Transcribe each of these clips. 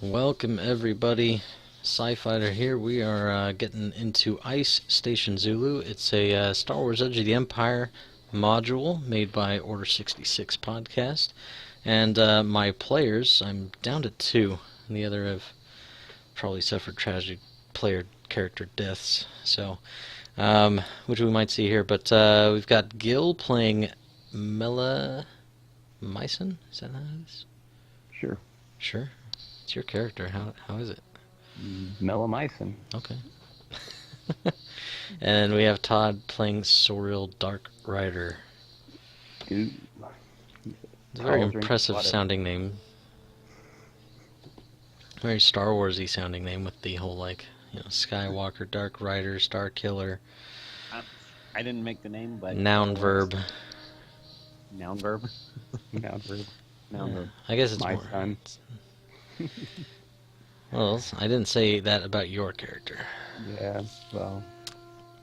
Welcome everybody, Sci-Fighter here. We are getting into Ice Station Zulu. It's a Star Wars Edge of the Empire module made by Order 66 podcast. And my players, I'm down to two, and the other have probably suffered tragic player character deaths, so which we might see here. But we've got Gil playing Mela Myson. Is that how it is? Sure. Sure. It's your character. How is it? Melamycin. Okay. And we have Todd playing Sorrel Dark Rider. Dude. It's a very impressive sounding name. Very Star Warsy sounding name with the whole Skywalker, Dark Rider, Star Killer. I didn't make the name, but noun verb. Noun verb. Noun verb. Noun verb. I guess it's My more. son. Well, I didn't say that about your character. Yeah. Well.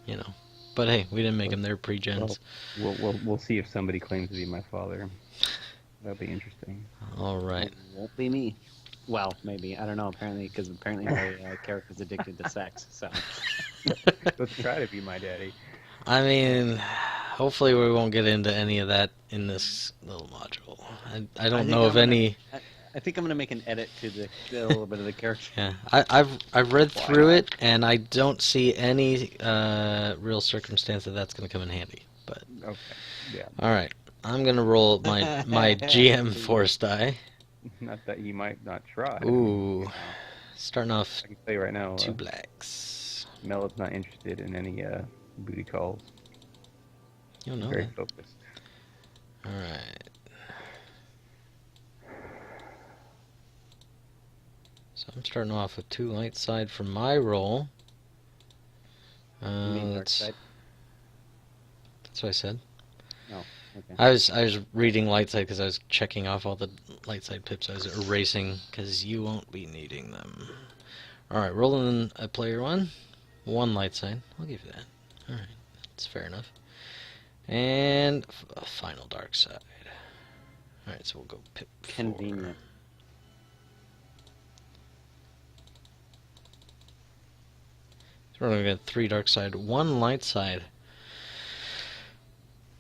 You know. But hey, we didn't make them. They're pre-gens. We'll see if somebody claims to be my father. That'll be interesting. All right. It won't be me. Well, maybe. I don't know. Apparently my character's addicted to sex. So. Let's try to be my daddy. I mean, hopefully we won't get into any of that in this little module. I don't know of any. I think I'm gonna make an edit to the a little bit of the character. Yeah, I've read through it, and I don't see any real circumstance that that's gonna come in handy. But Okay. Yeah. all right, I'm gonna roll my GM force die. Not that you might not try. Ooh, starting off I can tell you right now. two blacks. Mela's not interested in any booty calls. You don't know Very that. focused. All right. So I'm starting off with two light side for my roll. You mean dark That's side? what I said. No. Okay. I was reading light side because I was checking off all the light side pips I was erasing because you won't be needing them. All right, rolling a player one light side. I'll give you that. All right, that's fair enough. And a final dark side. All right, so we'll go pip 4. Convenient. So we're going to get 3 dark side, 1 light side.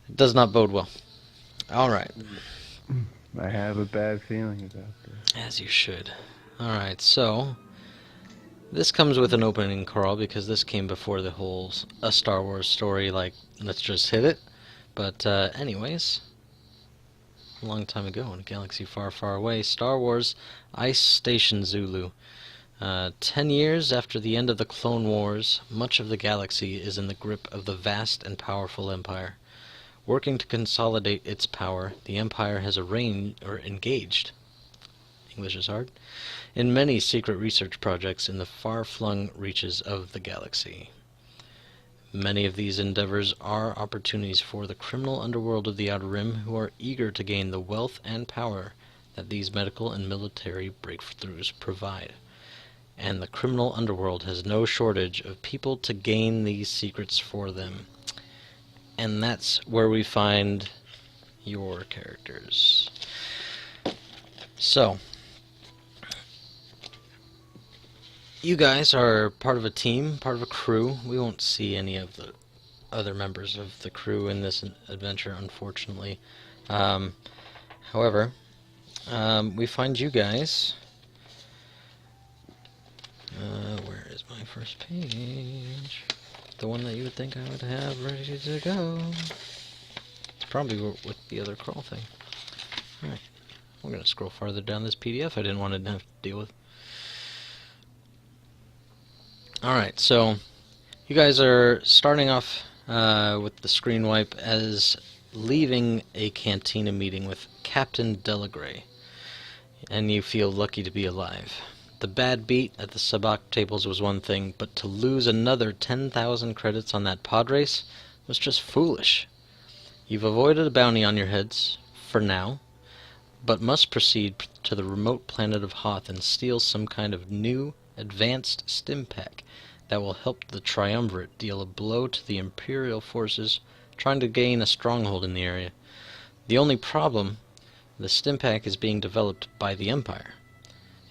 It does not bode well. All right. I have a bad feeling about this. As you should. All right, so this comes with an opening crawl because this came before the whole a Star Wars story, like, let's just hit it. But anyways, a long time ago in a galaxy far, far away, Star Wars Ice Station Zulu. 10 years after the end of the Clone Wars, much of the galaxy is in the grip of the vast and powerful Empire. Working to consolidate its power, the Empire has engaged, English is hard, in many secret research projects in the far-flung reaches of the galaxy. Many of these endeavors are opportunities for the criminal underworld of the Outer Rim who are eager to gain the wealth and power that these medical and military breakthroughs provide. And the criminal underworld has no shortage of people to gain these secrets for them. And that's where we find your characters. So, you guys are part of a team, part of a crew. We won't see any of the other members of the crew in this adventure, unfortunately. However, we find you guys. Where is my first page? The one that you would think I would have ready to go. It's probably with the other crawl thing. Alright. We're going to scroll farther down this PDF I didn't want to have to deal with. Alright, so you guys are starting off with the screen wipe as leaving a cantina meeting with Captain Delagray. And you feel lucky to be alive. The bad beat at the sabacc tables was one thing, but to lose another 10,000 credits on that pod race was just foolish. You've avoided a bounty on your heads, for now, but must proceed to the remote planet of Hoth and steal some kind of new, advanced stim pack that will help the Triumvirate deal a blow to the Imperial forces trying to gain a stronghold in the area. The only problem, the stim pack is being developed by the Empire.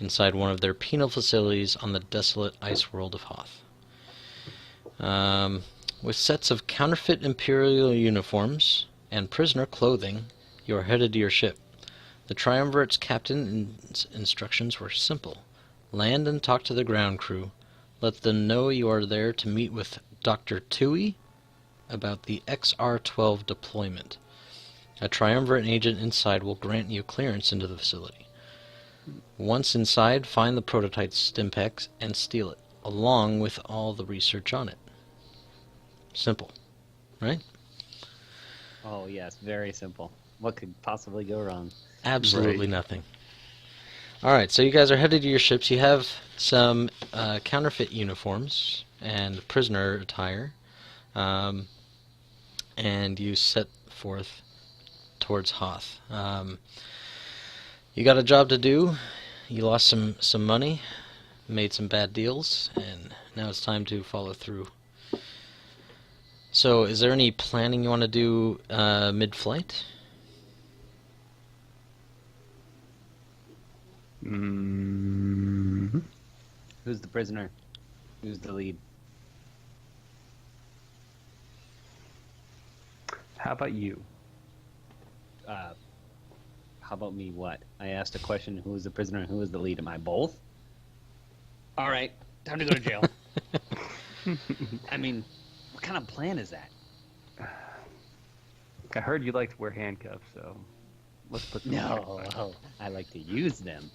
inside one of their penal facilities on the desolate ice world of Hoth. With sets of counterfeit Imperial uniforms and prisoner clothing, you are headed to your ship. The Triumvirate's captain's instructions were simple. Land and talk to the ground crew. Let them know you are there to meet with Dr. Tui about the XR-12 deployment. A Triumvirate agent inside will grant you clearance into the facility. Once inside, find the prototype Stimpex and steal it, along with all the research on it. Simple, right? Oh yes, very simple. What could possibly go wrong? Absolutely Right. nothing. Alright, so you guys are headed to your ships. You have some counterfeit uniforms and prisoner attire, and you set forth towards Hoth. You got a job to do. You lost some money, made some bad deals, and now it's time to follow through. So, is there any planning you want to do mid-flight? Mm-hmm. Who's the prisoner? Who's the lead? How about you? How about me? What? I asked a question. Who is the prisoner and who is the lead? Am I both? All right, time to go to jail. I mean, what kind of plan is that? I heard you like to wear handcuffs, so let's put some No, I like to use them.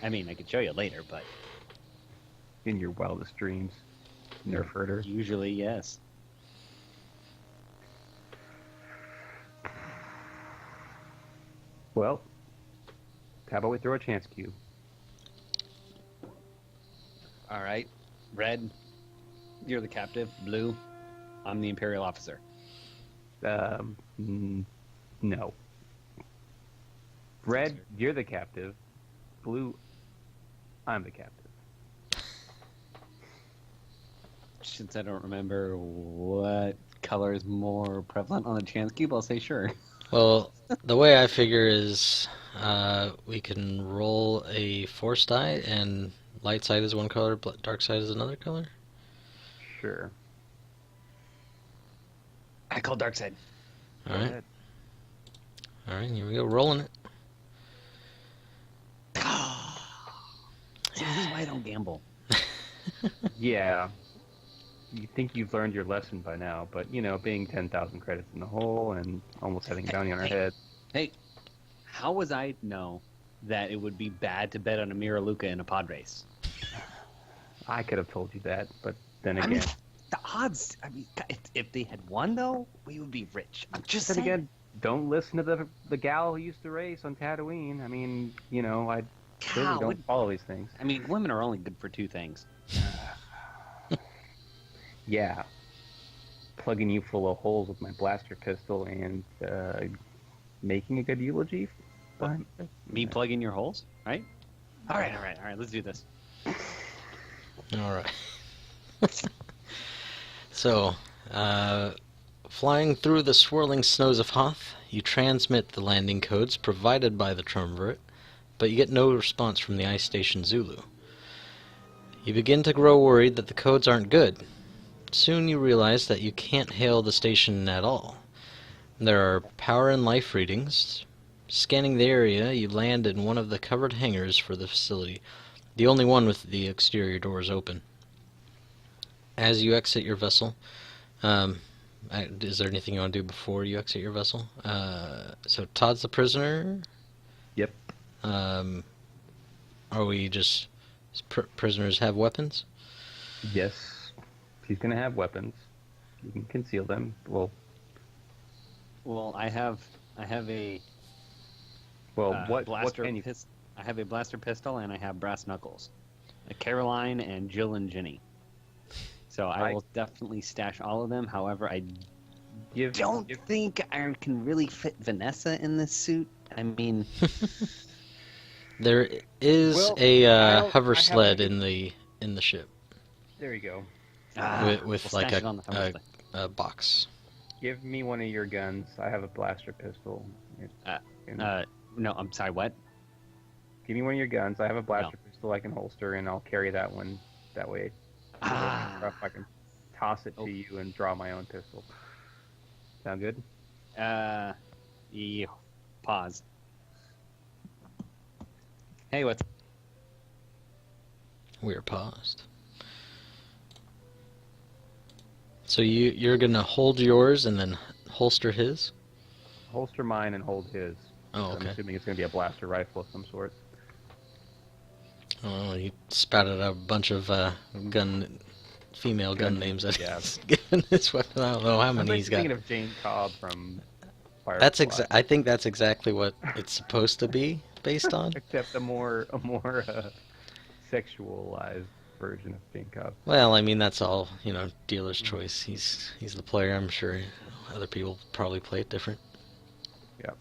I mean, I could show you later, but in your wildest dreams. Nerf herder. usually, yes. Well, how about we throw a chance cube? All right, Red, you're the captive. Blue, I'm the Imperial officer. No. Red, you're the captive. Blue, I'm the captive. Since I don't remember what color is more prevalent on the chance cube, I'll say sure. Well, the way I figure is we can roll a force die, and light side is one color, dark side is another color. Sure. I call dark side. All Go right, ahead. all right, here we go, rolling it. See, this is why I don't gamble. Yeah. You think you've learned your lesson by now, but, being 10,000 credits in the hole and almost having a bounty on our head. Hey, how was I to know that it would be bad to bet on a Mira Luca in a pod race? I could have told you that, but then I mean, again, the odds. I mean, if they had won, though, we would be rich. I'm just then saying. again, don't listen to the gal who used to race on Tatooine. I mean, I clearly Cow, don't follow these things. I mean, women are only good for two things. Yeah. Plugging you full of holes with my blaster pistol and making a good eulogy. But, Me plugging your holes, right? All right. Let's do this. All right. So, flying through the swirling snows of Hoth, you transmit the landing codes provided by the Triumvirate, but you get no response from the ice station Zulu. You begin to grow worried that the codes aren't good. Soon you realize that you can't hail the station at all. There are power and life readings. Scanning the area, you land in one of the covered hangars for the facility, the only one with the exterior doors open. As you exit your vessel, is there anything you want to do before you exit your vessel? So Todd's the prisoner. Yep. Are we just prisoners have weapons? Yes. He's going to have weapons. You can conceal them. Well, I have a what blaster can you... I have a blaster pistol and I have brass knuckles. A Caroline and Jill and Ginny. So I will definitely stash all of them. However, I don't think I can really fit Vanessa in this suit. I mean, There is Well, a hover I have sled a- in the ship There you go. with we'll like stash it on the hover sled. a box. Give me one of your guns. I have a blaster pistol. No, I'm sorry. What? Give me one of your guns. I have a blaster No. pistol I can holster, and I'll carry that one. That way, Ah. I can toss it Oh. to you and draw my own pistol. Sound good? Yeah. Pause. Hey, what's... We're paused. So you're gonna hold yours and then holster his? Holster mine and hold his. Oh, I'm okay. assuming it's going to be a blaster rifle of some sort. Oh, he spouted out a bunch of female gun names that yeah. he's given this weapon. I don't know how I'm many he's got. thinking of Jane Cobb from Firefly. That's I think that's exactly what it's supposed to be based on. Except a more sexualized version of Jane Cobb. Well, I mean that's all dealer's choice. He's the player. I'm sure other people probably play it different. Yeah.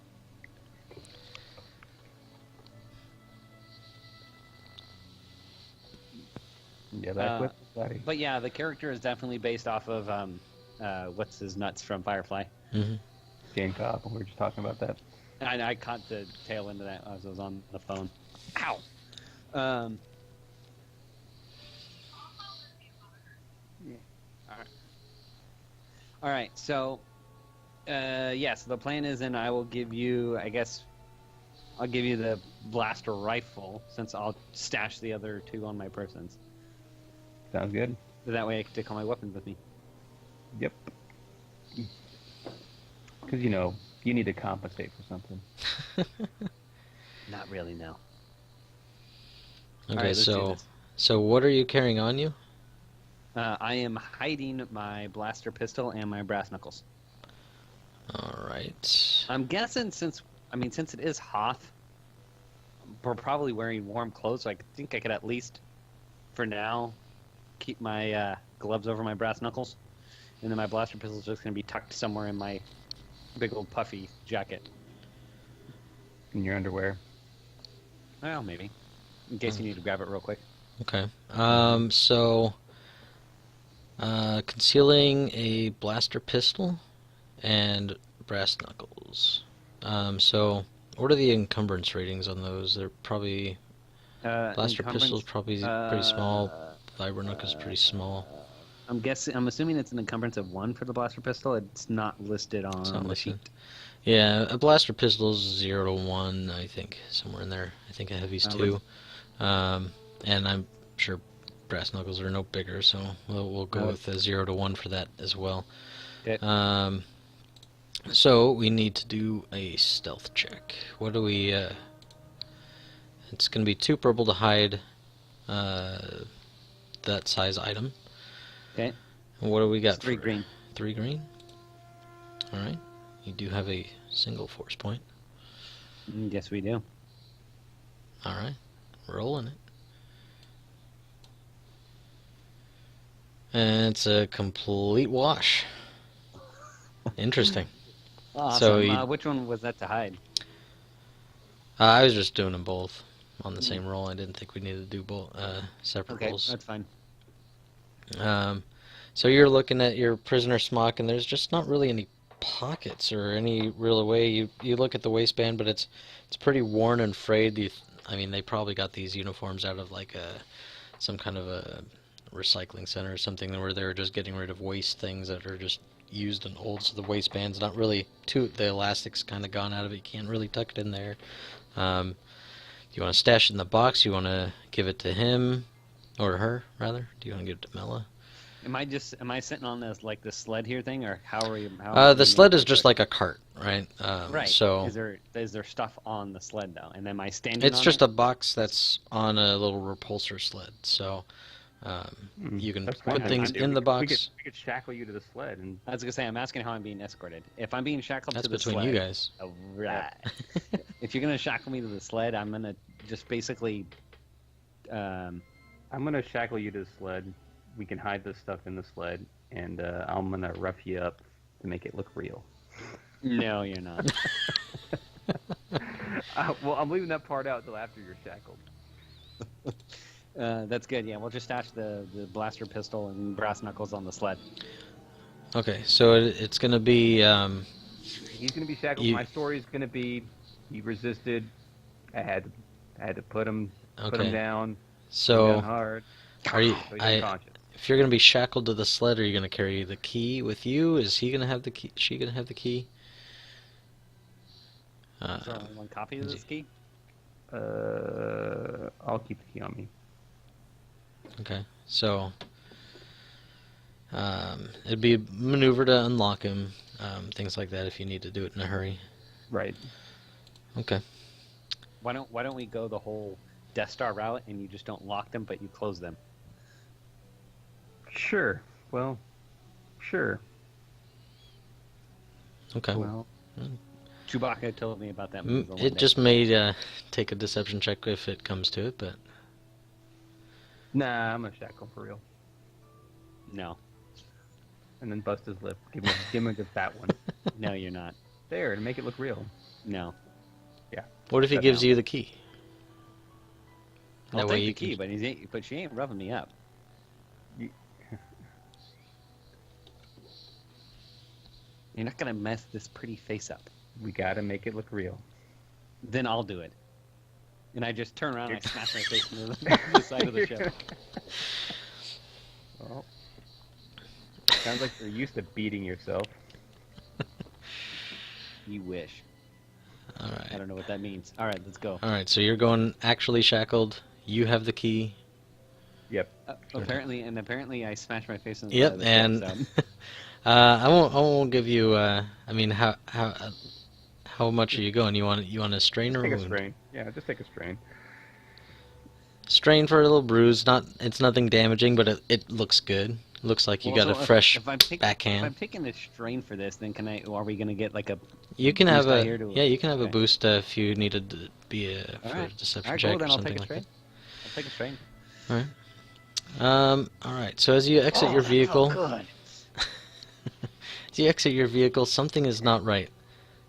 Yeah, that's buddy. But yeah, the character is definitely based off of what's his nuts from Firefly. Mm-hmm. Jane Cobb. We were just talking about that. I caught the tail end of that as I was on the phone. Ow. Yeah. All right. So, yeah. So the plan is, and I will give you. I guess I'll give you the blaster rifle since I'll stash the other two on my persons. Sounds good. That way I can take all my weapons with me. Yep. Because you need to compensate for something. Not really, no. Okay, All right, let's do so what are you carrying on you? I am hiding my blaster pistol and my brass knuckles. All right. I'm guessing since it is Hoth, we're probably wearing warm clothes, so I think I could at least, for now, keep my gloves over my brass knuckles, and then my blaster pistol is just going to be tucked somewhere in my big old puffy jacket. In your underwear. Well, maybe. In case you need to grab it real quick. Okay. So concealing a blaster pistol and brass knuckles. So what are the encumbrance ratings on those? They're probably blaster pistol's probably pretty small. Vibro knuckles pretty small. I'm assuming it's an encumbrance of 1 for the blaster pistol. It's not listed on the sheet. Yeah, a blaster pistol is 0 to 1, I think, somewhere in there. I think a heavy's 2. And I'm sure brass knuckles are no bigger, so we'll go with a 0 to 1 for that as well. Okay. So we need to do a stealth check. What do we? It's going to be 2 purple to hide that size item. Okay. And what do we got? It's 3 green. 3 green. All right. You do have a single force point. Yes, we do. All right. Rolling it. And it's a complete wash. Interesting. Awesome. So which one was that to hide? I was just doing them both on the same roll. I didn't think we needed to do both separate Okay, rolls. that's fine. So you're looking at your prisoner smock, and there's just not really any pockets or any real way. You look at the waistband, but it's pretty worn and frayed. I mean, they probably got these uniforms out of like some kind of a recycling center or something where they're just getting rid of waste things that are just used and old. So the waistband's not really the elastic's kind of gone out of it. You can't really tuck it in there. You want to stash it in the box? You want to give it to him or her rather? Do you want to give it to Mela? Am I sitting on this like the sled here thing, or how are you? The sled is just like a cart, right? Right. So is there stuff on the sled though? And am I standing? It's on just it? a box that's on a little repulsor sled. So you can put things in the box. We could shackle you to the sled, and I was gonna say I'm asking how I'm being escorted. If I'm being shackled That's to the between sled, you guys. oh, right. If you're gonna shackle me to the sled, I'm gonna just basically. I'm gonna shackle you to the sled. We can hide this stuff in the sled, and I'm gonna rough you up to make it look real. No, you're not. Well, I'm leaving that part out until after you're shackled. That's good. Yeah, we'll just stash the blaster pistol and brass knuckles on the sled. Okay, so it's gonna be. He's gonna be shackled. My story is gonna be he resisted. I had to I had to put him Okay. down, So, hard, are you? so he's unconscious. If you're gonna be shackled to the sled, are you gonna carry the key with you? Is he gonna have the key? She gonna have the key? Is there only one copy of d- this key? I'll keep the key on me. okay. So, it'd be a maneuver to unlock him, things like that if you need to do it in a hurry. Right. Okay. Why don't we go the whole Death Star route and you just don't lock them, but you close them? Sure. Well, sure. Okay. Well, Chewbacca told me about that movie. It just may take a deception check if it comes to it, but nah, I'm gonna shackle for real. No, And then bust his lip. Give him a good fat one. no, you're not. There, to make it look real. No, what if he Shut gives down. you the key? I'll That way take the you key, can. but she ain't rubbing me up. You're not gonna mess this pretty face up. We gotta make it look real. Then I'll do it. And I just turn around and I smash my face into the side of the ship. Well, sounds like you're used to beating yourself. You wish. All I right. don't know what that means. All right, let's go. All right. So you're going actually shackled. You have the key. Yep. Apparently, I smashed my face in the Yep. side of the And ship. So. I won't give you. I mean, how much are you going? You want a strain or Take a wound? strain. Yeah, just take a strain. Strain for a little bruise. It's nothing damaging, but it looks good. Looks like you Well, got a so fresh if I'm backhand. If I'm taking a strain for this, then are we gonna get like a? You can have boost out a here to- you can have a okay. boost if you needed to be All for a right. deception All right, check cool. or Then I'll something take a like strain. I'll take a strain. that. All right. So as you exit your vehicle, good. as you exit your vehicle, something is not right.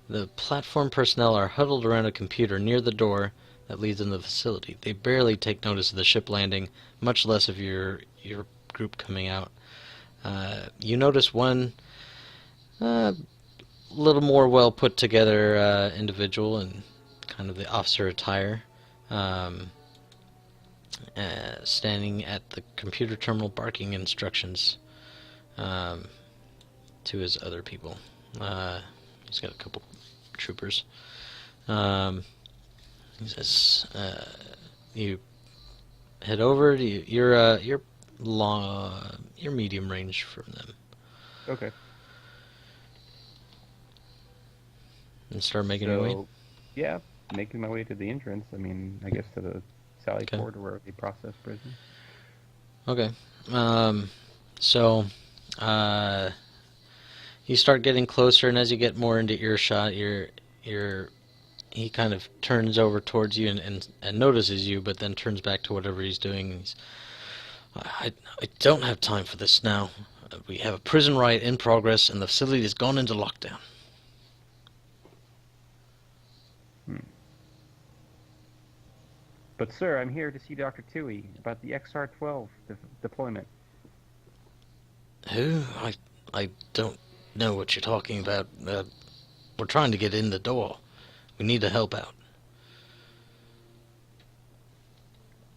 The platform personnel are huddled around a computer near the door that leads into the facility. They barely take notice of the ship landing, much less of your group coming out. You notice one little more well put together individual in kind of the officer attire, standing at the computer terminal barking instructions to his other people. He's got a couple troopers. He says, "You head over. You're medium range from them, Okay. and start making your way." Yeah, making my way to the entrance. I mean, I guess to the Sally Okay. Port or where they process prison. Okay. So, you start getting closer, and as you get more into earshot, he kind of turns over towards you and notices you, but then turns back to whatever he's doing. I don't have time for this now. We have a prison riot in progress, and the facility has gone into lockdown. But sir, I'm here to see Dr. Tui about the XR-12 deployment. Who? I don't know what you're talking about. We're trying to get in the door. We need to help out.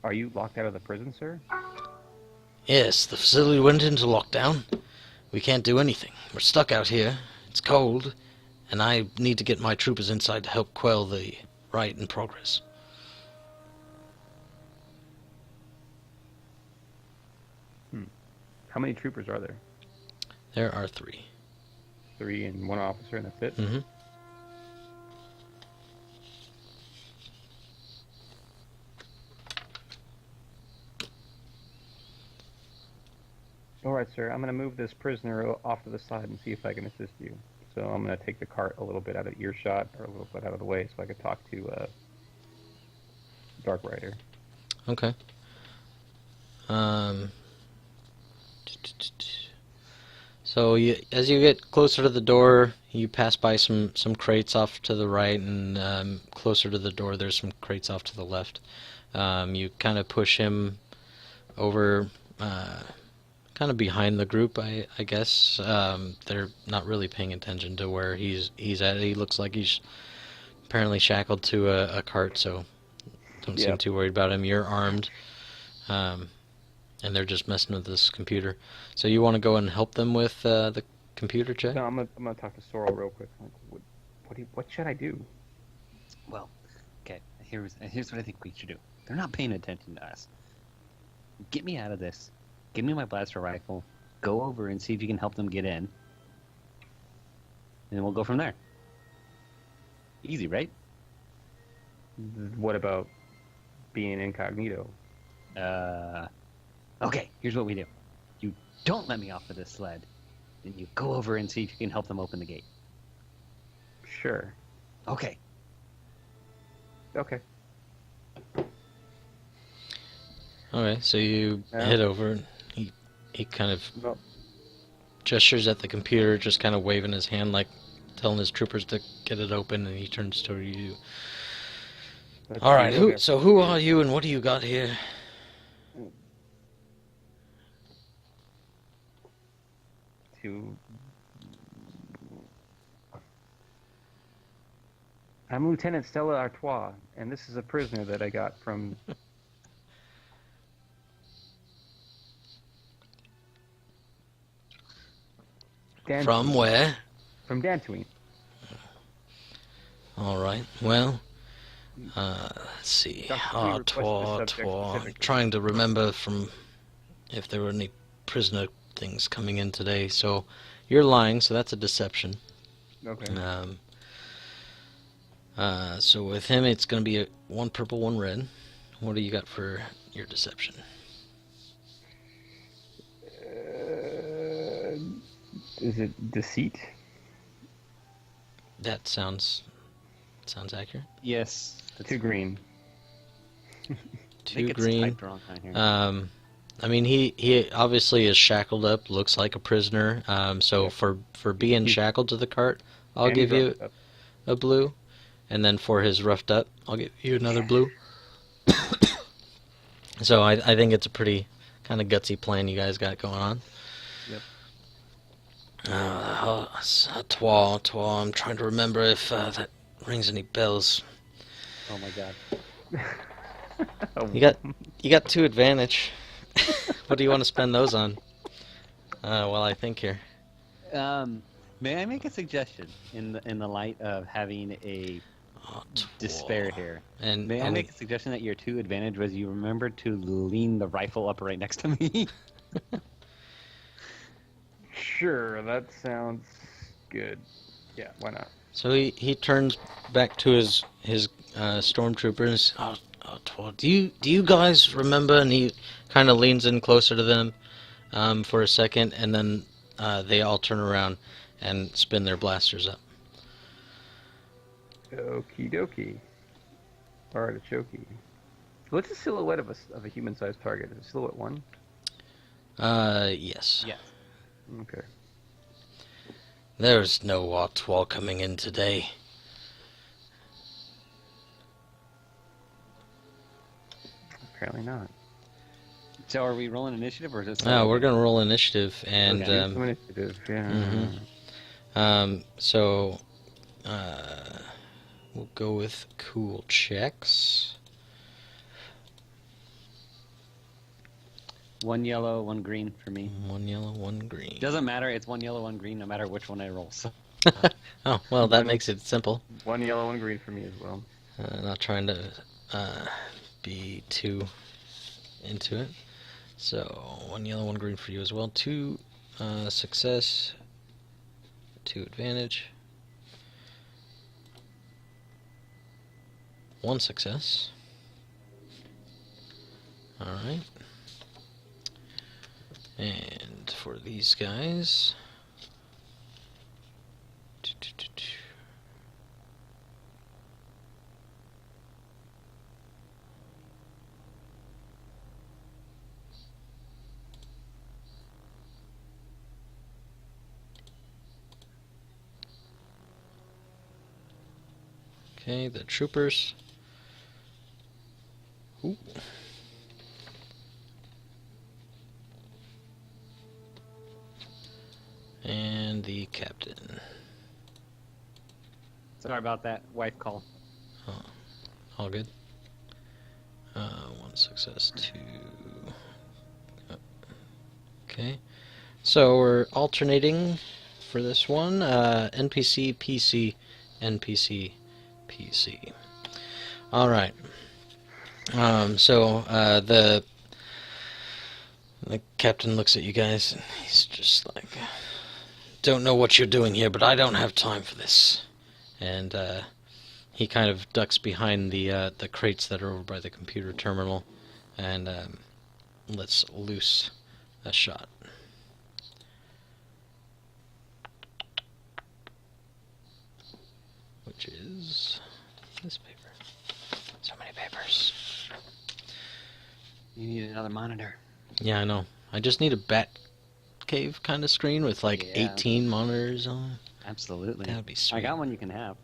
Are you locked out of the prison, sir? Yes, the facility went into lockdown. We can't do anything. We're stuck out here. It's cold, and I need to get my troopers inside to help quell the riot in progress. How many troopers are there? There are 3. 3 and 1 officer, and that's it? Mm-hmm. All right, sir. I'm going to move this prisoner off to the side and see if I can assist you. So I'm going to take the cart a little bit out of earshot, or a little bit out of the way, so I could talk to Dark Rider. Okay. So as you get closer to the door, you pass by some crates off to the right, and closer to the door, there's some crates off to the left. You kind of push him over, kind of behind the group, I guess. They're not really paying attention to where he's at. He looks like he's apparently shackled to a cart, so don't seem too worried about him. You're armed, and they're just messing with this computer. So you want to go and help them with the computer check? No, I'm gonna talk to Sorrel real quick. Like, what should I do? Well, okay. Here's what I think we should do. They're not paying attention to us. Get me out of this. Give me my blaster rifle. Go over and see if you can help them get in. And we'll go from there. Easy, right? What about being incognito? Okay, here's what we do. You don't let me off of this sled. Then you go over and see if you can help them open the gate. Sure. Okay. Okay. Okay, so you head over, and he kind of gestures at the computer, just kind of waving his hand, like telling his troopers to get it open, and he turns toward you. All right, who are you, and what do you got here? I'm Lieutenant Stella Artois, and this is a prisoner that I got from... Dantooine. From where? From Dantooine. All right, well, let's see. Artois. I'm trying to remember from if there were any prisoner things coming in today. So you're lying, so that's a deception. Okay. So with him, it's going to be one purple, one red. What do you got for your deception? Is it deceit? That sounds accurate. Yes. 2 green. 2 green. Wrong, I mean, he obviously is shackled up, looks like a prisoner. So yeah. for being shackled to the cart, I'll give you a blue. And then for his roughed up, I'll give you another blue. So I think it's a pretty kind of gutsy plan you guys got going on. Yep. Artois. I'm trying to remember if that rings any bells. Oh my god. You got 2 advantage. What do you want to spend those on? Well, I think here. May I make a suggestion in the light of having a despair here? And may I make a suggestion that your 2 advantage was you remember to lean the rifle up right next to me? Sure, that sounds good. Yeah, why not? So he turns back to his stormtroopers. Artois, do you guys remember? And he kind of leans in closer to them for a second, and then they all turn around and spin their blasters up. Okie dokie. Artichoke. What's the silhouette of a human-sized target? Is it silhouette 1? Yes. Yeah. Okay. There's no Artois coming in today. Apparently not. So are we rolling initiative, or is it? No, we're gonna roll initiative, and initiative. Yeah. So we'll go with cool checks. 1 yellow, 1 green for me. 1 yellow, 1 green. Doesn't matter. It's 1 yellow, 1 green, no matter which one I roll. So. Oh well, that makes it simple. 1 yellow, 1 green for me as well. Not trying to be too into it. So 1 yellow, 1 green for you as well. 2 success, 2 advantage, 1 success. All right. And for these guys, okay, the troopers. Ooh. And the captain. Sorry about that. Wife call. Oh, all good. success 2. Okay. So we're alternating for this one. NPC, PC, NPC, PC. Alright. The captain looks at you guys and he's just like, don't know what you're doing here, but I don't have time for this. And he kind of ducks behind the crates that are over by the computer terminal and lets loose a shot. Which is this paper. So many papers. You need another monitor. Yeah, I know. I just need a bat cave kind of screen with like Yeah. 18 monitors on it. Absolutely. That would be sweet. I got one you can have.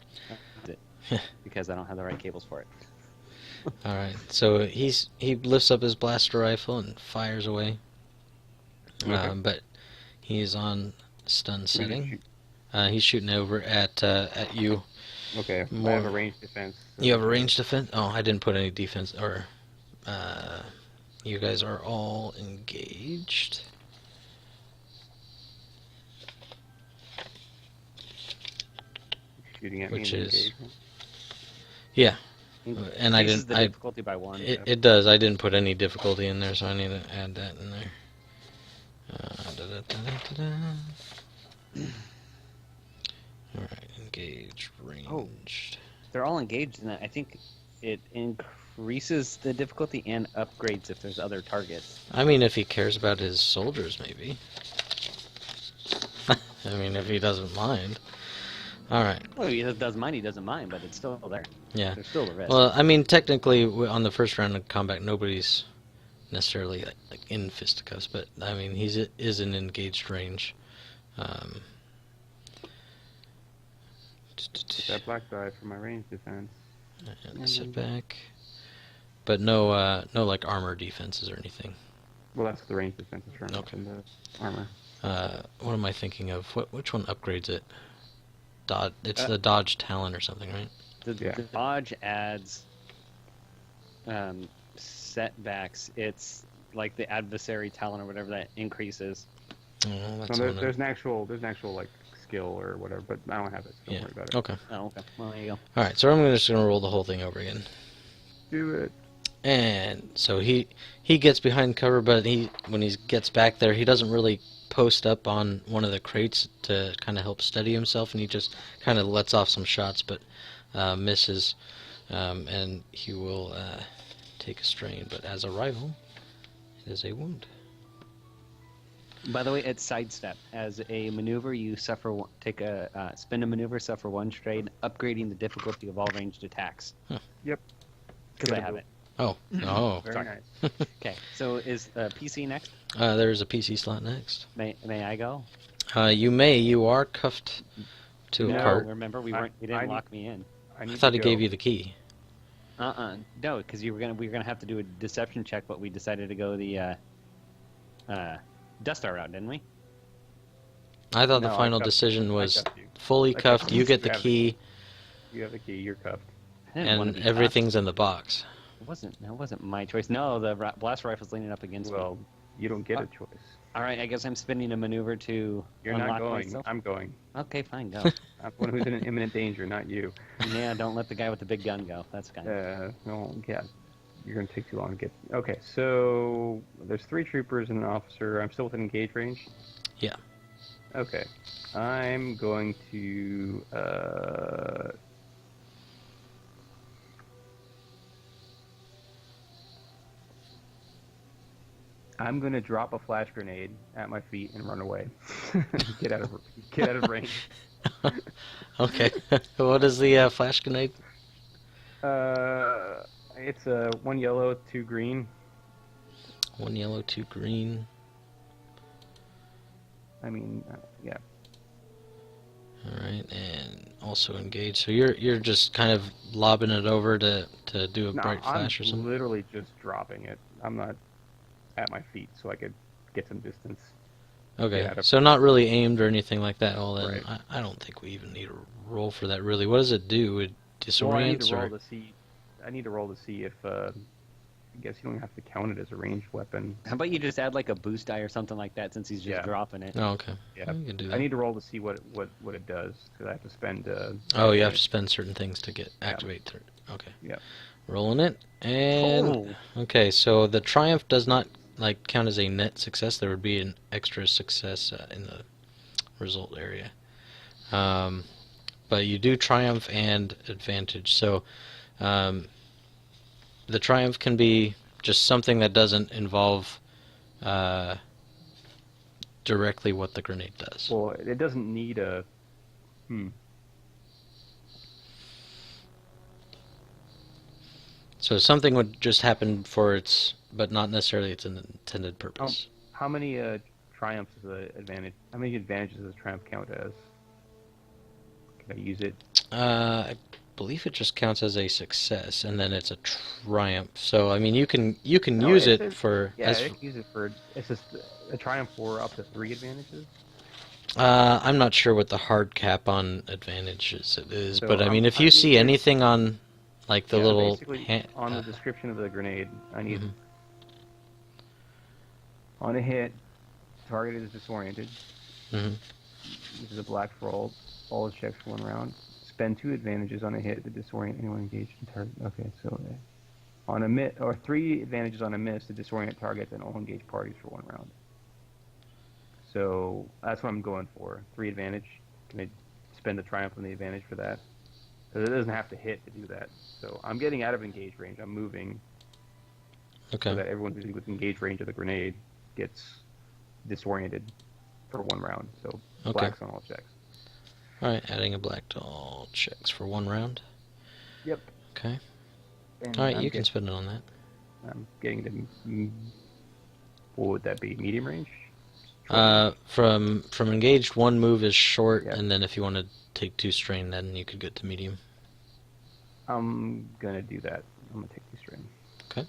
That's it. Because I don't have the right cables for it. Alright, so he lifts up his blaster rifle and fires away. Okay. But he is on stun Where did setting. you- He's shooting over at you. Okay, I More- have a ranged defense. You have a ranged defense? Oh, I didn't put any defense. Or you guys are all engaged. Shooting at Which me in is- engagement. Yeah, and I Increases didn't. the difficulty by 1. It does. I didn't put any difficulty in there, so I need to add that in there. Alright, engage, ranged. They're all engaged in that. I think it increases the difficulty and upgrades if there's other targets. I mean, if he cares about his soldiers, maybe. I mean, if he doesn't mind. Alright, Well, he doesn't mind, he doesn't mind, but it's still there. yeah. There's still a risk. Well, I mean, technically, on the first round of combat, nobody's necessarily like in fisticuffs, but I mean, is in engaged range. Put that black die for my ranged defense. And the setback, but no like armor defenses or anything. Well, that's the ranged defense is from Okay. the armor. What am I thinking of? Which one upgrades it? Dodge. It's Uh, the dodge talent or something, right? The dodge adds setbacks. It's like the adversary talent or whatever that increases. Oh, that's No, one there's an actual like skill or whatever, but I don't have it, so don't yeah. worry about it. Okay. Oh, okay. Well, there you go. All right. So I'm just gonna roll the whole thing over again. Do it. And so he gets behind cover, but when he gets back there, he doesn't really post up on one of the crates to kind of help steady himself, and he just kind of lets off some shots, but misses, and he will take a strain. But as a rival, it is a wound. By the way, it's sidestep. As a maneuver, you take a spin a maneuver, suffer 1 strain, upgrading the difficulty of all ranged attacks. Huh. Yep. Because I have it. Oh, no. Very Sorry. nice. Okay, so is PC next? There's a PC slot next. May I go? You may. You are cuffed to a No. cart. Remember, we I- didn't I- lock me in. I, I thought he gave you the key. No, because we were gonna have to do a deception check, but we decided to go the Dust Star route, didn't we? I thought No, the I final cuffed- decision I was cuffed you. fully I cuffed. cuffed You you. get the You have key, You have the key. You're cuffed. I didn't wanna and be everything's in the box. cuffed. That wasn't my choice. No, the blast rifle's leaning up against me. Well, you don't get a choice. All right, I guess I'm spinning a maneuver to You're unlock not going. myself. I'm going. Okay, fine, go. I'm the one who's in imminent danger, not you. Yeah, don't let the guy with the big gun go. That's kind of. No, yeah. You're going to take too long to get... Okay, so there's 3 troopers and an officer. I'm still within engage range? Yeah. Okay. I'm going to... I'm going to drop a flash grenade at my feet and run away. Get out of range. Okay. What is the flash grenade? It's 1 yellow, 2 green. 1 yellow, 2 green. I mean, yeah. All right, and also engage. So you're just kind of lobbing it over to do a No, bright flash or I'm something. literally just dropping it. I'm not at my feet, so I could get some distance. Okay, get out of- so not really aimed or anything like that. Well, then Right. I don't think we even need a roll for that. Really, what does it do? It Well, I need disorients to roll or to see. I need to roll to see if I guess you don't have to count it as a ranged weapon. How about you just add like a boost die or something like that since he's just Yeah. dropping it? Oh, okay. Yeah. You can do I that. need to roll to see what it does because I have to spend. Oh, you have to spend certain things to get Yeah. activate. Okay. Yeah. Rolling it, and Oh, okay. So the triumph does not like count as a net success. There would be an extra success in the result area. But you do triumph and advantage. So the triumph can be just something that doesn't involve uh, directly what the grenade does. Well, it doesn't need a. So something would just happen for its, but not necessarily its intended purpose. How many triumphs is the advantage? How many advantages does triumph count as? Can I use it? I believe it just counts as a success, and then it's a triumph. So I mean, you can use it for. Yeah, I can use it for. It's just a triumph for up to 3 advantages. I'm not sure what the hard cap on advantages it is, So, but I mean, if you see anything on, like the little basically on the description of the grenade, I need on a hit, target is disoriented. This is a black for all his checks for 1 round. Spend 2 advantages on a hit to disorient anyone engaged in target. Okay, so on a miss, or 3 advantages on a miss to disorient targets and all engaged parties for 1 round. So that's what I'm going for. 3 advantage. Can I spend the triumph on the advantage for that? Because it doesn't have to hit to do that. So I'm getting out of engage range. I'm moving. Okay. So that everyone who's with engage range of the grenade gets disoriented for 1 round. So blacks on all checks. All right, adding a black to all checks for 1 round. Yep. Okay. And All right, you can spend it on that. I'm getting to. What would that be? Medium range? From engaged, 1 move is short, Yeah. and then if you want to take 2 strain, then you could get to medium. I'm gonna do that. I'm gonna take 2 strain. Okay.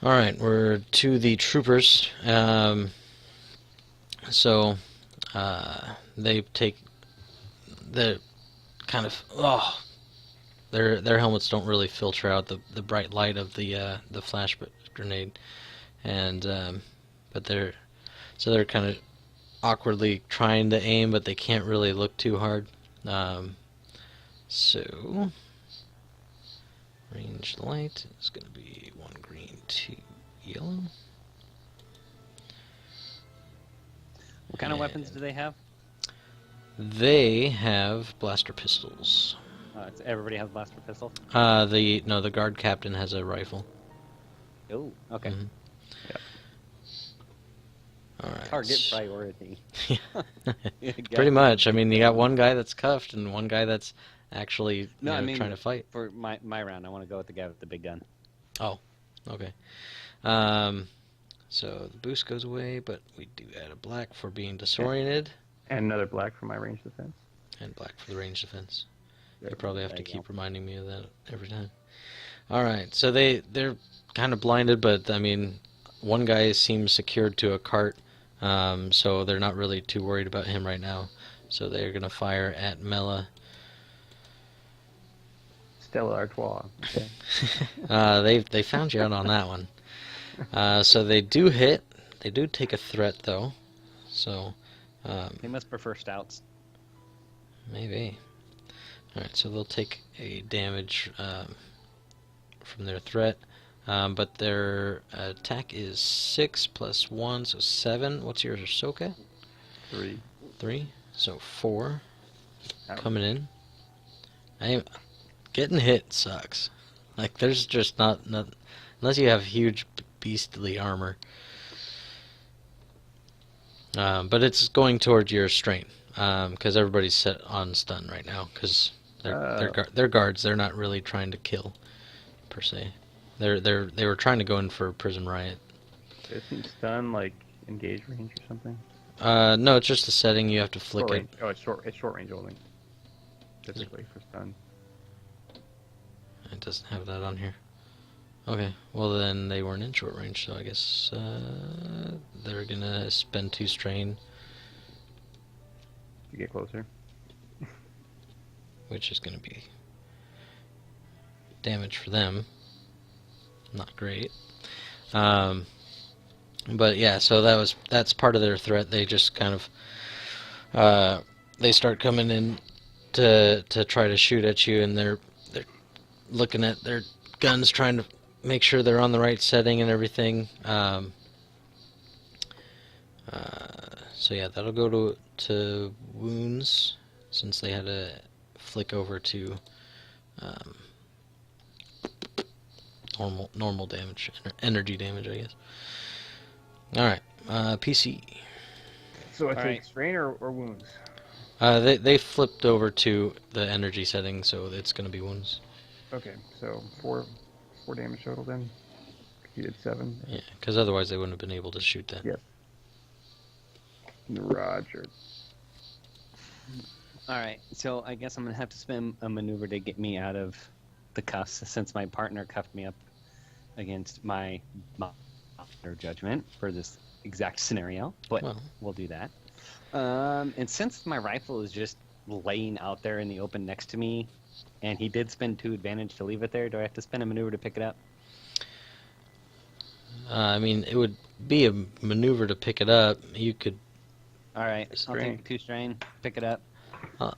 All right, we're to the troopers. So they take the kind of their helmets don't really filter out the bright light of the flash grenade, and but they're kind of awkwardly trying to aim, but they can't really look too hard. So range light is going to be 1 green, 2 yellow. what kind of weapons do they have? They have blaster pistols. Everybody has blaster pistol. The guard captain has a rifle. Oh, okay. Mhm. Yeah. All right. Target priority. Pretty much. I mean, you got one guy that's cuffed and one guy that's actually trying to fight. For my round, I want to go with the guy with the big gun. Oh, okay. So the boost goes away, but we do add a black for being disoriented. And another black for my range defense. And black for the range defense. There You probably have There to you keep go. reminding me of that every time. All right, so they're kind of blinded, but I mean, one guy seems secured to a cart, so they're not really too worried about him right now. So they're gonna fire at Mela. Stella Artois. Okay. They found you out on that one. So they do hit. They do take a threat though. So They must prefer stouts. maybe. All right, so they'll take a damage from their threat, but their attack is 6 plus 1, so 7. What's your Soka? 3. 3, so 4 Ouch. coming in. Getting hit sucks. Like there's just not unless you have huge beastly armor. But it's going towards your strain because everybody's set on stun right now because they're guards. They're not really trying to kill per se. They were trying to go in for prison riot. Isn't stun like engage range or something? No, it's just a setting. You have to flick Short it. range. Oh, it's short range only. Typically for stun. It doesn't have that on here. Okay, well then they weren't in short range, so I guess they're gonna spend 2 strain, To get closer. which is gonna be damage for them. not great. But yeah, so that's part of their threat. They just kind of they start coming in to try to shoot at you, and they're looking at their guns, trying to make sure they're on the right setting and everything. So yeah, that'll go to wounds, since they had to flick over to normal damage, energy damage, I guess. All right, PC. So I take strain or wounds? They flipped over to the energy setting, so it's going to be wounds. Okay, so four damage total then. You did 7. Yeah, because otherwise they wouldn't have been able to shoot that. Yep. Roger. Alright, so I guess I'm going to have to spend a maneuver to get me out of the cuffs, since my partner cuffed me up against my judgment for this exact scenario, but we'll do that. And since my rifle is just laying out there in the open next to me, and he did spend 2 advantage to leave it there, do I have to spend a maneuver to pick it up? I mean, it would be a maneuver to pick it up. You could... Alright, I'll take 2 strain, pick it up.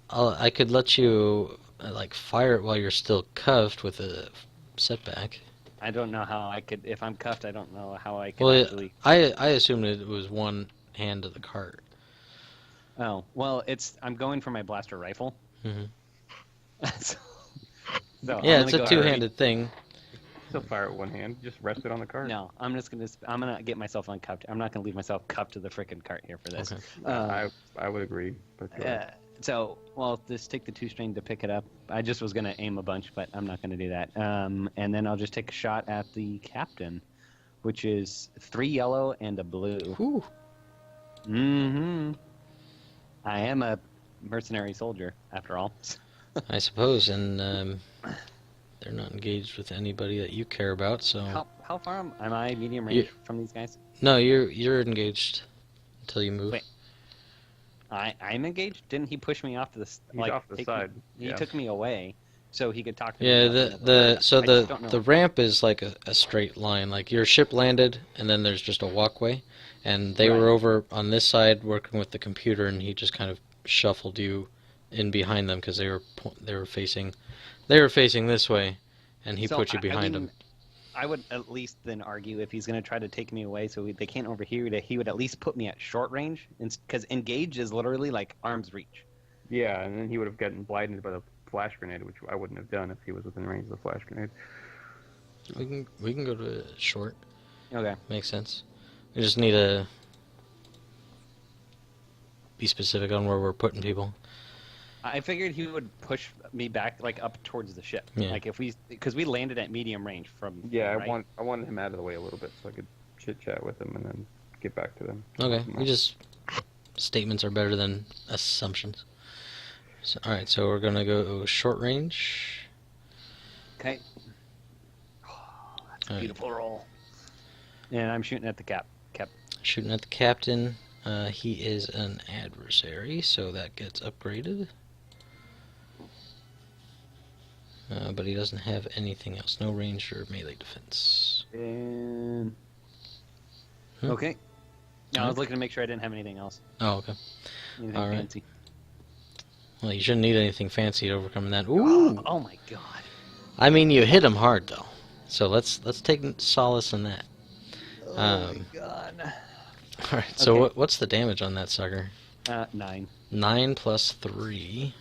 I could let you like fire it while you're still cuffed with a setback. I don't know how I could... If I'm cuffed, I don't know how I could actually... I assumed it was one hand of the cart. Oh, well, I'm going for my blaster rifle. Mm-hmm. so yeah, it's a two-handed thing. Still fire it with one hand. Just rest it on the cart. No, I'm gonna get myself uncuffed. I'm not gonna leave myself cuffed to the frickin' cart here for this. Okay. I would agree. But so, well, just take the 2 strain to pick it up. I just was gonna aim a bunch, but I'm not gonna do that. And then I'll just take a shot at the captain, which is 3 yellow and a blue. Whew. Mm-hmm. I am a mercenary soldier, after all. I suppose, and they're not engaged with anybody that you care about, so... How far am I medium range from these guys? No, you're engaged until you move. Wait. I'm engaged? Didn't he push me off to the... He's off the side. He took me away so he could talk to me. Yeah, the ramp is like a straight line. Like, your ship landed, and then there's just a walkway, and they were over on this side working with the computer, and he just kind of shuffled you in behind them because they were facing this way, and he put you behind him. I would at least then argue, if he's going to try to take me away so they can't overhear, that he would at least put me at short range, because engage is literally like arm's reach. Yeah, and then he would have gotten blinded by the flash grenade, which I wouldn't have done if he was within range of the flash grenade. We can go to short. Okay. Makes sense. We just need to be specific on where we're putting people. I figured he would push me back, like, up towards the ship. Yeah. Like, because we landed at medium range from... Yeah, right? I wanted him out of the way a little bit so I could chit-chat with him and then get back to them. Okay, statements are better than assumptions. So, alright, so we're gonna go short range. Okay. Oh, that's a beautiful roll. And I'm shooting at the cap. Shooting at the captain. He is an adversary, so that gets upgraded. But he doesn't have anything else. No ranged or melee defense. And... Okay. No, I was looking to make sure I didn't have anything else. Oh, okay. Anything fancy. Well, you shouldn't need anything fancy to overcome that. Ooh! Oh my god. I mean, you hit him hard, though. So let's take solace in that. Oh my god. Alright, so what's the damage on that sucker? 9. 9 plus 3.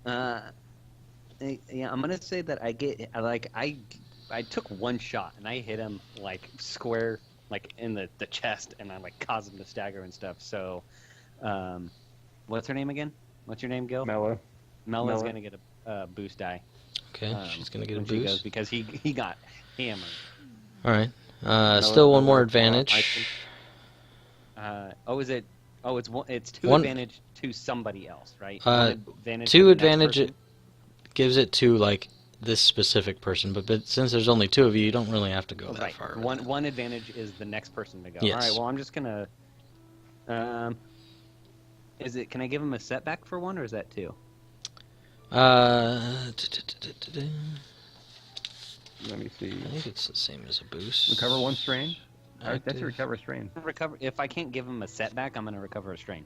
Yeah, I'm gonna say that I get, like, I took one shot and I hit him, like, square, like, in the chest, and I, like, caused him to stagger and stuff. So, what's her name again? What's your name, Gil? Mella. Mella's gonna get a boost die. Okay, she's gonna get a when she boost. goes, because he got hammered. Alright. Still one more advantage. It's 2 advantage to somebody else, right? 2 advantage gives it to, like, this specific person, but since there's only 2 of you, you don't really have to go that far. One advantage is the next person to go. Yes. Alright, well, I'm just gonna... Can I give him a setback for 1, or is that 2? Let me see. I think it's the same as a boost. Recover 1 strain. Alright, that's a Active. recover strain. If I can't give him a setback, I'm gonna recover a strain.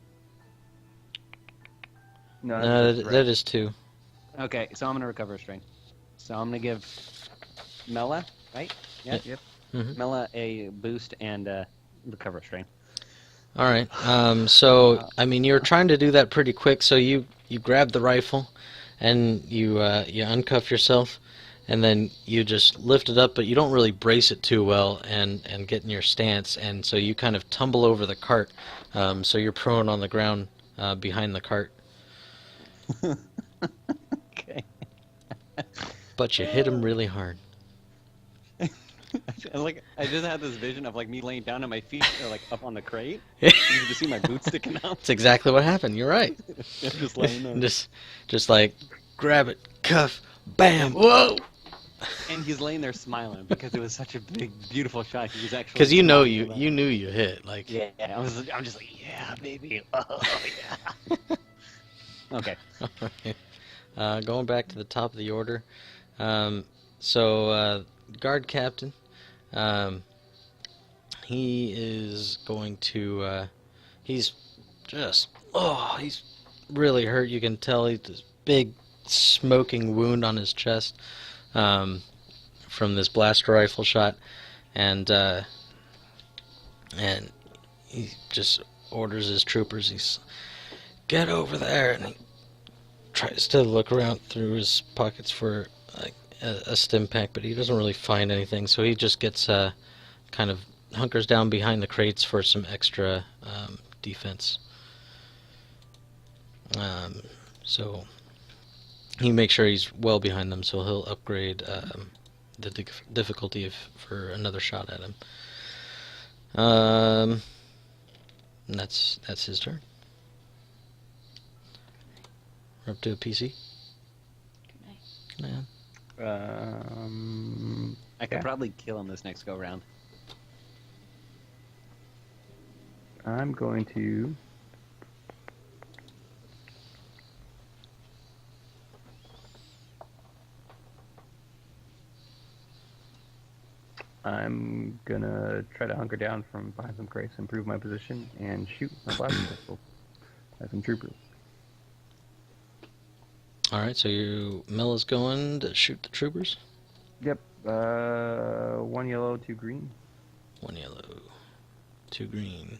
No, No, that's that is 2. Okay, so I'm gonna recover a strain. So I'm gonna give Mela, right? Yeah. Yep. Mm-hmm. Mela a boost and recover a strain. All right. So I mean, you're trying to do that pretty quick. So you grab the rifle, and you uncuff yourself, and then you just lift it up, but you don't really brace it too well, and get in your stance, and so you kind of tumble over the cart. So you're prone on the ground behind the cart. Okay. But you hit him really hard. I just had this vision of like me laying down and my feet are like up on the crate. You can just see my boots sticking out. That's exactly what happened. You're right. I'm just laying there. just like grab it, cuff, bam, whoa. And he's laying there smiling because it was such a big, beautiful shot. He was actually Because you knew you hit. Like yeah. I'm just like yeah, baby. Oh yeah. Okay. All right. Going back to the top of the order. Guard captain. He is going to. He's really hurt. You can tell he's this big smoking wound on his chest from this blaster rifle shot, and he just orders his troopers. He's get over there, and he tries to look around through his pockets for like a stim pack, but he doesn't really find anything. So he just gets kind of hunkers down behind the crates for some extra defense. So he makes sure he's well behind them, so he'll upgrade the difficulty for another shot at him. And that's his turn. We're up to a PC. Good night. Yeah. I could probably kill him this next go round. I'm going to. I'm gonna try to hunker down from behind some crates, improve my position, and shoot my blaster pistol at some troopers. Alright, so Mela's going to shoot the troopers? Yep. 1 yellow, 2 green. 1 yellow, 2 green.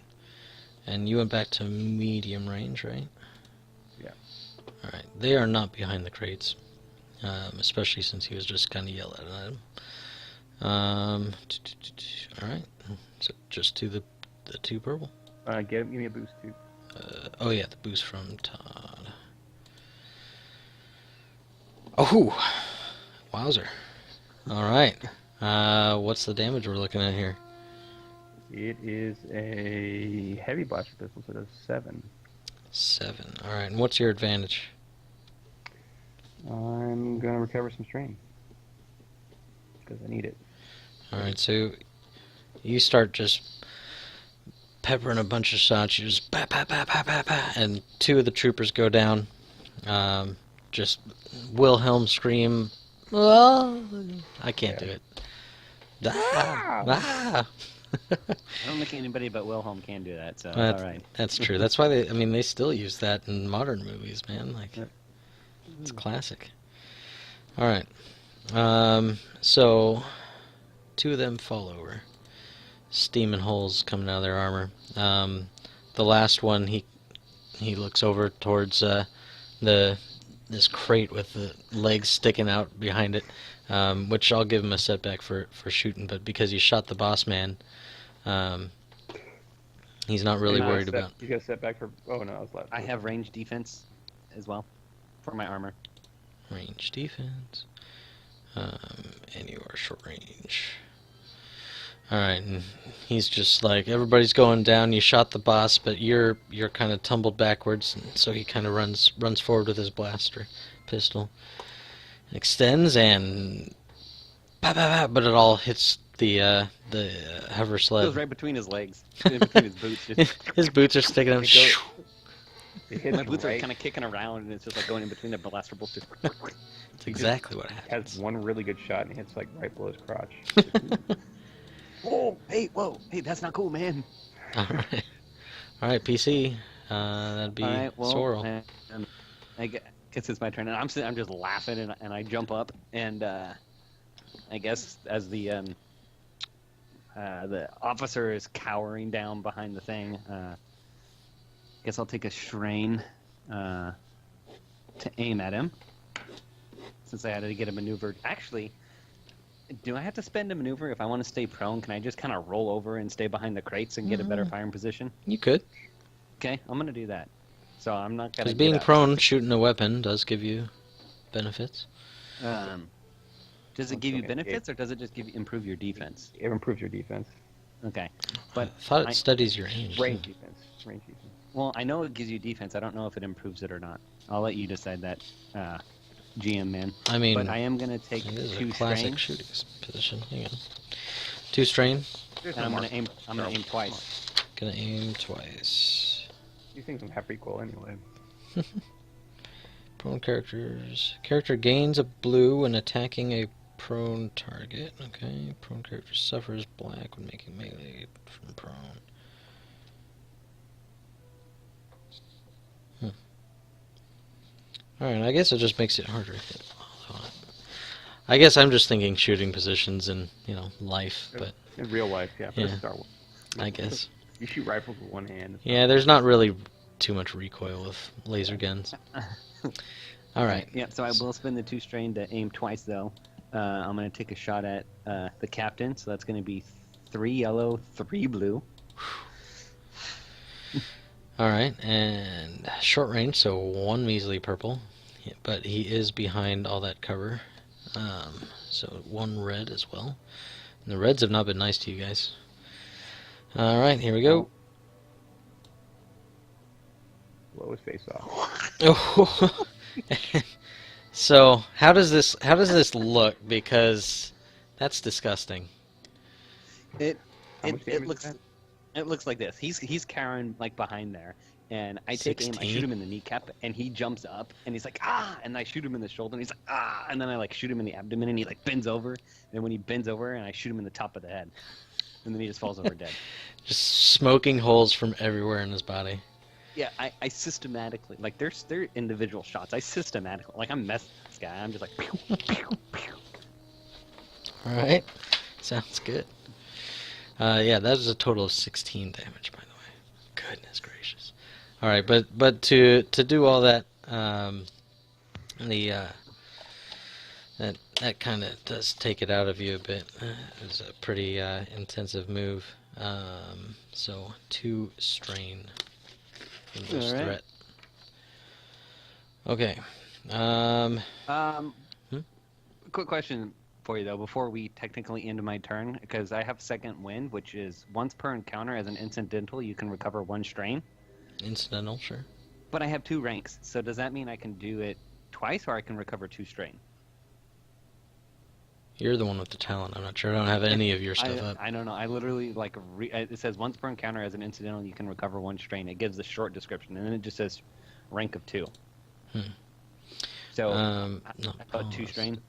And you went back to medium range, right? Yeah. Alright, they are not behind the crates, especially since he was just kind of yelling at them. Alright, so just to the 2 purple. Give me a boost too. Oh yeah, the boost from Todd. Oh, wowzer. Alright, what's the damage we're looking at here? It is a heavy blaster pistol, so it does 7. 7, alright, and what's your advantage? I'm gonna recover some strain because I need it. Alright, so you start just peppering a bunch of shots. You just bah, bah, bah, bah, bah, bah, and 2 of the troopers go down. Just Wilhelm scream. Oh, I can't do it. Ah, ah. I don't think anybody but Wilhelm can do that, so That's, all right. that's true. That's why they still use that in modern movies, man. Like, it's classic. All right. So 2 of them fall over, steaming holes coming out of their armor. The last one, he looks over towards this crate with the legs sticking out behind it, which I'll give him a setback for shooting, but because he shot the boss man, he's not really worried about. You got a setback for. Oh no, I was left. I have range defense as well for my armor. Range defense, and you are short range. Alright, and he's just like, everybody's going down. You shot the boss, but you're kind of tumbled backwards, and so he kind of runs forward with his blaster pistol, extends, and bah, bah, bah, but it all hits the hover It sled. goes right between his legs, in between his boots. Just His boots are sticking out. It It hits My boots are right. kind of kicking around, and it's just like going in between the blaster bolts. That's exactly what happens. Has one really good shot and hits like right below his crotch. Whoa, hey, that's not cool, man. Alright. Alright, PC. That'd be All right, well, Sorrel. I guess it's my turn, and I'm just laughing, and I jump up, and I guess as the officer is cowering down behind the thing, I guess I'll take a strain to aim at him, since I had to get a maneuver. Actually, do I have to spend a maneuver if I want to stay prone? Can I just kind of roll over and stay behind the crates and get a better firing position? You could. Okay, I'm gonna do that. So I'm not gonna. Because being prone, shooting a weapon does give you benefits. Does it give you benefits, or does it just improve your defense? It improves your defense. Okay, but I thought it studies your range. Range defense. Range defense. well, I know it gives you defense. I don't know if it improves it or not. I'll let you decide that, GM man. I mean, But I am gonna take it is a 2 classic strain, shooting position. Hang on. 2 strain. There's and no I'm mark. gonna aim. I'm gonna aim twice. Gonna aim twice. These things don't have recoil anyway. Prone characters. Character gains a blue when attacking a prone target. Okay. Prone character suffers black when making melee from prone. Alright, I guess it just makes it harder to hit. I guess I'm just thinking shooting positions in, life, but In real life, yeah. For Yeah. Star Wars. I guess. You shoot rifles with one hand. Yeah, there's not really too much recoil with laser guns. Alright. Yeah. So I will spend the 2 strain to aim twice, though. I'm gonna take a shot at the captain. So that's gonna be 3 yellow, 3 blue. Alright, and short range, so 1 measly purple. Yeah, but he is behind all that cover. So 1 red as well. And the reds have not been nice to you guys. Alright, here we go. Blow his face off. Oh. So how does this look? Because that's disgusting. It How much damage is looks that? it looks like this. He's carrying like behind there, and I take aim. I 16? shoot him in the kneecap, and he jumps up, and he's like ah, and I shoot him in the shoulder, and he's like ah, and then I like shoot him in the abdomen, and he like bends over, and when he bends over, and I shoot him in the top of the head, and then he just falls over dead. Just smoking holes from everywhere in his body. Yeah, I systematically like they're individual shots. I systematically like I'm mess this guy. I'm just like pew, pew, pew. Alright, sounds good. Yeah, that is a total of 16 damage, by the way. Goodness gracious. Alright, but to do all that, that kind of does take it out of you a bit. It was a pretty intensive move. So 2 strain from this Alright. threat. Okay. Quick question for you though, before we technically end my turn, because I have second wind, which is once per encounter as an incidental, you can recover 1 strain. Incidental, sure. But I have 2 ranks, so does that mean I can do it twice, or I can recover 2 strain? You're the one with the talent. I'm not sure. I don't have any of your stuff up. I don't know. I literally like it says once per encounter as an incidental, you can recover 1 strain. It gives a short description, and then it just says rank of 2. So No. I thought 2 strain.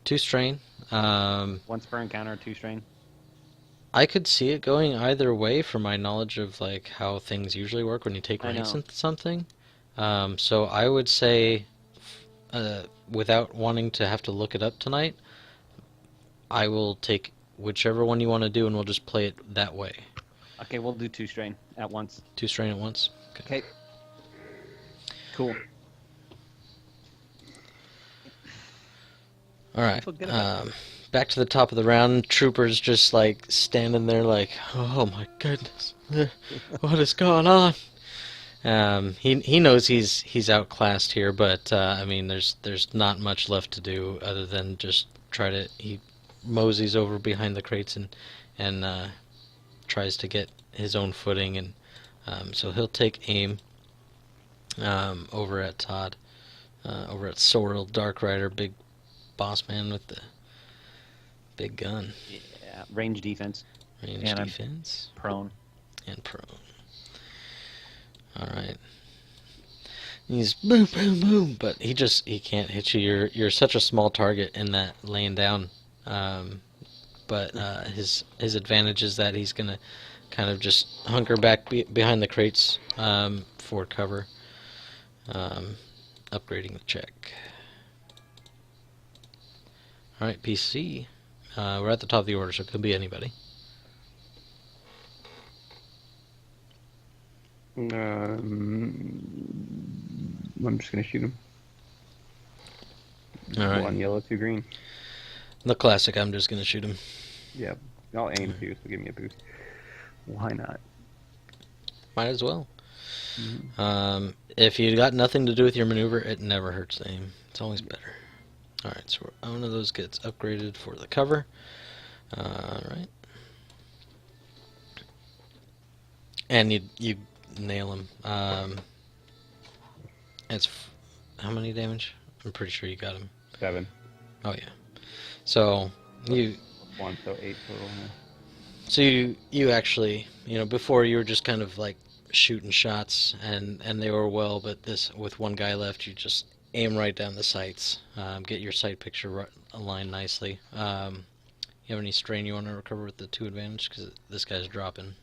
2 strain. Once per encounter, 2 strain. I could see it going either way from my knowledge of like how things usually work when you take I ranks know. into something. So I would say, without wanting to have to look it up tonight, I will take whichever one you want to do, and we'll just play it that way. Okay, we'll do 2 strain at once. 2 strain at once. Okay. Okay. Cool. All right. feel good about Back to the top of the round. Troopers just like standing there, like, oh my goodness, what is going on? He knows he's outclassed here, but I mean, there's not much left to do other than just try to. He moseys over behind the crates and tries to get his own footing, and so he'll take aim over at Todd, over at Sorrel, Dark Rider, big boss man with the big gun. Yeah, range defense. Range And I'm defense prone. and prone. All right. He's boom, boom, boom, but he can't hit you. You're such a small target in that laying down. But his advantage is that he's gonna kind of just hunker back behind the crates for cover. Upgrading the check. All right, PC. We're at the top of the order, so it could be anybody. I'm just gonna shoot him. All right. 1 yellow, 2 green. The classic. I'm just gonna shoot him. Yep. I'll aim too, so give me a boost. Why not? Might as well. Mm-hmm. If you got nothing to do with your maneuver, it never hurts to aim. It's always better. All right, so one of those gets upgraded for the cover. All right. And you nail him. It's how many damage? I'm pretty sure you got him. 7. Oh yeah. So you 1, so 8 total. Yeah. So you actually, before you were just kind of like shooting shots and they were well, but this with one guy left, you just aim right down the sights, get your sight picture aligned nicely. You have any strain you want to recover with the 2 advantage? Because this guy's dropping.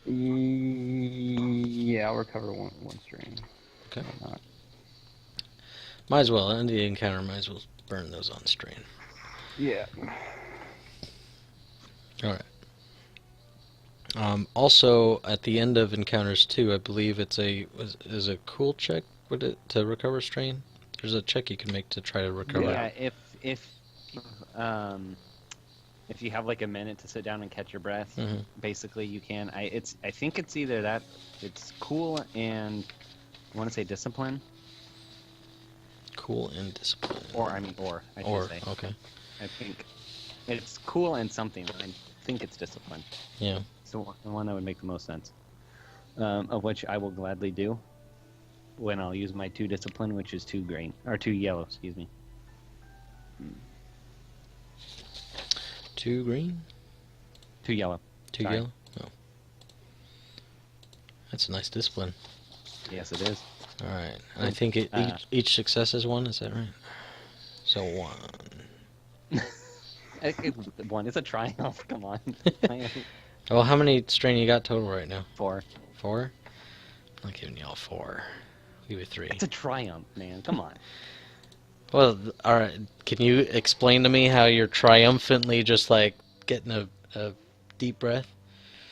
Yeah, I'll recover one strain. Okay. Why not? Might as well. End the encounter. Might as well burn those on strain. Yeah. All right. Also, at the end of encounters 2, I believe it's is a cool check to recover strain. There's a check you can make to try to recover. Yeah, if you have like a minute to sit down and catch your breath, basically you can. I think it's either that it's cool and I want to say discipline. Cool and discipline. Or I should say. Okay. I think it's cool and something. I think it's discipline. Yeah. So the one that would make the most sense. Of which I will gladly do when I'll use my 2 discipline, which is 2 green or 2 yellow, excuse me. 2 green? 2 yellow. 2 Sorry. yellow? Oh. That's a nice discipline. Yes, it is. Alright. I think each success is 1, is that right? So 1. 1 is a triumph, come on. Well, how many strain you got total right now? 4. 4? I'm not giving you all 4. I'll give you 3. It's a triumph, man. Come on. Well, alright. Can you explain to me how you're triumphantly just like getting a deep breath?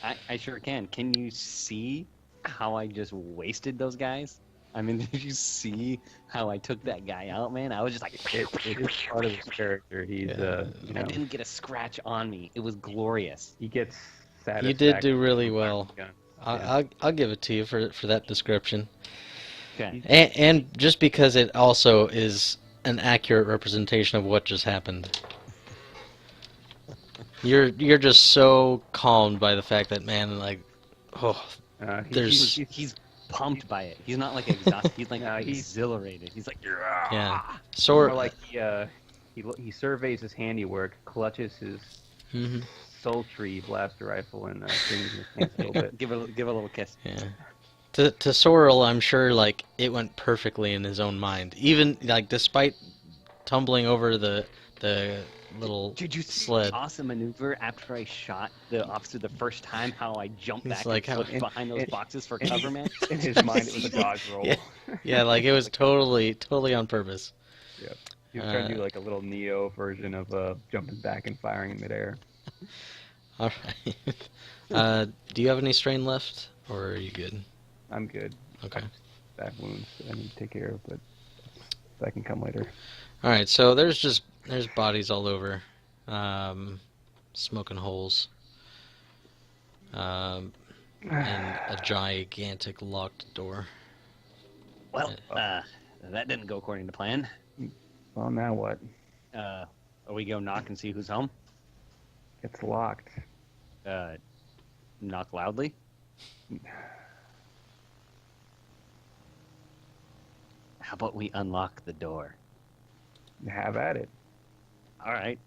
I sure can. Can you see how I just wasted those guys? I mean, did you see how I took that guy out, man? I was just like... It's part of his character. He's, Yeah. I didn't get a scratch on me. It was glorious. He gets satisfaction. You did do really well. Yeah. I'll give it to you for that description. Okay. And just because it also is an accurate representation of what just happened. You're just so calmed by the fact that, man, like, there's... He's pumped by it. He's not like exhausted. He's like exhilarated. He's like, Yeah. More like he surveys his handiwork, clutches his sultry blaster rifle, and cleans his pants a little bit. give a little kiss. Yeah. To Sorrel, I'm sure like it went perfectly in his own mind. Even like despite tumbling over the little Did you see sled. the awesome maneuver after I shot the officer the first time? How I jumped He's back like, and slipped behind those boxes for cover, man. In his mind, it was a dodge roll. Yeah, like it was totally on purpose. Yep. He was trying to do like a little Neo version of jumping back and firing in midair. All right. Do you have any strain left, or are you good? I'm good. Okay. Back wounds that I need to take care of, but that can come later. All right. So there's bodies all over, smoking holes, and a gigantic locked door. Well, that didn't go according to plan. Well, now what? Are we go knock and see who's home? It's locked. Knock loudly. How about we unlock the door? Have at it. All right.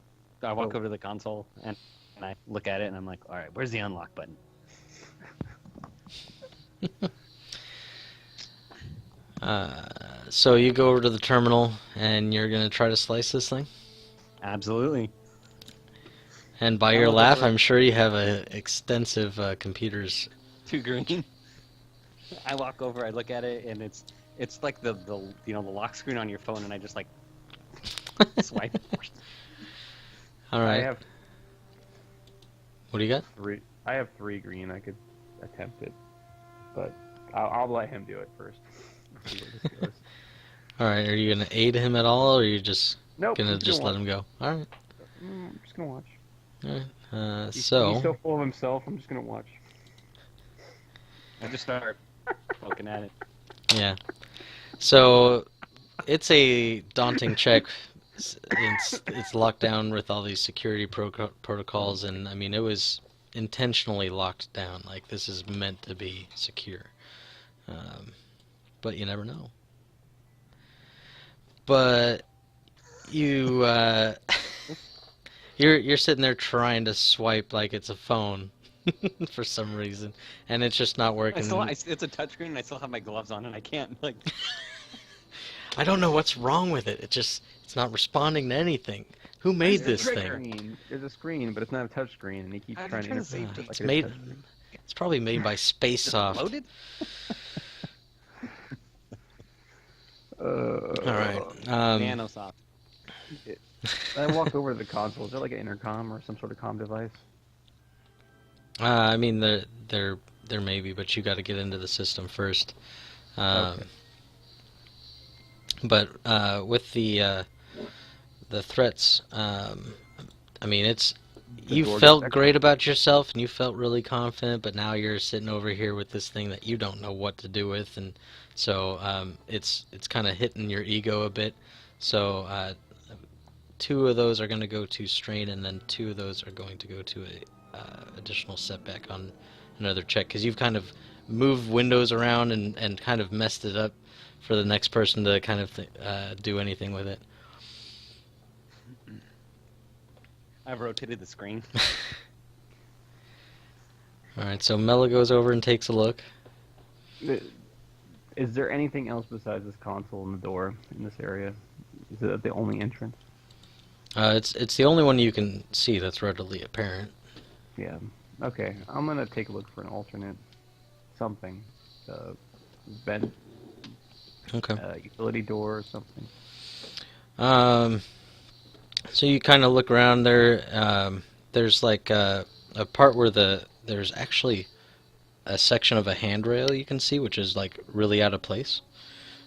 I walk over to the console and I look at it and I'm like, all right, where's the unlock button? So you go over to the terminal and you're gonna try to slice this thing. Absolutely. And by I your look laugh, over- I'm sure you have extensive computers. Too green. I walk over, I look at it, and it's like the the lock screen on your phone, and I just like swipe. All I right. have What do you got? three. I have 3 green. I could attempt it, but I'll let him do it first. See where this goes. All right. Are you gonna aid him at all, or are you just Nope. gonna I'm just let watch. him go? All right. I'm just gonna watch. All right. He's So so full of himself. I'm just gonna watch. I just start poking at it. yeah. So it's a daunting check. It's locked down with all these security protocols, and I mean it was intentionally locked down. Like this is meant to be secure, but you never know. But you you're sitting there trying to swipe like it's a phone for some reason, and it's just not working. It's a touchscreen, and I still have my gloves on, and I can't like. I don't know what's wrong with it. It's not responding to anything. Who made There's this a thing? screen. There's a screen, but it's not a touch screen, and he keeps I'm trying to trying to interface say it It's like made. a touch screen. It's probably made by SpaceSoft. Loaded? All right. Nanosoft. I walk over to the console. Is there like an intercom or some sort of comm device? I mean, there may be, but you got to get into the system first. Okay. But with the threats, I mean, you door felt detector? great about yourself and you felt really confident, but now you're sitting over here with this thing that you don't know what to do with, and so it's kind of hitting your ego a bit. So 2 of those are going to go to strain, and then 2 of those are going to go to a additional setback on another check, because you've kind of moved windows around and kind of messed it up for the next person to kind of do anything with it. I've rotated the screen. Alright, so Mela goes over and takes a look. Is there anything else besides this console and the door in this area? Is it the only entrance? It's the only one you can see that's readily apparent. Yeah. Okay. I'm gonna take a look for an alternate something. Vent, Okay. utility door or something. So you kind of look around there. There's like a part where there's actually a section of a handrail you can see, which is like really out of place.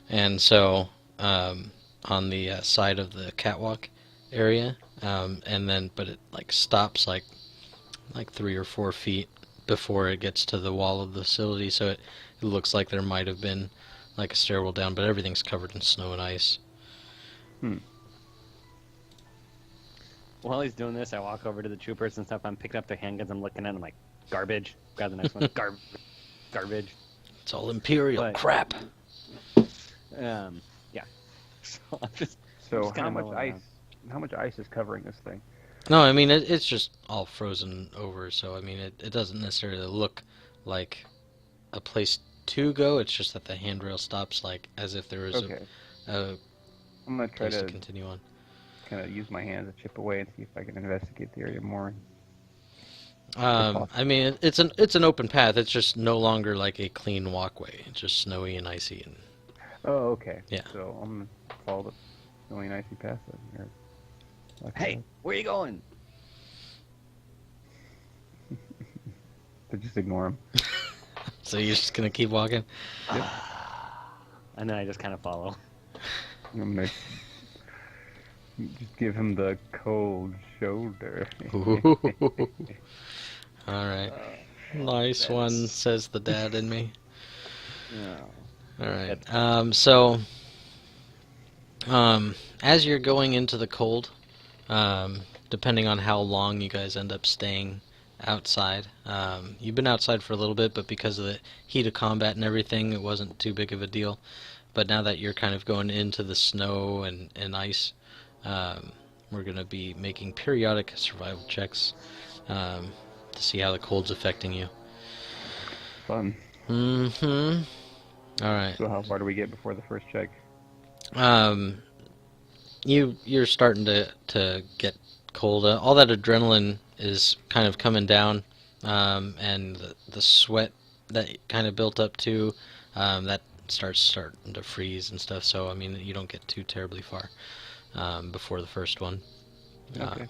And so on the side of the catwalk area, and then but it like stops like 3 or 4 feet before it gets to the wall of the facility. So it looks like there might have been like a stairwell down, but everything's covered in snow and ice. While he's doing this, I walk over to the troopers and stuff. I'm picking up their handguns. I'm looking at them like, garbage. Grab the next one. Garbage. It's all Imperial But- crap. Yeah. So I'm just. So Just kinda milling around. how much ice is covering this thing? No, I mean it's just all frozen over, so I mean it doesn't necessarily look like a place to go. It's just that the handrail stops like as if there was Okay. a I'm gonna try place to to continue on. kind of use my hands to chip away and see if I can investigate the area more. I mean it's an open path. It's just no longer like a clean walkway. It's just snowy and icy and Oh, okay. Yeah. So I'm gonna follow the snowy and icy path then, here. Like Hey, where you going? that. So just ignore him. so you're just gonna keep walking. And then I just kind of follow. I'm gonna just give him the cold shoulder. All right, nice one, says the dad in me. Yeah. All right. So, as you're going into the cold, depending on how long you guys end up staying outside, you've been outside for a little bit, but because of the heat of combat and everything, it wasn't too big of a deal. But now that you're kind of going into the snow and ice, we're going to be making periodic survival checks to see how the cold's affecting you. Fun. Mm-hmm. All right. So how far do we get before the first check? You're starting to get cold. All that adrenaline is kind of coming down, and the sweat that kind of built up too, that starting to freeze and stuff. So I mean, you don't get too terribly far before the first one. Okay.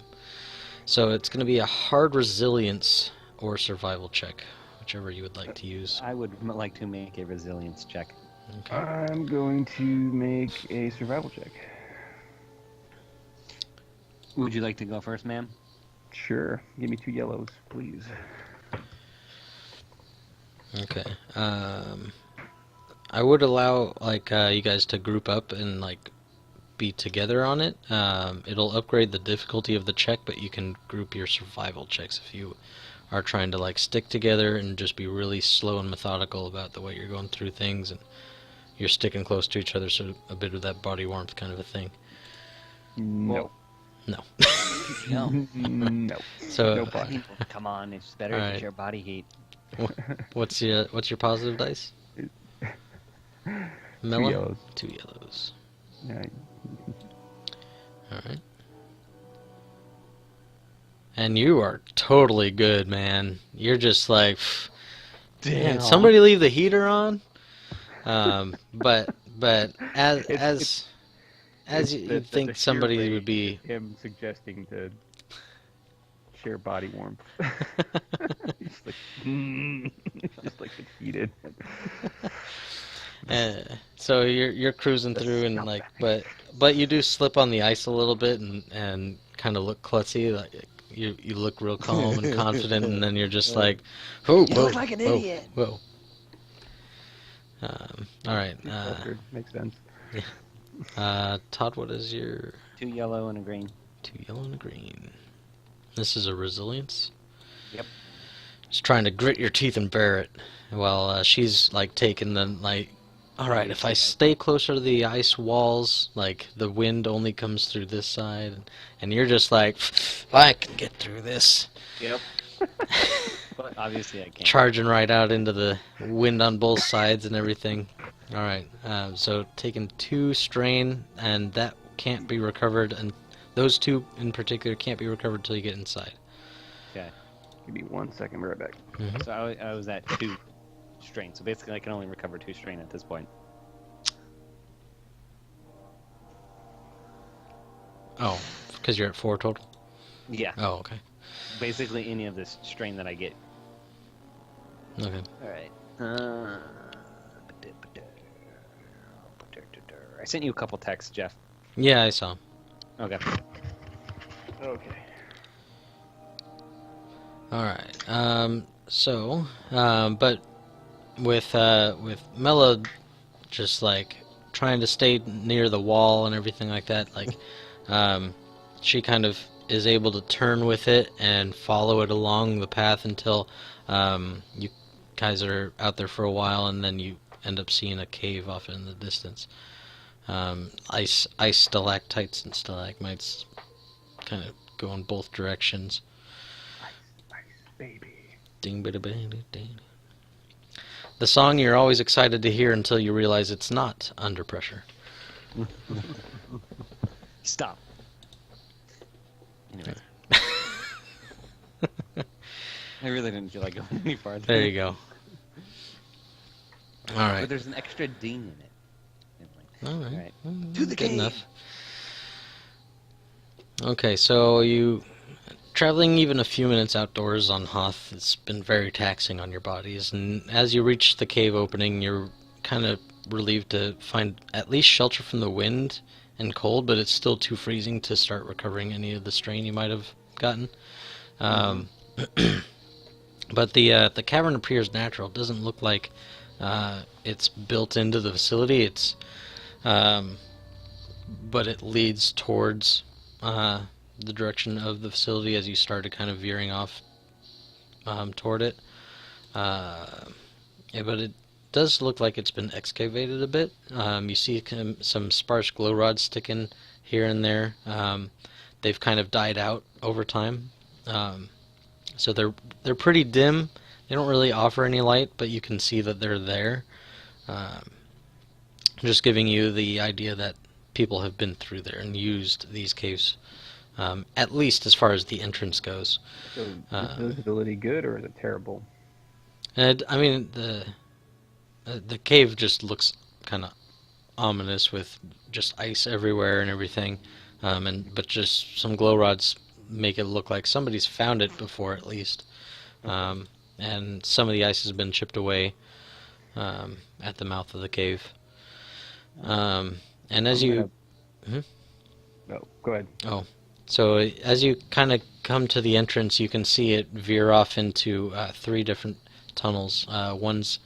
So it's going to be a hard resilience or survival check, whichever you would like to use. I would like to make a resilience check. Okay. I'm going to make a survival check. Would you like to go first, ma'am? Sure. Give me 2 yellows, please. Okay. I would allow you guys to group up and be together on it. It'll upgrade the difficulty of the check, but you can group your survival checks if you are trying to stick together and just be really slow and methodical about the way you're going through things, and you're sticking close to each other, so a bit of that body warmth kind of a thing. No. No. No. No. So No body. Come on, it's better All to right. share body heat. what's your positive dice? 2 Mela? yellows. 2 yellows. Yeah. All right. And you are totally good, man. You're just like, Damn. "Man, somebody leave the heater on." But as you think somebody would be. Him suggesting to share body warmth. He's like, just like it's heated. So you're cruising through and but you do slip on the ice a little bit and kind of look klutzy. You look real calm and confident, and then you're just like, whoa, You whoa, look like an whoa, idiot. whoa. All right. Makes sense. Todd, what is your 2 yellow and a green. 2 yellow and a green? This is a resilience. Yep. Just trying to grit your teeth and bear it. While she's taking the all right, if I stay closer to the ice walls, the wind only comes through this side, and you're just like, I can get through this. Yep. But obviously I can't. Charging right out into the wind on both sides and everything. All right, so taking 2 strain, and that can't be recovered, and those 2 in particular can't be recovered until you get inside. Okay. Give me 1 second, be right back. Mm-hmm. So I was at 2 strain. So basically I can only recover 2 strain at this point. Oh, because you're at 4 total? Yeah. Oh, okay. Basically any of this strain that I get. Okay. Alright. I sent you a couple texts, Jeff. Yeah, I saw. Okay. Okay. All right. But with Mela just trying to stay near the wall and everything like that, she kind of is able to turn with it and follow it along the path until you guys are out there for a while, and then you end up seeing a cave off in the distance. Ice stalactites and stalagmites kind of go in both directions. Ice, baby. Ding bada bada ding. The song you're always excited to hear until you realize it's not under pressure. Stop. Anyways. I really didn't feel like going any farther. There you go. All right. But there's an extra ding in it. All right. Alright. Well, To the good cave. enough. Okay, so you traveling even a few minutes outdoors on Hoth, it's been very taxing on your bodies, and as you reach the cave opening, you're kind of relieved to find at least shelter from the wind and cold, but it's still too freezing to start recovering any of the strain you might have gotten. But the cavern appears natural. It doesn't look like it's built into the facility. It's but it leads towards the direction of the facility as you started kind of veering off toward it. Yeah, but it does look like it's been excavated a bit. You see some sparse glow rods sticking here and there. They've kind of died out over time. So they're pretty dim. They don't really offer any light, but you can see that they're there. just giving you the idea that people have been through there and used these caves, at least as far as the entrance goes. So is the visibility good or is it terrible? And I mean, the cave just looks kind of ominous with just ice everywhere and everything, but just some glow rods make it look like somebody's found it before at least, and some of the ice has been chipped away at the mouth of the cave. And as you, No, go ahead. oh, so as you kind of come to the entrance, you can see it veer off into three different tunnels. One's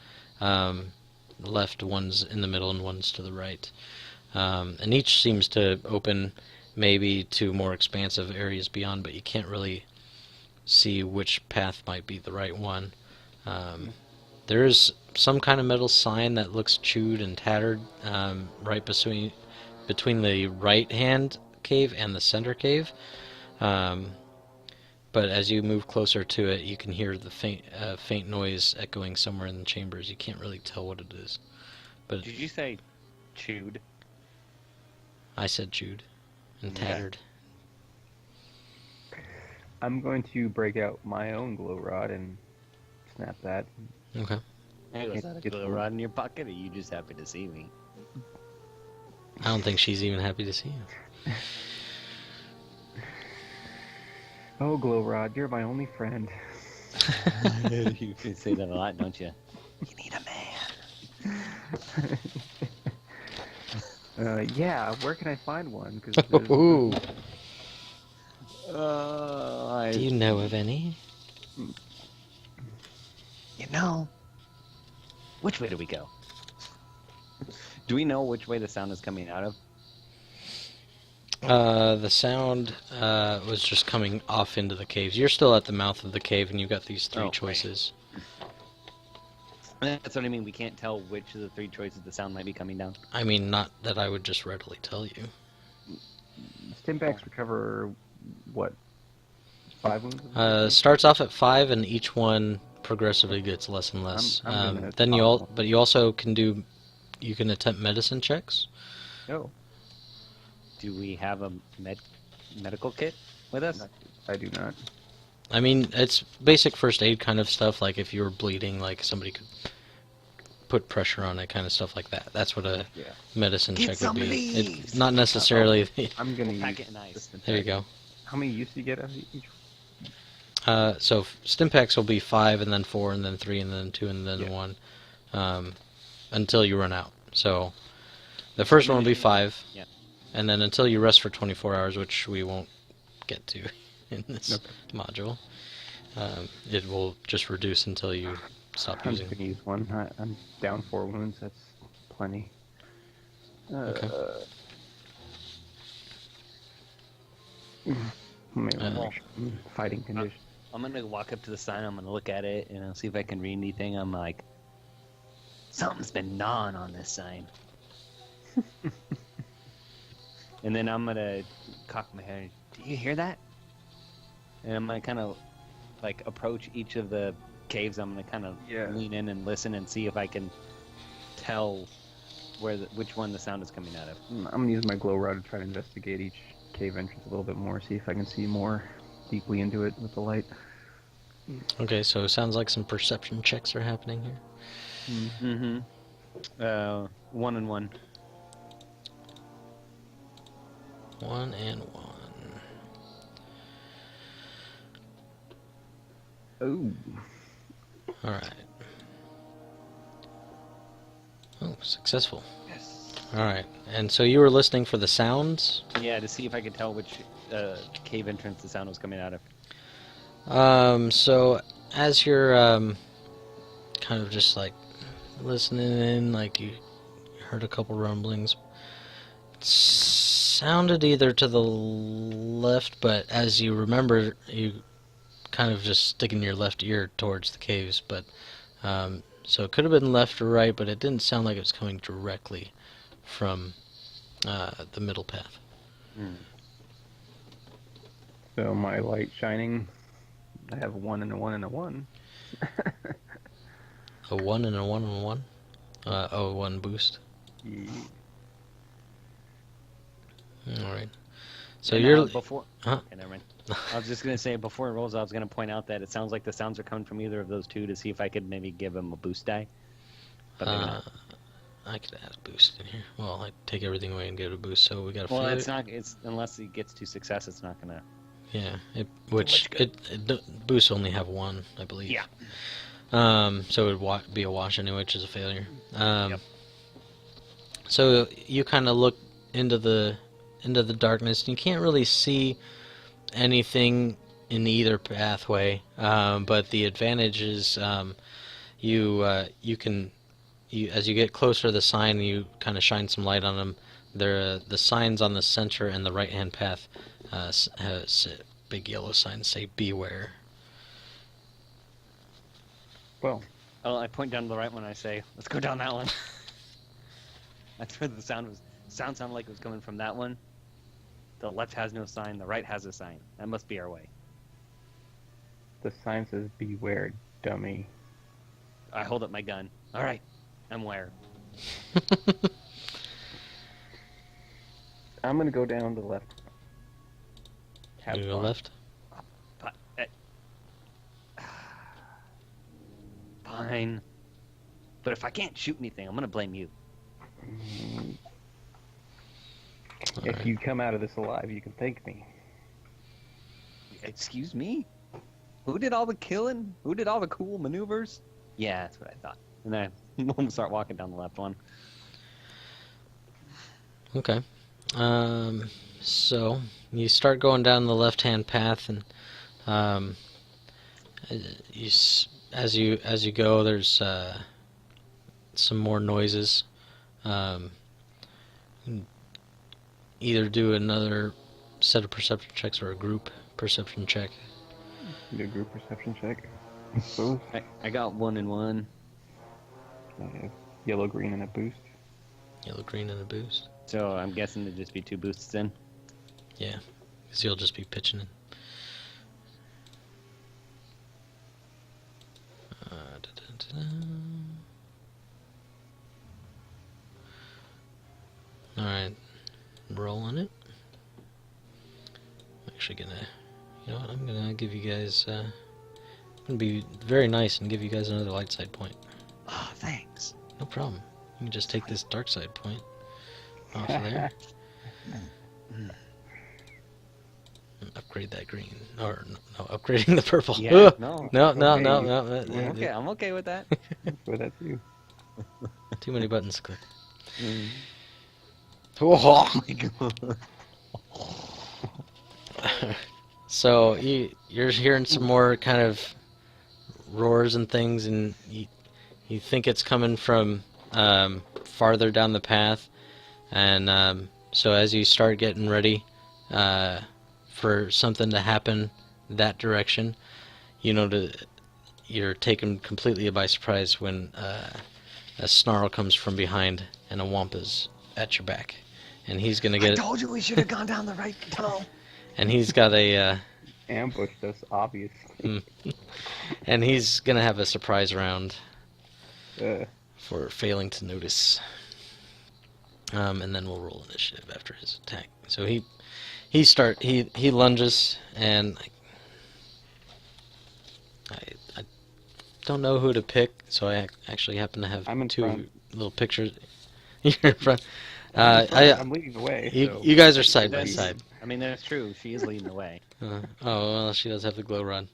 left, one's in the middle, and one's to the right. And each seems to open maybe to more expansive areas beyond, but you can't really see which path might be the right one. There is some kind of metal sign that looks chewed and tattered right between the right-hand cave and the center cave. But as you move closer to it, you can hear the faint noise echoing somewhere in the chambers. You can't really tell what it is. But did you say chewed? I said chewed and tattered. I'm going to break out my own glow rod and snap that. Okay. Hey, was that a glow rod in your pocket, or you just happy to see me? I don't think she's even happy to see you. Oh, glow rod, you're my only friend. You say that a lot, don't you? You need a man. Yeah, where can I find one? Ooh. Do Do you know of any? You know, which way do we go? Do we know which way the sound is coming out of? The sound was just coming off into the caves. You're still at the mouth of the cave, and you've got these three choices. Right. That's what I mean. We can't tell which of the three choices the sound might be coming down. I mean, not that I would just readily tell you. Stimpaks recover, what, 5 wounds? Starts off at 5, and each one progressively gets less and less. Then but you also can you can attempt medicine checks. No. Do we have a medical kit with us? I do not. I mean, it's basic first aid kind of stuff, like if you were bleeding, like somebody could put pressure on it, kind of stuff like that. That's what a medicine check would be. It's not necessarily... I'm going to pack it in ice. There you go. How many use do you get out of each? So Stimpaks will be 5, and then 4, and then 3, and then 2, and then 1, until you run out. So the first one will be 5, and then until you rest for 24 hours, which we won't get to in this module, it will just reduce until you stop using. I'm going to use 1. I'm down 4 wounds. That's plenty. Okay. Fighting condition. I'm gonna walk up to the sign. I'm gonna look at it and I'll see if I can read anything. I'm like, something's been gnawing on this sign. And then I'm gonna cock my head. Do you hear that? And I'm gonna kind of like approach each of the caves. I'm gonna kind of lean in and listen and see if I can tell which one the sound is coming out of. I'm gonna use my glow rod to try to investigate each cave entrance a little bit more, see if I can see more deeply into it with the light. Okay, so it sounds like some perception checks are happening here. 1 and 1. 1 and 1. Oh. Alright. Oh, successful. Yes. Alright, and so you were listening for the sounds? Yeah, to see if I could tell which cave entrance the sound was coming out of. So as you're kind of just like listening in, like you heard a couple rumblings. It sounded either to the left, but as you remember, you kind of just sticking your left ear towards the caves, but so it could have been left or right, but it didn't sound like it was coming directly from the middle path. So my light shining, I have a 1 and a 1 and a 1. A 1 and a 1 and a 1? Oh, 1 boost. Yeah. All right. So And, you're before. Huh? Okay, never mind. I was just gonna say before it rolls, I was gonna point out that it sounds like the sounds are coming from either of those two to see if I could maybe give him a boost die. But maybe not. I could add a boost in here. Well, I take everything away and give it a boost. So we got a Well, failure. it's not. It's unless he gets to success, it's not gonna. Yeah, much good. boosts only have one, I believe. Yeah. So it would be a wash anyway, which is a failure. Yep. So you kind of look into the darkness, and you can't really see anything in either pathway. But the advantage is you can as you get closer to the sign, you kind of shine some light on them. The signs on the center and the right hand path has big yellow signs say "Beware." Well, Oh, I point down to the right one. I say, "Let's go down that one." That's where the sound was. Sound sounded like it was coming from that one. The left has no sign. The right has a sign. That must be our way. the sign says beware, dummy. I hold up my gun. All right, I'm where. I'm gonna go down the left. Have You go fun. left. But, fine. But if I can't shoot anything, I'm gonna blame you. Mm, If Alright. you come out of this alive, you can thank me. Excuse me? Who did all the killing? Who did all the cool maneuvers? Yeah, that's what I thought. And then I'm gonna start walking down the left one. Okay. So you start going down the left-hand path, and as you go, there's some more noises. Either do another set of perception checks or a group perception check. Do a group perception check. I suppose. I got 1 and 1. I have yellow, green, and a boost. Yellow, green, and a boost. So I'm guessing there'd just be 2 boosts then. Yeah, because you'll just be pitching in. Alright, rolling it. I'm actually gonna, you know what, I'm gonna give you guys, I'm gonna be very nice and give you guys another light side point. Oh, thanks. No problem. You can just take this dark side point off of there. And upgrade that green. Or, no, upgrading the purple. Yeah, Ugh! no. No. I'm okay. I'm okay with that. So that's you. Too many buttons to click. Mm. Oh my god. So you're hearing some more kind of roars and things, and you think it's coming from farther down the path, and so as you start getting ready for something to happen that direction, you're taken completely by surprise when a snarl comes from behind and a Wampa's at your back, and he's gonna get I told you we should have gone down the right tunnel. and he's got a Ambushed us, obviously. and he's gonna have a surprise round Uh, for failing to notice. And then we'll roll initiative after his attack. So he lunges, and I don't know who to pick, so I actually happen to have I'm in 2 front. little pictures. You're in front. I'm leading the way. So. You guys are side by That's- side. I mean, that's true. She is leading the way. Oh well, she does have the glow rod.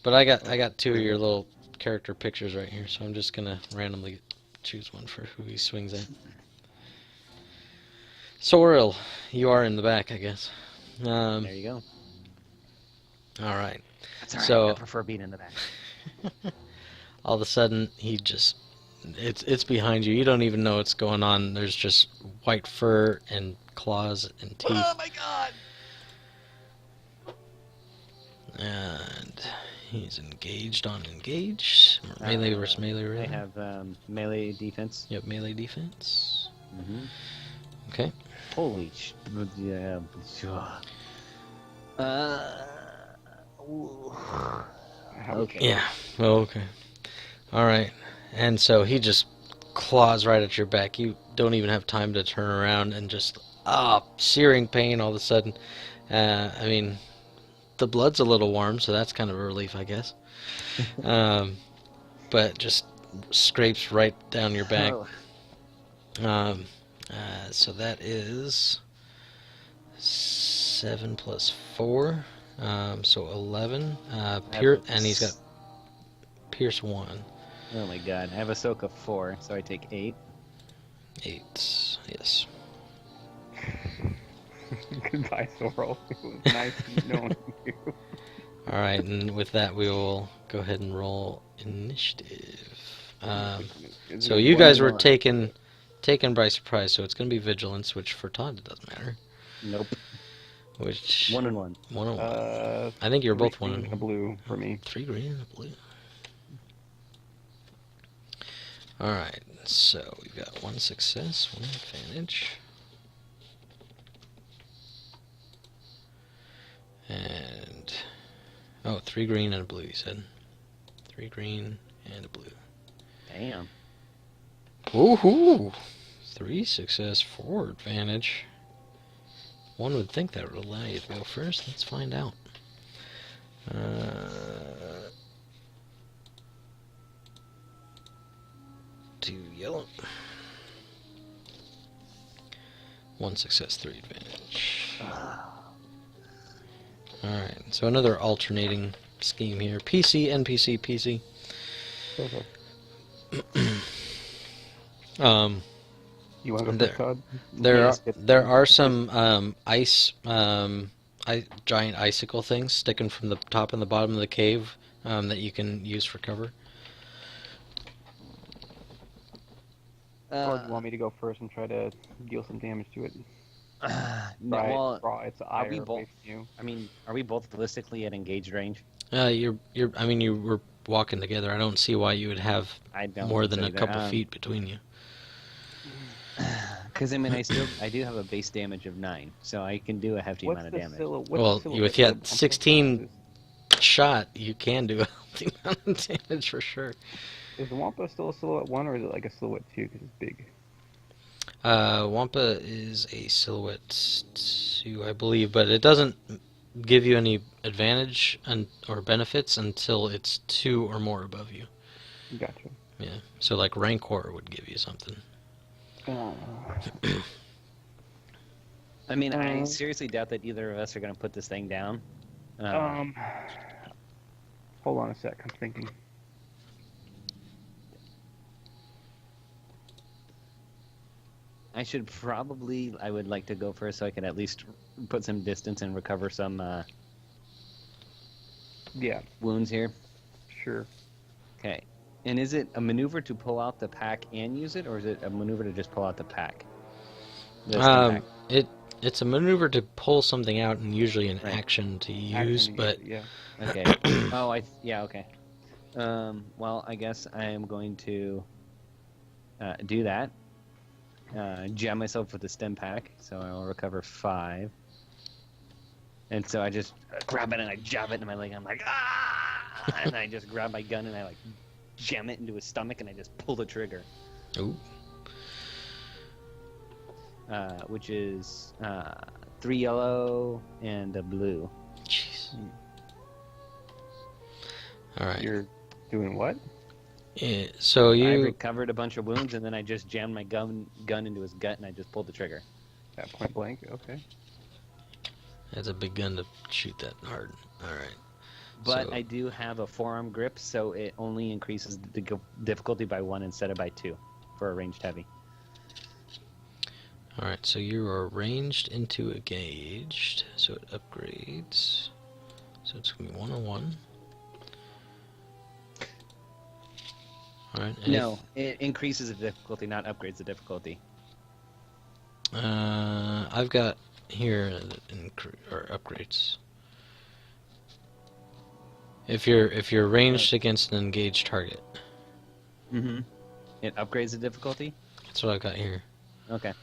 But I got 2 of your little character pictures right here, so I'm just gonna randomly choose one for who he swings at. Soril, you are in the back, I guess. There you go. All right. That's all right. So- I prefer being in the back. All of a sudden, it's behind you. You don't even know what's going on. There's just white fur and claws and teeth. Oh my god! And he's engaged on engage. Melee versus melee, I really. have melee defense. Yep, melee defense. Mm-hmm. Okay. Holy sh! Yeah. Okay. Yeah. Well, okay. All right. And so he just claws right at your back. You don't even have time to turn around and just searing pain all of a sudden. I mean, the blood's a little warm, so that's kind of a relief, I guess. But just scrapes right down your back. Um, so that is 7 plus 4, so 11. And he's got Pierce 1. Oh my god, I have a soak of 4, so I take 8. 8, yes. Goodbye, Sorrel. It was nice knowing you. Alright, and with that we will go ahead and roll initiative. So you guys were taken by surprise, so it's going to be vigilance, which for Todd it doesn't matter. Nope. Which 1 and 1. 1 and 1. I think you're both 1 and 1. A blue for me. 3 green and a blue. Alright, so we've got 1 success, 1 advantage. And 3 green and a blue, you said. 3 green and a blue. Damn. Woohoo! 3 success, 4 advantage. One would think that would allow you to go first. Let's find out. 2 yellow. 1 success, 3 advantage. Alright, so another alternating scheme here. PC, NPC, PC. You want to go first, Todd? There are some giant icicle things sticking from the top and the bottom of the cave that you can use for cover. Or do you want me to go first and try to deal some damage to it? It's are we both? Are we both ballistically at engaged range? You were walking together. I don't see why you would have more than a couple feet between you. Because I do have a base damage of 9, so I can do a hefty amount of damage. With that 16 shot, you can do a hefty amount of damage for sure. Is the Wampa still a silhouette 1, or is it like a silhouette 2 because it's big? Wampa is a silhouette 2, I believe, but it doesn't give you any advantage or benefits until it's 2 or more above you. Gotcha. Yeah, so like Rancor would give you something. I mean, I seriously doubt that either of us are going to put this thing down. Hold on a sec, I'm thinking. I would like to go first so I can at least put some distance and recover some wounds here. Sure. Okay. And is it a maneuver to pull out the pack and use it, or is it a maneuver to just pull out the pack? It's a maneuver to pull something out and usually an action to use, but... Okay. Okay. Well, I guess I am going to do that. Jam myself with the stem pack, so I will recover 5. And so I just grab it and I jab it into my leg. I'm like, ah! And I just grab my gun and I like jam it into his stomach and I just pull the trigger. Ooh. Which is 3 yellow and a blue. Jeez. All right. You're doing what? Yeah, so I recovered a bunch of wounds and then I just jammed my gun into his gut and I just pulled the trigger. At point blank, okay. That's a big gun to shoot that hard. All right. But I do have a forearm grip, so it only increases the difficulty by 1 instead of by 2 for a ranged heavy. All right, so you are ranged into engaged, so it upgrades. So it's gonna be 1 on 1. All right. No, it increases the difficulty, not upgrades the difficulty. I've got here or upgrades. If you're ranged against an engaged target. Mm-hmm. It upgrades the difficulty? That's what I've got here. Okay.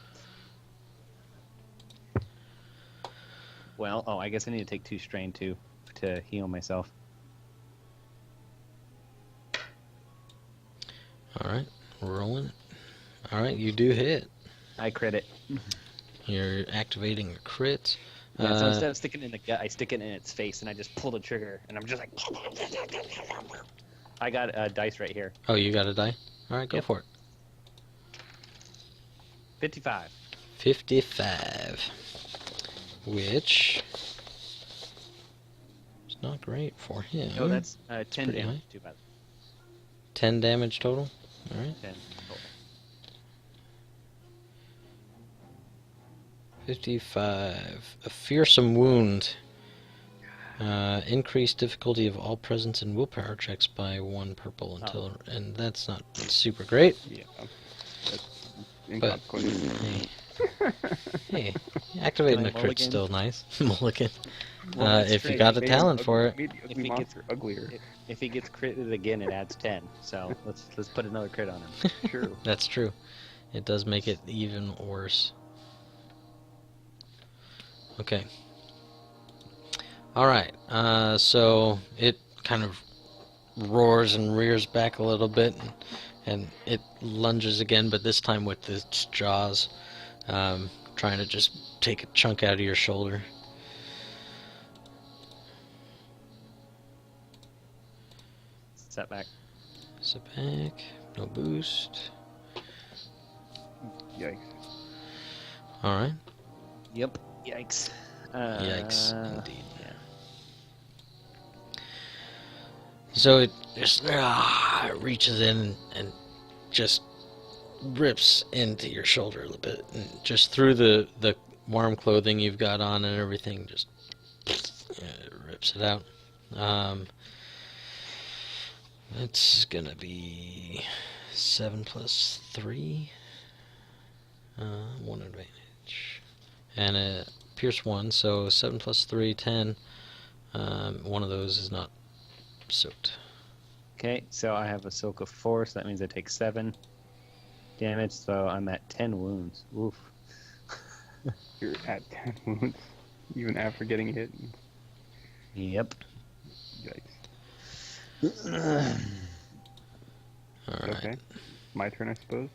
Well, I guess I need to take 2 strain to heal myself. Alright, rolling it. Alright, you do hit. I crit it. You're activating a crit. Yeah, so instead of sticking it in the gut, I stick it in its face, and I just pull the trigger, and I'm just like... I got a dice right here. Oh, you got a die? Alright, go for it. 55. 55. Which is not great for him. Oh, that's 10 pretty damage, high. too bad. 10 damage total? Alright. 10 total. 55. A fearsome wound. Increased difficulty of all presence and willpower checks by 1 purple until... And that's not super great. Yeah. That's But, inconsequential. hey, activating Can I a crit's mulligan? still nice. Mulligan. Well, that's If you true. got a Made him talent ugly- for it. Made the If ugly he gets- monster uglier. If he gets critted again, it adds 10. So let's put another crit on him. True. That's true. It does make it even worse. Okay. Alright, so it kind of roars and rears back a little bit, and it lunges again, but this time with its jaws, trying to just take a chunk out of your shoulder. Setback. Sit back, no boost. Yikes. Alright. Yep. Yikes. Yikes, indeed. Yeah. So it just reaches in and just rips into your shoulder a little bit, and just through the warm clothing you've got on and everything, just it rips it out. It's gonna be 7 plus 3, 1 advantage, and a pierce 1, so 7 plus 3, 10. One of those is not soaked. Okay, so I have a soak of 4, so that means I take 7 damage, so I'm at 10 wounds. Oof. You're at 10 wounds, even after getting hit. Yep. Yikes. Alright. Okay. My turn, I suppose.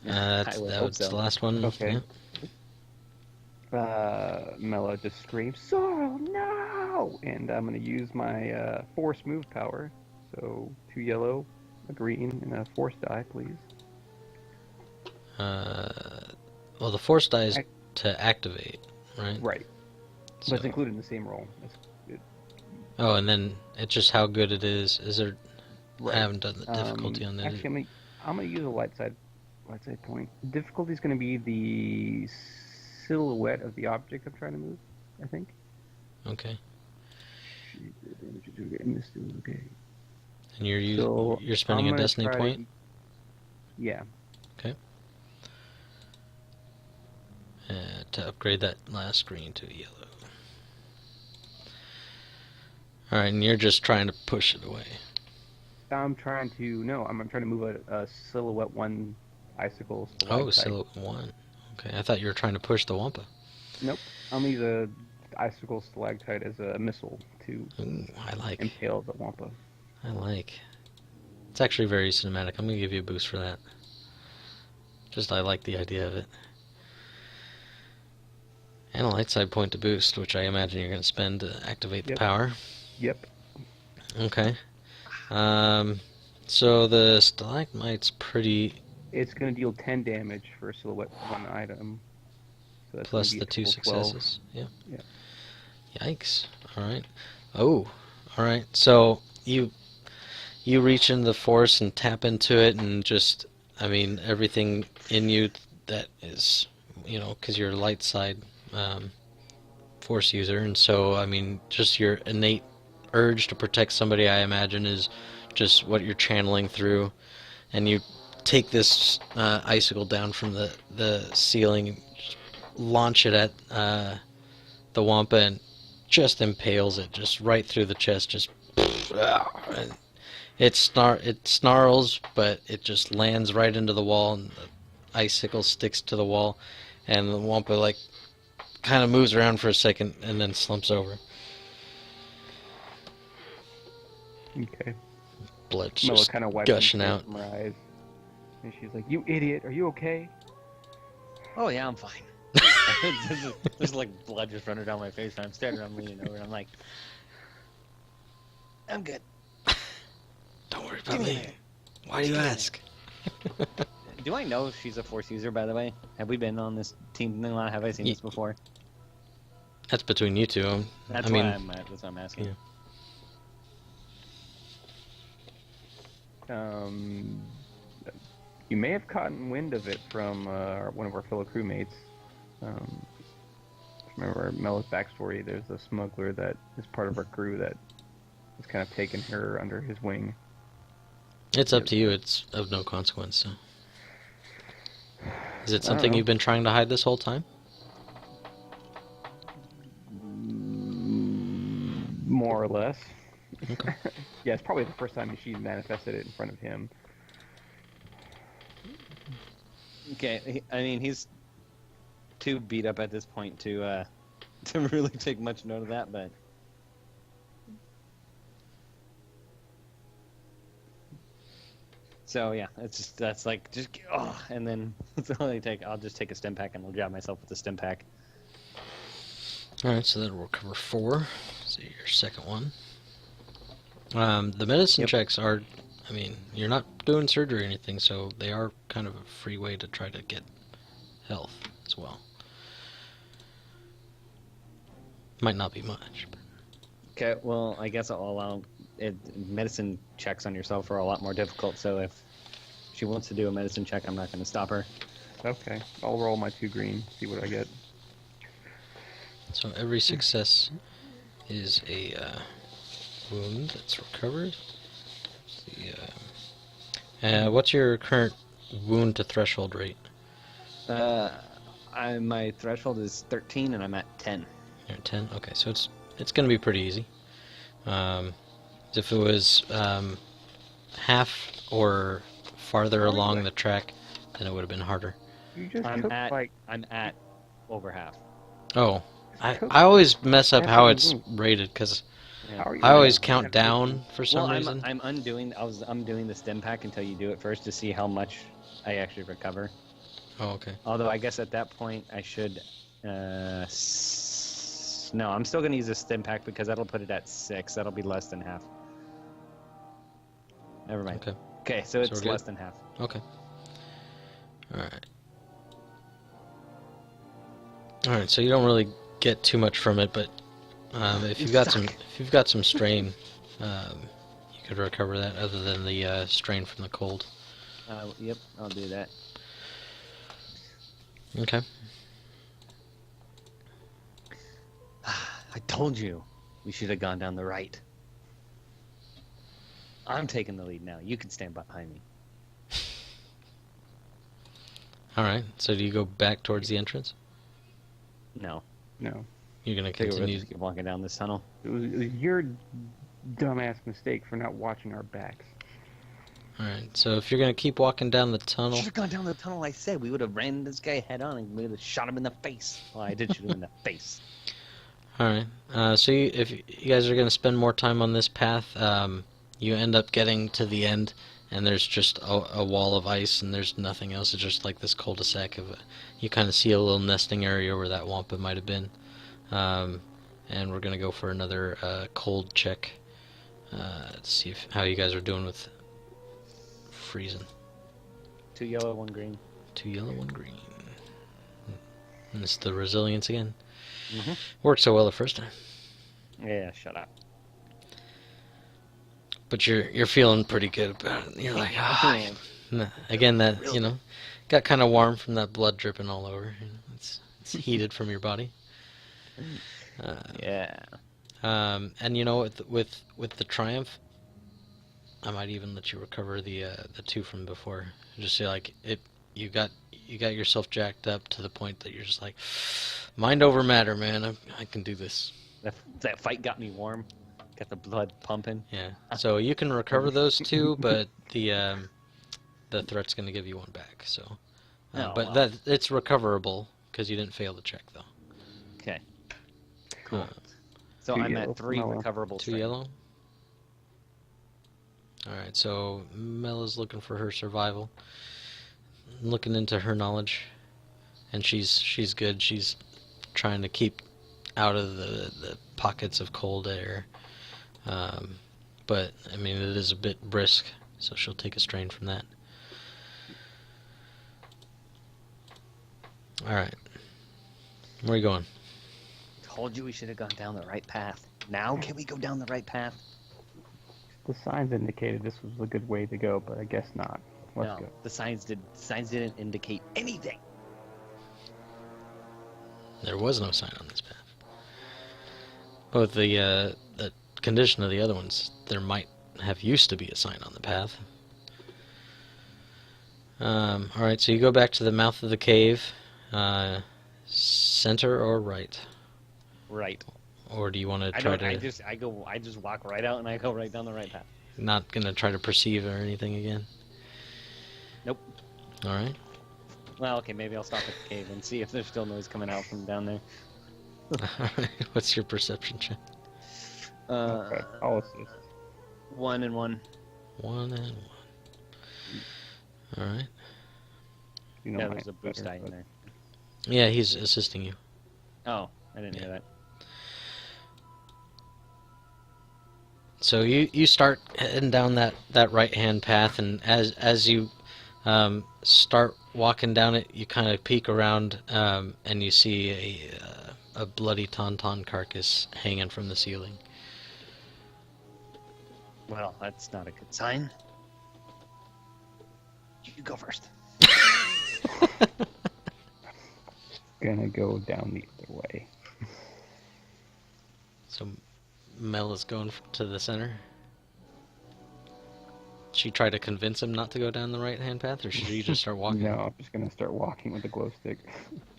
That would was hope the so. last one. Okay. Yeah. Mela just screams, "Sorrow, no!" And I'm going to use my force move power. So 2 yellow, a green, and a force die, please. Well, the force die is to activate, right? Right. So, But it's included in the same roll. oh, and then it's just how good it is. Is there? Right. I haven't done the difficulty on that. Actually, I'm gonna use a light side point. The difficulty is going to be the silhouette of the object I'm trying to move, I think. Okay. Okay. And you're So you're spending I'm a gonna destiny try point. Yeah. To upgrade that last green to yellow. All right, and you're just trying to push it away. I'm trying to move a silhouette 1 icicle. Oh, stalactite. silhouette 1. Okay, I thought you were trying to push the Wampa. Nope. I'm gonna use a icicle stalactite as a missile to Ooh, I like. impale the wampa. I like. It's actually very cinematic. I'm gonna give you a boost for that. Just I like the idea of it. And a light side point to boost, which I imagine you're gonna spend to activate the Yep. power. Yep. Okay. So the stalagmite's pretty It's gonna deal 10 damage for a silhouette 1 item. So that's plus gonna be the a 2 total of 12. successes. Yeah. Yeah. Yikes. Alright. Oh. Alright. So you reach into the force and tap into it, and just, I mean, everything in you that is, you know, because you're a light side force user, and so, I mean, just your innate urge to protect somebody, I imagine, is just what you're channeling through, and you take this icicle down from the ceiling, launch it at the Wampa, and just impales it just right through the chest, just and it snarls, but it just lands right into the wall, and the icicle sticks to the wall, and the Wampa like kind of moves around for a second and then slumps over. Okay. Blood's Mela just kind of wipes gushing some out. from her eyes, and she's like, "You idiot! Are you okay?" Oh yeah, I'm fine. There's like blood just running down my face, and I'm staring. I'm leaning over, and I'm like, I'm good. Don't worry about me. Why do you ask? Do I know if she's a Force user, by the way? Have we been on this team thing? Have I seen this before? That's between you two. That's why that's what I'm asking. Yeah. You may have caught wind of it from one of our fellow crewmates. Remember Mella's backstory? There's a smuggler that is part of our crew that has kind of taken her under his wing. It's up to you. It's of no consequence. So. Is it something you've been trying to hide this whole time? More or less. Okay. Yeah, it's probably the first time she manifested it in front of him. Okay, I mean, he's too beat up at this point to really take much note of that, but... So yeah, that's like and then I'll just take a stim pack and I'll jab myself with the stim pack. All right, so that'll recover 4. So your second one. The medicine checks are, I mean, you're not doing surgery or anything, so they are kind of a free way to try to get health as well. Might not be much. But... Okay, well, I guess I'll allow it. Medicine checks on yourself are a lot more difficult, so if she wants to do a medicine check, I'm not going to stop her. Okay, I'll roll my 2 green, see what I get. So every success is a wound that's recovered. What's your current wound to threshold rate? My threshold is 13, and I'm at 10. You're at 10? Okay, so it's going to be pretty easy. If it was half or farther along the track, then it would have been harder. You just I'm at over half. Oh, I always mess up how it's rated because I always count down for some reason. I'm doing the stim pack until you do it first to see how much I actually recover. Oh, okay. Although I guess at that point I should. No, I'm still going to use a stim pack because that'll put it at 6. That'll be less than half. Never mind. Okay. Okay, so it's less than half. Okay. Alright. Alright, so you don't really get too much from it, but if you've got some strain, you could recover that other than the strain from the cold. Yep, I'll do that. Okay. I told you we should have gone down the right. I'm taking the lead now. You can stand behind me. Alright, so do you go back towards the entrance? No. No. You're going to continue... Just keep walking down this tunnel. It was your dumbass mistake for not watching our backs. Alright, so if you're going to keep walking down the tunnel... Should have gone down the tunnel, I said. We would have ran this guy head on and we would have shot him in the face. Well, I did shoot him in the face. Alright, so if you guys are going to spend more time on this path, you end up getting to the end, and there's just a wall of ice, and there's nothing else. It's just like this cul-de-sac of you kind of see a little nesting area where that wampa might have been. And we're going to go for another cold check to see how you guys are doing with freezing. 2 yellow, 1 green. 2 yellow, 1 green. And it's the resilience again. Mm-hmm. Worked so well the first time. Yeah, shut up. But you're feeling pretty good about it. You're like, again, that, you know, got kind of warm from that blood dripping all over. You know, it's heated from your body. Yeah. And you know, with the Triumph, I might even let you recover the 2 from before. Just say like you got yourself jacked up to the point that you're just like, mind over matter, man. I can do this. That fight got me warm. Got the blood pumping. Yeah. So you can recover those 2, but the threat's going to give you 1 back. So, that it's recoverable because you didn't fail the check though. Okay. Cool. So I'm at 3 recoverable. 2 yellow. All right. So Mella's looking for her survival, looking into her knowledge. and she's good. She's trying to keep out of the pockets of cold air. But I mean, it is a bit brisk, so she'll take a strain from that. All right, where are you going? Told you we should have gone down the right path. Now can we go down the right path? The signs indicated this was a good way to go, but I guess not. Let's go. The signs didn't indicate anything. There was no sign on this path. But the condition of the other ones, there might have used to be a sign on the path. Alright, so you go back to the mouth of the cave. Center or right? Right. Or do you want to try to... I just walk right out and I go right down the right path. Not going to try to perceive or anything again? Nope. Alright. Well, okay, maybe I'll stop at the cave and see if there's still noise coming out from down there. Alright, what's your perception check? Okay, I'll assist. 1 and 1. 1 and 1. Alright. You know Yeah, mine there's a boost better, die in there. Yeah, he's assisting you. Oh, I didn't hear that. So you start heading down that right-hand path, and as you start walking down it, you kind of peek around, and you see a bloody tauntaun carcass hanging from the ceiling. Well, that's not a good sign. You go first. Gonna go down the other way. So Mel is going to the center. She try to convince him not to go down the right-hand path, or should you just start walking? No, I'm just gonna start walking with the glow stick.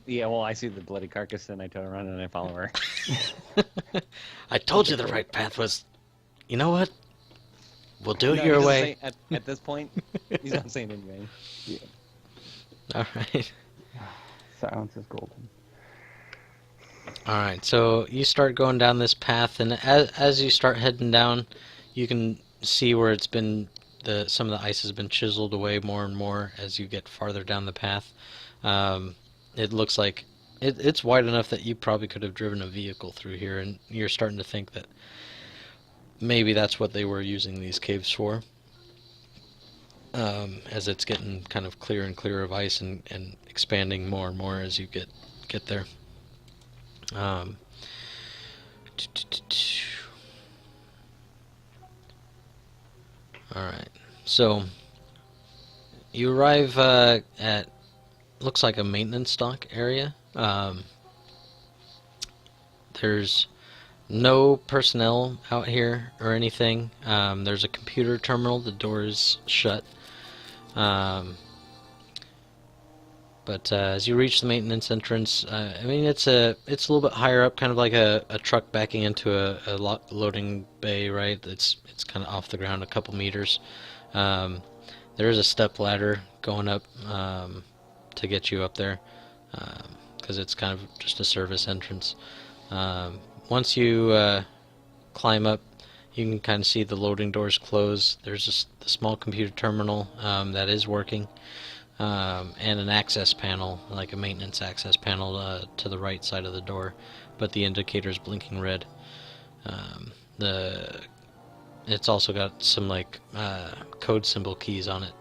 Yeah, well, I see the bloody carcass, and I turn around and I follow her. I told you the right path was... You know what? We'll do it No, your he doesn't way. say- at this point, he's not saying anything. Yeah. Alright. Silence is golden. Alright, so you start going down this path, and as you start heading down, you can see where it's been... some of the ice has been chiseled away more and more as you get farther down the path. It looks like it's wide enough that you probably could have driven a vehicle through here, and you're starting to think that maybe that's what they were using these caves for. As it's getting kind of clearer and clearer of ice and expanding more and more as you get there. Alright, so you arrive at looks like a maintenance dock area. There's no personnel out here or anything. There's a computer terminal. The door is shut. But as you reach the maintenance entrance, I mean it's a little bit higher up, kind of like a truck backing into a loading bay, right? It's kind of off the ground a couple meters. There is a step ladder going up to get you up there, because it's kind of just a service entrance. Once you climb up, you can kind of see the loading doors close. There's just the small computer terminal that is working, and an access panel, like a maintenance access panel to the right side of the door, but the indicator's blinking red. It's also got some like code symbol keys on it.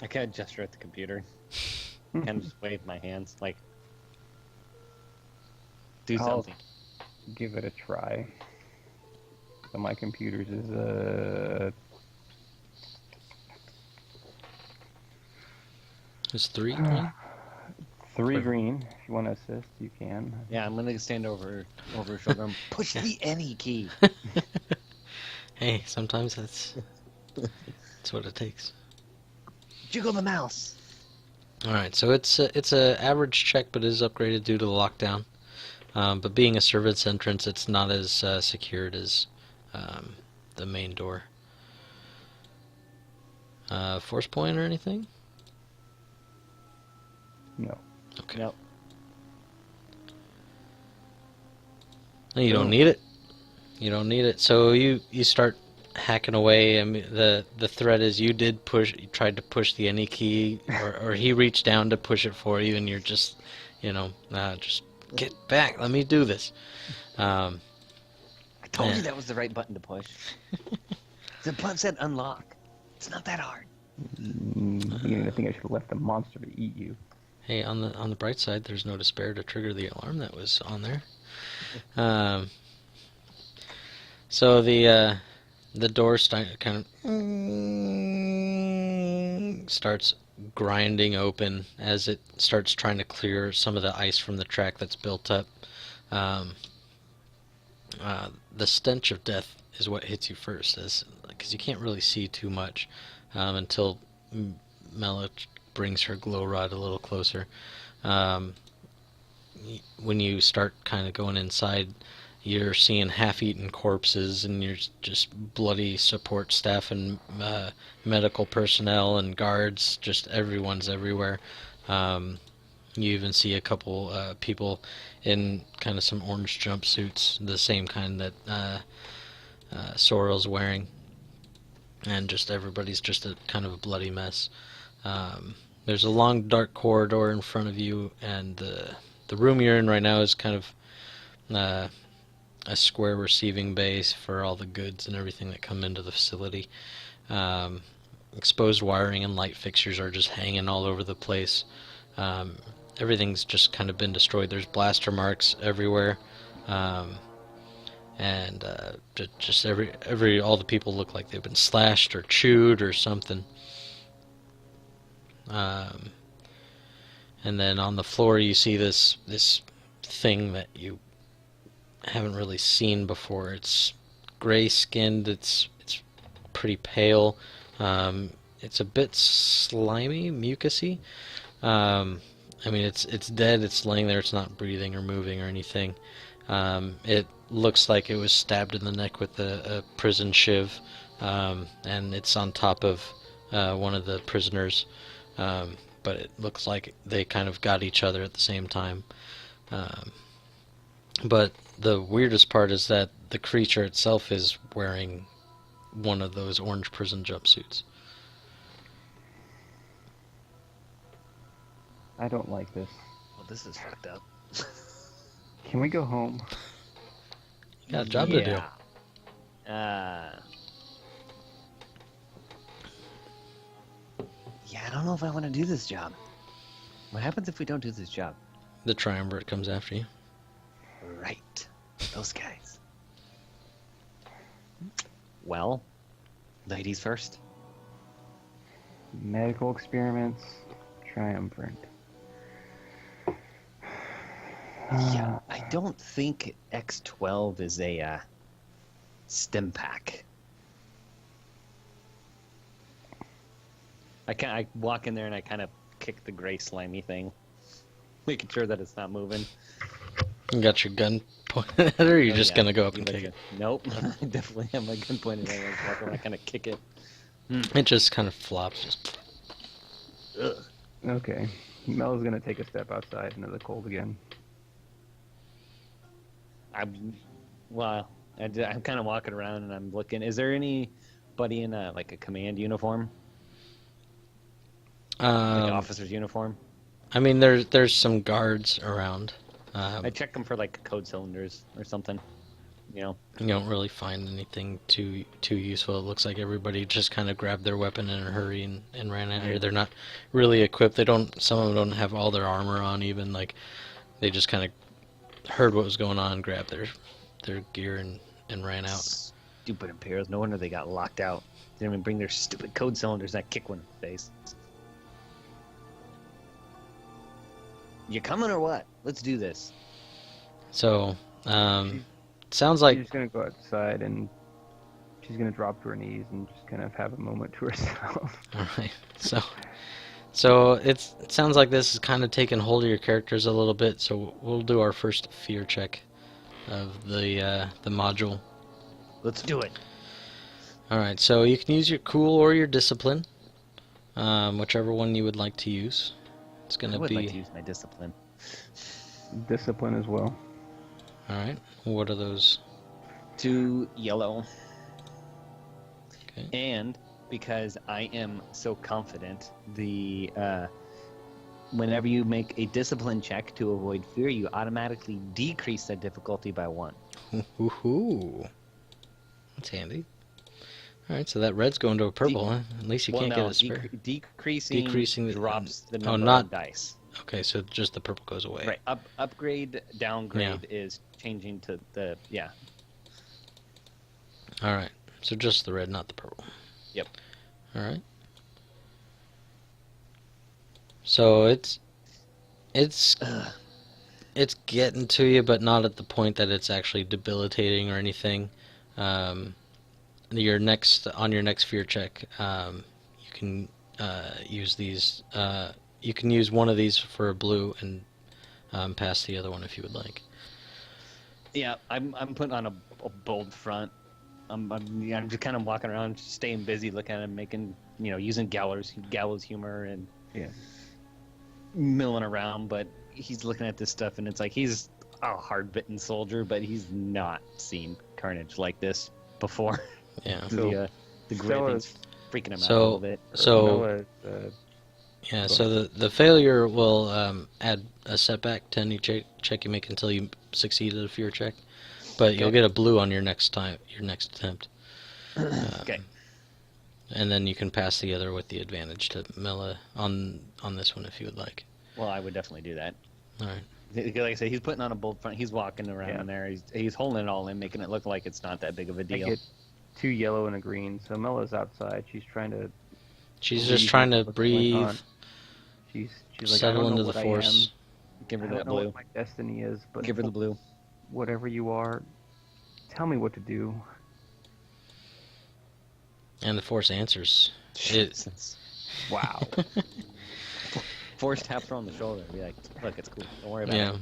I kind of gesture at the computer and just wave my hands, like, do I'll something. give it a try. So my computer's is It's 3 green? 3 green. If you want to assist, you can. Yeah, I'm gonna stand over her shoulder and push the any key. Hey, sometimes that's what it takes. Jiggle the mouse. Alright, so it's a average check, but it is upgraded due to the lockdown. But being a service entrance, it's not as secured as the main door. Force point or anything? No. Okay. Nope. No, you don't need it. You don't need it. So you start hacking away. I mean, the threat is you tried to push the any key, or he reached down to push it for you, and you're just, just get back. Let me do this. I told yeah. you that was the right button to push. The button said unlock. It's not that hard. Beginning to think I should have left the monster to eat you. Hey, on the bright side, there's no despair to trigger the alarm that was on there. So the door kind of starts grinding open as it starts trying to clear some of the ice from the track that's built up. The stench of death is what hits you first, because you can't really see too much until Mela brings her glow rod a little closer. When you start kind of going inside, you're seeing half-eaten corpses, and you're just bloody support staff and medical personnel and guards. Just everyone's everywhere. You even see a couple people in kind of some orange jumpsuits, the same kind that Sorrel's wearing, and just everybody's just a kind of a bloody mess. There's a long dark corridor in front of you, and the room you're in right now is kind of a square receiving base for all the goods and everything that come into the facility. Exposed wiring and light fixtures are just hanging all over the place. Everything's just kind of been destroyed. There's blaster marks everywhere, and just all the people look like they've been slashed or chewed or something. And then on the floor you see this thing that you haven't really seen before. It's gray skinned. It's pretty pale. It's a bit slimy, mucusy. I mean, it's dead. It's laying there. It's not breathing or moving or anything. It looks like it was stabbed in the neck with a prison shiv, and it's on top of one of the prisoners. But it looks like they kind of got each other at the same time. But the weirdest part is that the creature itself is wearing one of those orange prison jumpsuits. I don't like this. Well, this is fucked up. Can we go home? You got a job to do. Yeah, I don't know if I want to do this job. What happens if we don't do this job? The triumvirate comes after you. Right. Those guys. Well, ladies first. Medical experiments, triumvirate. Yeah, I don't think X12 is a stim pack. I walk in there and I kind of kick the gray slimy thing, making sure that it's not moving. You got your gun pointed at it, or you're just gonna go up and kick it? Nope, I definitely have my gun pointed at it. I kind of kick it. It just kind of flops. Just... Ugh. Okay. Mel's gonna take a step outside into the cold again. I'm kind of walking around and I'm looking. Is there anybody in a command uniform? Like an officer's uniform? I mean, there's some guards around. I check them for code cylinders or something. You don't really find anything too useful. It looks like everybody just kind of grabbed their weapon in a hurry and ran out here. They're not really equipped. Some of them don't have all their armor on even. They just kind of heard what was going on, grabbed their gear and ran out. Stupid Imperials. No wonder they got locked out. They didn't even bring their stupid code cylinders and I kick one in the face. You coming or what? Let's do this. So, sounds like... She's gonna go outside and she's gonna drop to her knees and just kind of have a moment to herself. Alright, so it sounds like this is kind of taking hold of your characters a little bit, so we'll do our first fear check of the module. Let's do it. Alright, so you can use your cool or your discipline, whichever one you would like to use. It's gonna I would be... like to use my discipline. Discipline as well. Alright, what are those? 2 yellow. Okay. And because I am so confident, whenever you make a discipline check to avoid fear, you automatically decrease the difficulty by 1. Ooh. That's handy. Alright, so that red's going to a purple, huh? At least you can't get a spare. Decreasing Decreasing drops the number of dice. Okay, so just the purple goes away. Right. Upgrade, downgrade is changing to the Alright, so just the red, not the purple. Yep. Alright. So it's getting to you, but not at the point that it's actually debilitating or anything. On your next fear check, you can use these. You can use one of these for a blue and pass the other one if you would like. Yeah, I'm putting on a bold front. I'm just kind of walking around, staying busy, looking at him, making using gallows humor and milling around. But he's looking at this stuff, and it's like he's a hard-bitten soldier, but he's not seen carnage like this before. Yeah. The grit freaking him out a little bit. So the failure will add a setback to any check you make until you succeed at a fear check, but you'll get a blue on your next attempt. Okay. And then you can pass the other with the advantage to Mela on this one if you would like. Well, I would definitely do that. All right. Like I say, he's putting on a bold front. He's walking around in there. He's holding it all in, making it look like it's not that big of a deal. I get 2 yellow and a green. So Mela's outside. She's just trying to breathe. She's like, settle into the force. Give her I don't that know blue. what my destiny is, but Give her the blue. Whatever you are, tell me what to do. And the force answers. Wow. Force taps her on the shoulder. Be like, look, it's cool. Don't worry about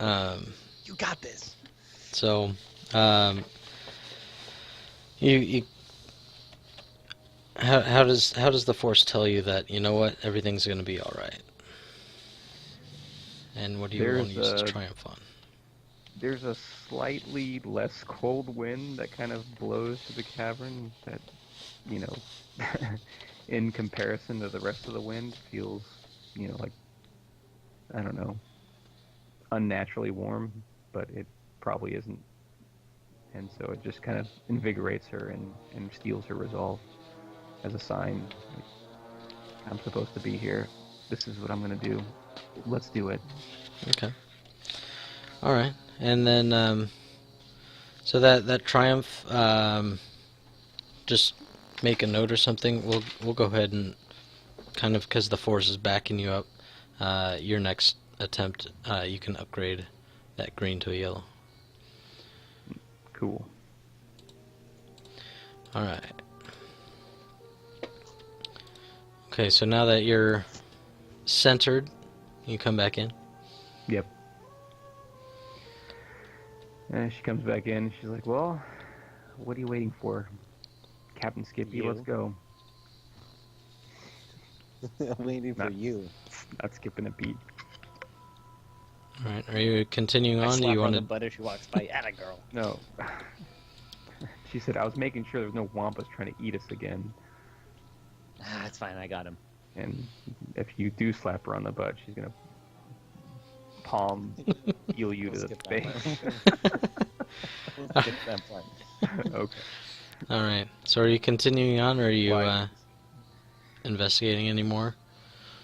it. You got this. So, you how does the force tell you that you know what, everything's going to be all right? And what do you want to use this triumph on? There's a slightly less cold wind that kind of blows to the cavern that, in comparison to the rest of the wind, feels, like, I don't know, unnaturally warm, but it probably isn't. And so it just kind of invigorates her and steals her resolve as a sign. Like, I'm supposed to be here. This is what I'm going to do. Let's do it. Okay. All right. And then, so that triumph, just make a note or something. We'll go ahead and kind of, because the force is backing you up, your next attempt, you can upgrade that green to a yellow. Cool. All right. Okay, so now that you're centered, you come back in. Yep. And she comes back in. She's like, "Well, what are you waiting for, Captain Skippy? Let's go." I'm waiting for you. Not skipping a beat. All right. Are you continuing on? I Do slap you her on want the butt as she walks by. Atta girl. No. She said, "I was making sure there's no wampas trying to eat us again." It's fine. I got him. And if you do slap her on the butt, she's gonna palm eel you to the face. We'll skip that part. Okay. All right. So are you continuing on, or are you investigating anymore?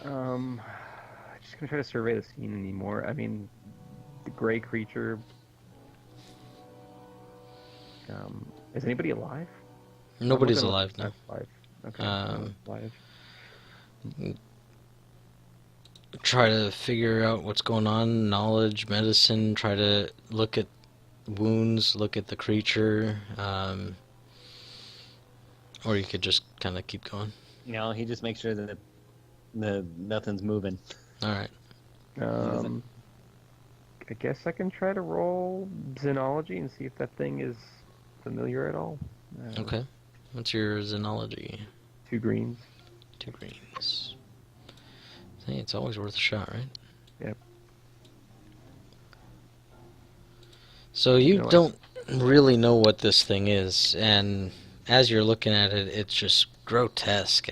Just gonna try to survey the scene anymore. I mean, the gray creature. Is anybody alive? Nobody's alive now. Alive. Okay. Alive. Try to figure out what's going on. Knowledge, medicine. Try to look at wounds. Look at the creature. Or you could just kind of keep going. He just makes sure that nothing's moving. All right. I guess I can try to roll Xenology and see if that thing is familiar at all. Okay. What's your Xenology? 2 greens. 2 greens. Hey, it's always worth a shot, right? Yep. So you don't really know what this thing is, and as you're looking at it, it's just grotesque,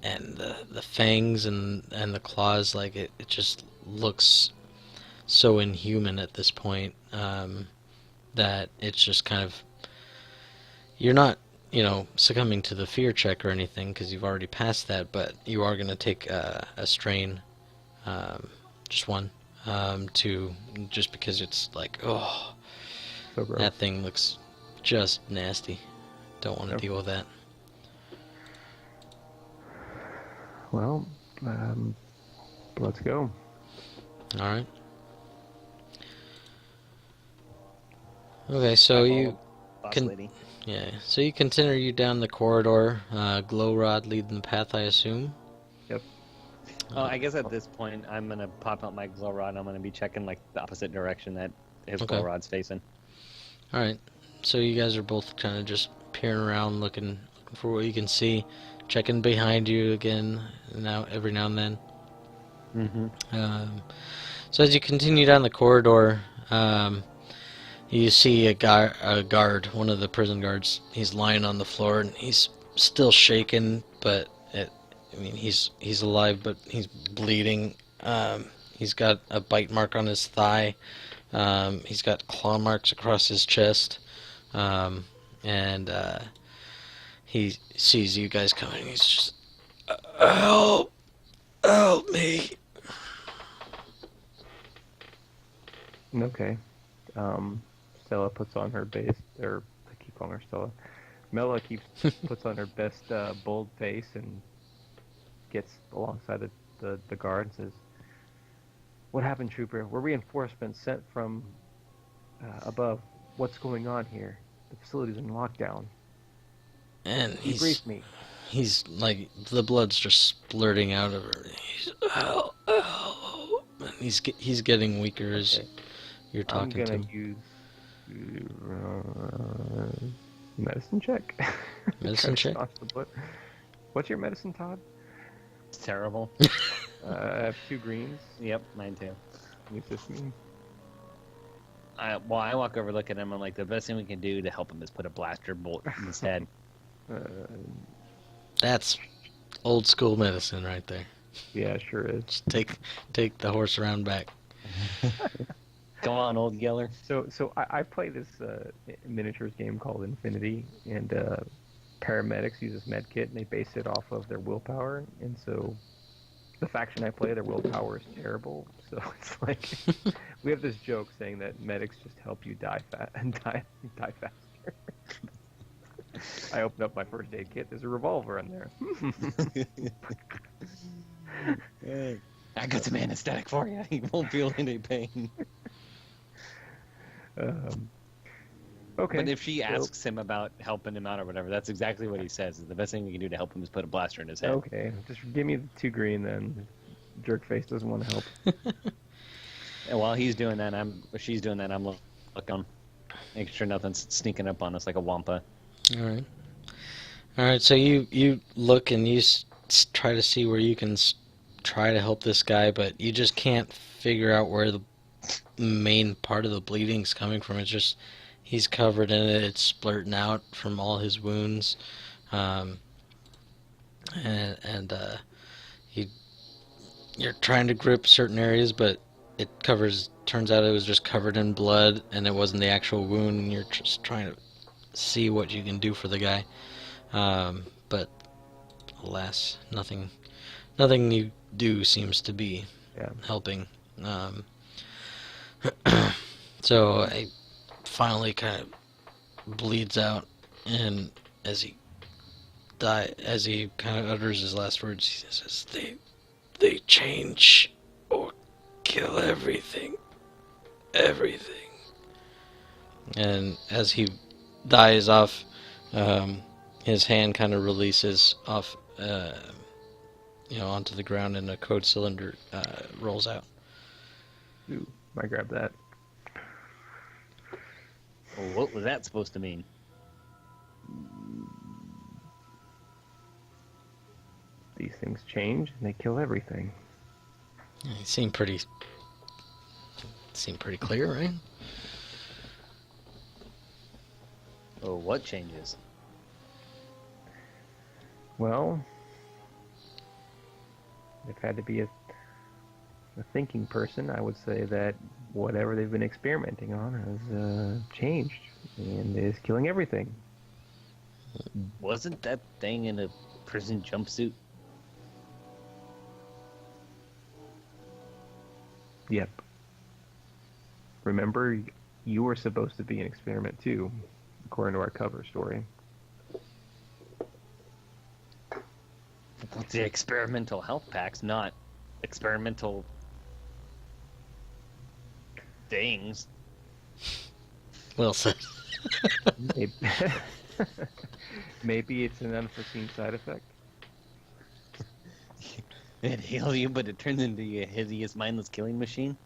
and the fangs and the claws, like it just looks so inhuman at this point, that it's just kind of, you're not, succumbing to the fear check or anything because you've already passed that, but you are going to take a strain, just one, to just because it's like, oh, So gross. that thing looks just nasty. Don't want to deal with that. Well, let's go. All right. Okay, so you Boss can, lady. yeah. So you continue down the corridor. Glow rod leading the path, I assume. Yep. Oh, I guess at this point, I'm gonna pop out my glow rod. I'm gonna be checking like the opposite direction that his Okay. glow rod's facing. All right. So you guys are both kind of just peering around, looking for what you can see, checking behind you again every now and then. Mm-hmm. So as you continue down the corridor, you see a guard, one of the prison guards. He's lying on the floor and he's still shaking, but he's alive, but he's bleeding. He's got a bite mark on his thigh. He's got claw marks across his chest, and he sees you guys coming. He's just, help me. Okay. Stella puts on her base, or I keep calling her Stella. Mela puts on her best bold face and gets alongside the guard and says, "What happened, Trooper? We're reinforcements sent from above. What's going on here? The facility's in lockdown." And Debrief me. he's like, the blood's just splurting out of her. He's, help. And he's getting weaker as you're talking to I'm him. gonna use medicine check. Medicine check? What's your medicine, Todd? It's terrible. I have 2 greens. Yep, mine too. What's this mean? I walk over, look at him. I'm like, the best thing we can do to help him is put a blaster bolt in his head. That's old school medicine right there. Yeah, sure is. Just take the horse around back. Come on, old Geller. So I play this miniatures game called Infinity, and paramedics use this med kit, and they base it off of their willpower. And so the faction I play, their willpower is terrible. So it's like we have this joke saying that medics just help you die die faster. I opened up my first aid kit. There's a revolver in there. I got some anesthetic for you. You won't feel any pain. Okay. But if she asks him about helping him out or whatever, that's exactly what he says. The best thing we can do to help him is put a blaster in his head. Okay, just give me the 2 green then. Jerkface doesn't want to help. And while he's doing that, she's doing that, I'm looking, making sure nothing's sneaking up on us like a wampa. All right. So you look and you try to see where you can try to help this guy, but you just can't figure out where the main part of the bleeding's coming from. It's just he's covered in it. It's splurting out from all his wounds, you're trying to grip certain areas, but it turns out it was just covered in blood, and it wasn't the actual wound. And you're just trying to see what you can do for the guy, but alas, nothing you do seems to be helping. So I finally kind of bleeds out, and as he kind of utters his last words, he says, "They change or kill everything." And as he dies off, his hand kind of releases off, onto the ground, and a code cylinder rolls out. Ooh, might grab that. Well, what was that supposed to mean? These things change, and they kill everything. It seemed pretty clear, right? Oh, what changes? Well, if I had to be a thinking person, I would say that whatever they've been experimenting on has changed and is killing everything. Wasn't that thing in a prison jumpsuit? Yep. Remember, you were supposed to be an experiment too, according to our cover story. The experimental health packs, not experimental things. Well said. Maybe, maybe it's an unforeseen side effect. It heals you, but it turns into a hideous, mindless killing machine.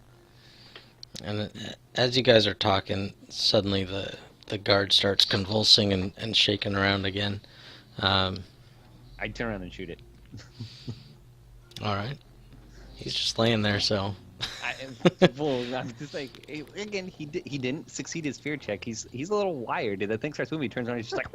And as you guys are talking, suddenly the guard starts convulsing and shaking around again. I turn around and shoot it. All right. He's just laying there, so. I'm just like, again, he didn't succeed his fear check. He's a little wired. The thing starts moving, he turns around, he's just like.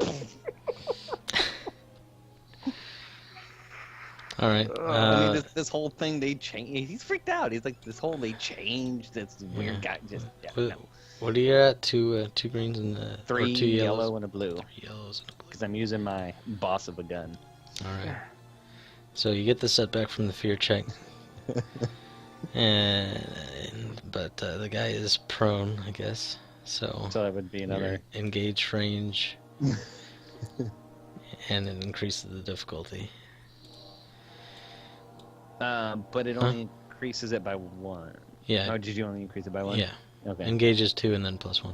All right. I mean, this whole thing they changed. He's freaked out. He's like, this whole they changed. This weird guy just. Yeah, no. What are you at? Two greens and three two yellows? yellow and a blue. 3 yellows and a blue. Because I'm using my boss of a gun. All right. So you get the setback from the fear check, but the guy is prone, I guess. So that would be another engage range, and it increases the difficulty. But it only increases it by 1. Yeah. Oh, did you only increase it by 1? Yeah. Okay. Engages 2 and then +1.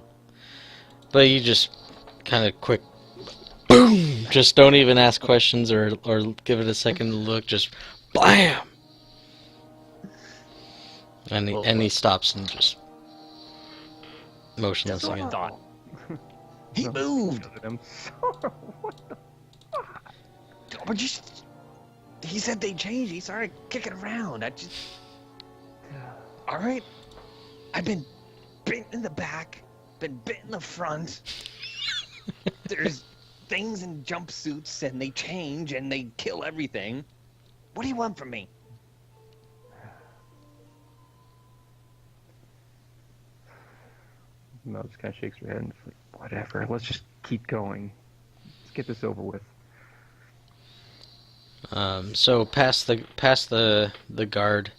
But you just kind of quick, boom! Just don't even ask questions or give it a second to look. Just blam! And he stops and just motionless That's what again. I thought. He moved. What the fuck? But he said they changed. He started kicking around. All right. I've been bit in the back, been bit in the front. There's things in jumpsuits, and they change, and they kill everything. What do you want from me? Mel just kind of shakes her head and is like, whatever, let's just keep going. Let's get this over with. So past the guard,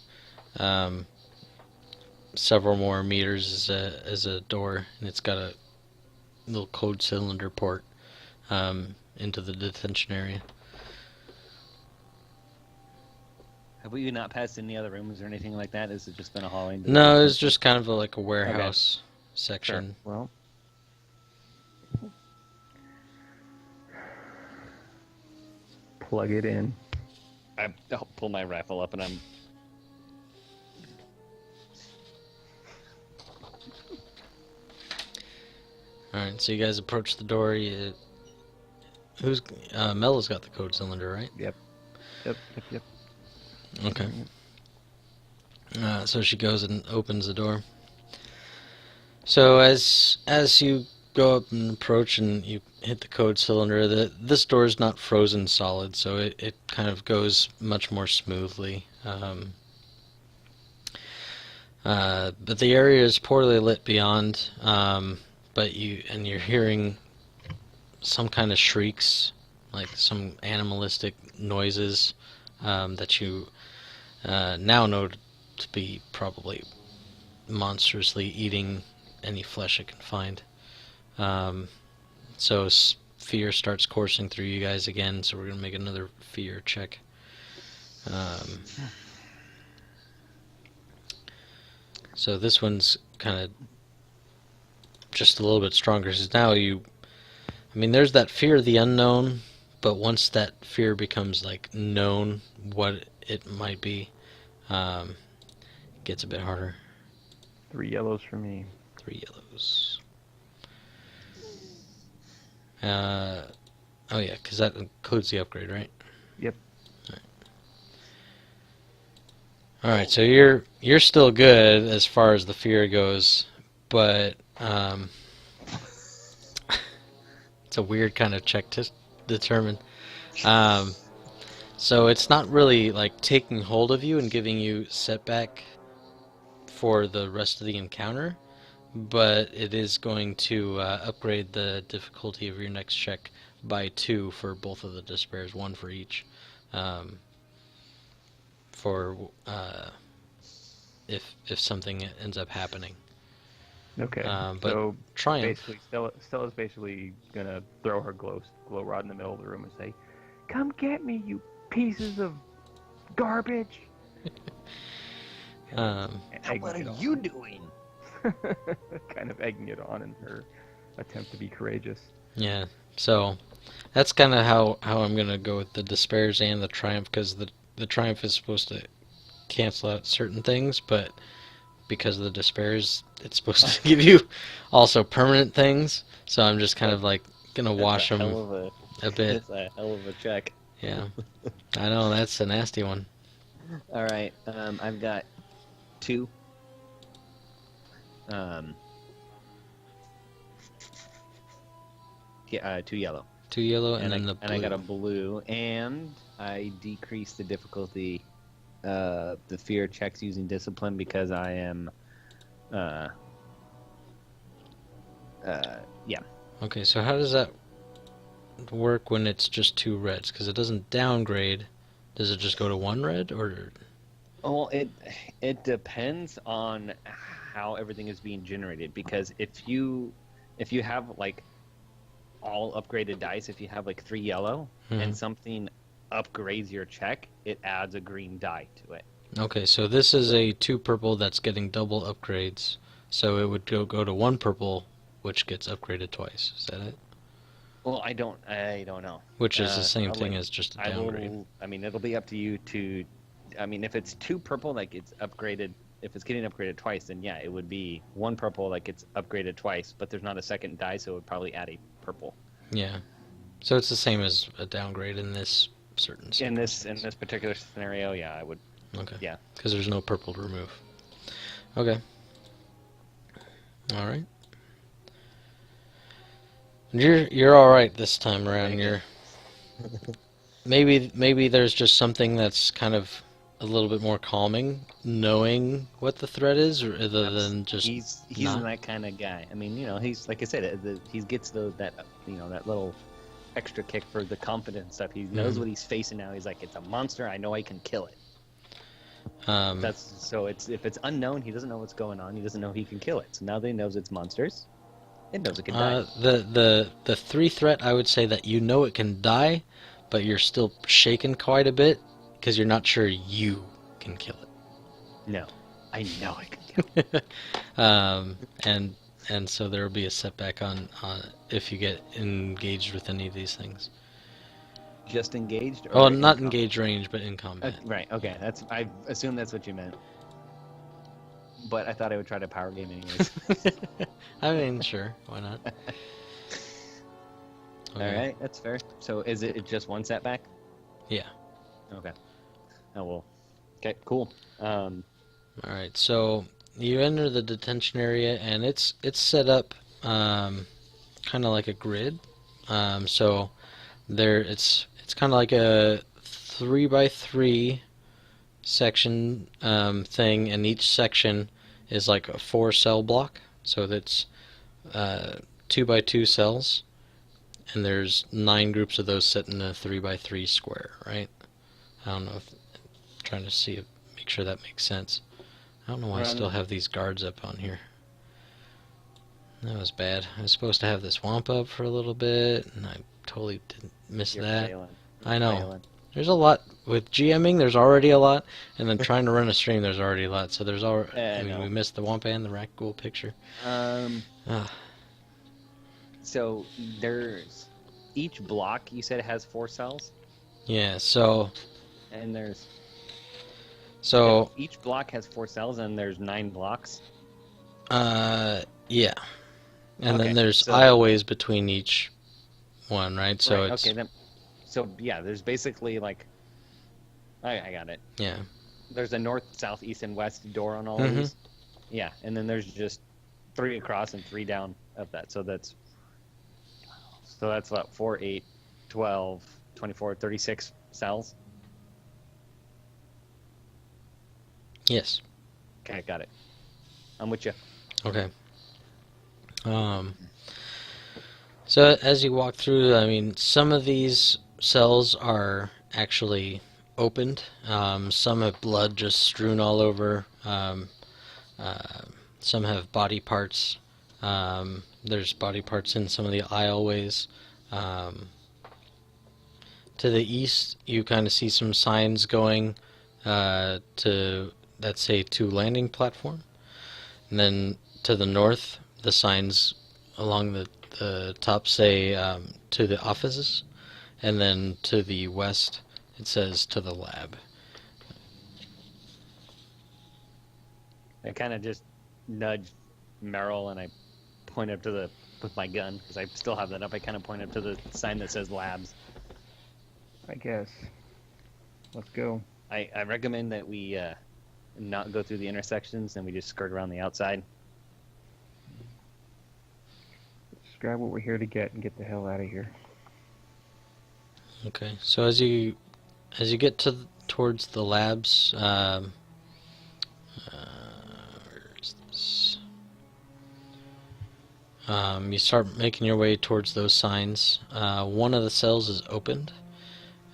several more meters is a door, and it's got a little code cylinder port into the detention area. Have we not passed any other rooms or anything like that? Has it just been a hallway? No, it's just kind of like a warehouse section. Sure. Well, plug it in. I'll pull my rifle up and I'm. Alright, so you guys approach the door. Mella's got the code cylinder, right? Yep. Okay. So she goes and opens the door. So as you go up and approach and you hit the code cylinder, this door is not frozen solid, so it kind of goes much more smoothly. But the area is poorly lit beyond, but you're hearing some kind of shrieks, like some animalistic noises that you now know to be probably monstrously eating any flesh it can find. So fear starts coursing through you guys again, so we're going to make another fear check. So this one's kind of just a little bit stronger, because now there's that fear of the unknown, but once that fear becomes like known what it might be, it gets a bit harder. 3 yellows for me. 3 yellows. Oh yeah, because that includes the upgrade, right? Yep. All right, so you're still good as far as the fear goes, but it's a weird kind of check to determine. So it's not really like taking hold of you and giving you setback for the rest of the encounter, but it is going to upgrade the difficulty of your next check by 2 for both of the despairs, 1 for each. Um, for if something ends up happening. Okay. But So Triumph. basically, Stella's basically gonna throw her glow rod in the middle of the room and say, "Come get me, you pieces of garbage!" What are you doing? Kind of egging it on in her attempt to be courageous. Yeah. So that's kind of how I'm gonna go with the despairs and the triumph, because the triumph is supposed to cancel out certain things, but because of the despairs, it's supposed to give you also permanent things. So I'm just kind of like gonna wash them a bit. That's a hell of a check. Yeah, I know that's a nasty one. All right, I've got 2. Yeah, 2 yellow. 2 yellow and then the blue. And I got a blue, and I decreased the difficulty, the fear checks using discipline, because I am, yeah. Okay, so how does that work when it's just 2 reds? Because it doesn't downgrade. Does it just go to 1 red, or? Well, it depends on how everything is being generated, because if you have like all upgraded dice, if you have like 3 yellow and something upgrades your check, it adds a green die to it. Okay, so this is a 2 purple that's getting double upgrades. So it would go to 1 purple, which gets upgraded twice. Is that it? Well, I don't know. Which is the same thing as just a downgrade. I mean, it'll be up to you to. I mean, if it's 2 purple, like it's upgraded. If it's getting upgraded twice, then yeah, it would be 1 purple, like it's upgraded twice. But there's not a second die, so it would probably add a purple. Yeah. So it's the same as a downgrade in this certain circumstance. In this particular scenario, yeah, I would. Okay. Yeah. Because there's no purple to remove. Okay. All right. You're all right this time around. You're maybe there's just something that's kind of a little bit more calming, knowing what the threat is, rather than just he's not. that kind of guy. I mean, he's like I said, he gets that little extra kick for the confidence stuff. He knows what he's facing now. He's like, it's a monster. I know I can kill it. If it's unknown, he doesn't know what's going on. He doesn't know he can kill it. So now that he knows it's monsters, it knows it can die. The 3 threat, I would say that it can die, but you're still shaken quite a bit because you're not sure you can kill it. No, I know I can kill it. And so there will be a setback on if you get engaged with any of these things. Just engaged? Or not engaged range, but in combat. Right. Okay. I assume that's what you meant. But I thought I would try to power game anyways. I mean, sure, why not? Okay. All right, that's fair. So is it just 1 setback? Yeah. Okay. Oh well. Okay. Cool. All right. So you enter the detention area, and it's set up kind of like a grid. So there it's kind of like a 3x3 section thing, and each section is like a 4-cell block. So that's 2x2 cells, and there's 9 groups of those set in a 3x3 square, right? I don't know if trying to see make sure that makes sense. I don't know why I still have these guards up on here. That was bad. I was supposed to have this wamp up for a little bit, and I totally didn't miss that. I know. Failing. There's a lot with GMing. There's already a lot, and then trying to run a stream, there's already a lot. So there's already. We missed the wamp and the Rakghoul picture. So there's each block. You said it has 4 cells. Yeah. So. And there's. So each block has 4 cells, and there's 9 blocks. Yeah. And then there's aisleways between each one, right? So right, it's. Okay. So yeah, there's basically like. I got it. Yeah. There's a north, south, east, and west door on all of these. Yeah, and then there's just 3 across and 3 down of that. So that's about 4, 8, 12, 24, 36 cells. Yes. Okay, got it. I'm with you. Okay. So as you walk through, I mean, some of these cells are actually opened. Some have blood just strewn all over. Uh, some have body parts. There's body parts in some of the aisleways. Um, to the east, you kind of see some signs going to, let's say, to landing platform. And then to the north, the signs along the top say to the offices. And then to the west, it says to the lab. I kind of just nudge Merrill and I point up to the with my gun because I still have that up. I kind of point up to the sign that says labs. I guess. Let's go. I recommend that we not go through the intersections and we just skirt around the outside. Let's grab what we're here to get and get the hell out of here. Okay, so as you get towards the labs, where is this? You start making your way towards those signs. One of the cells is opened,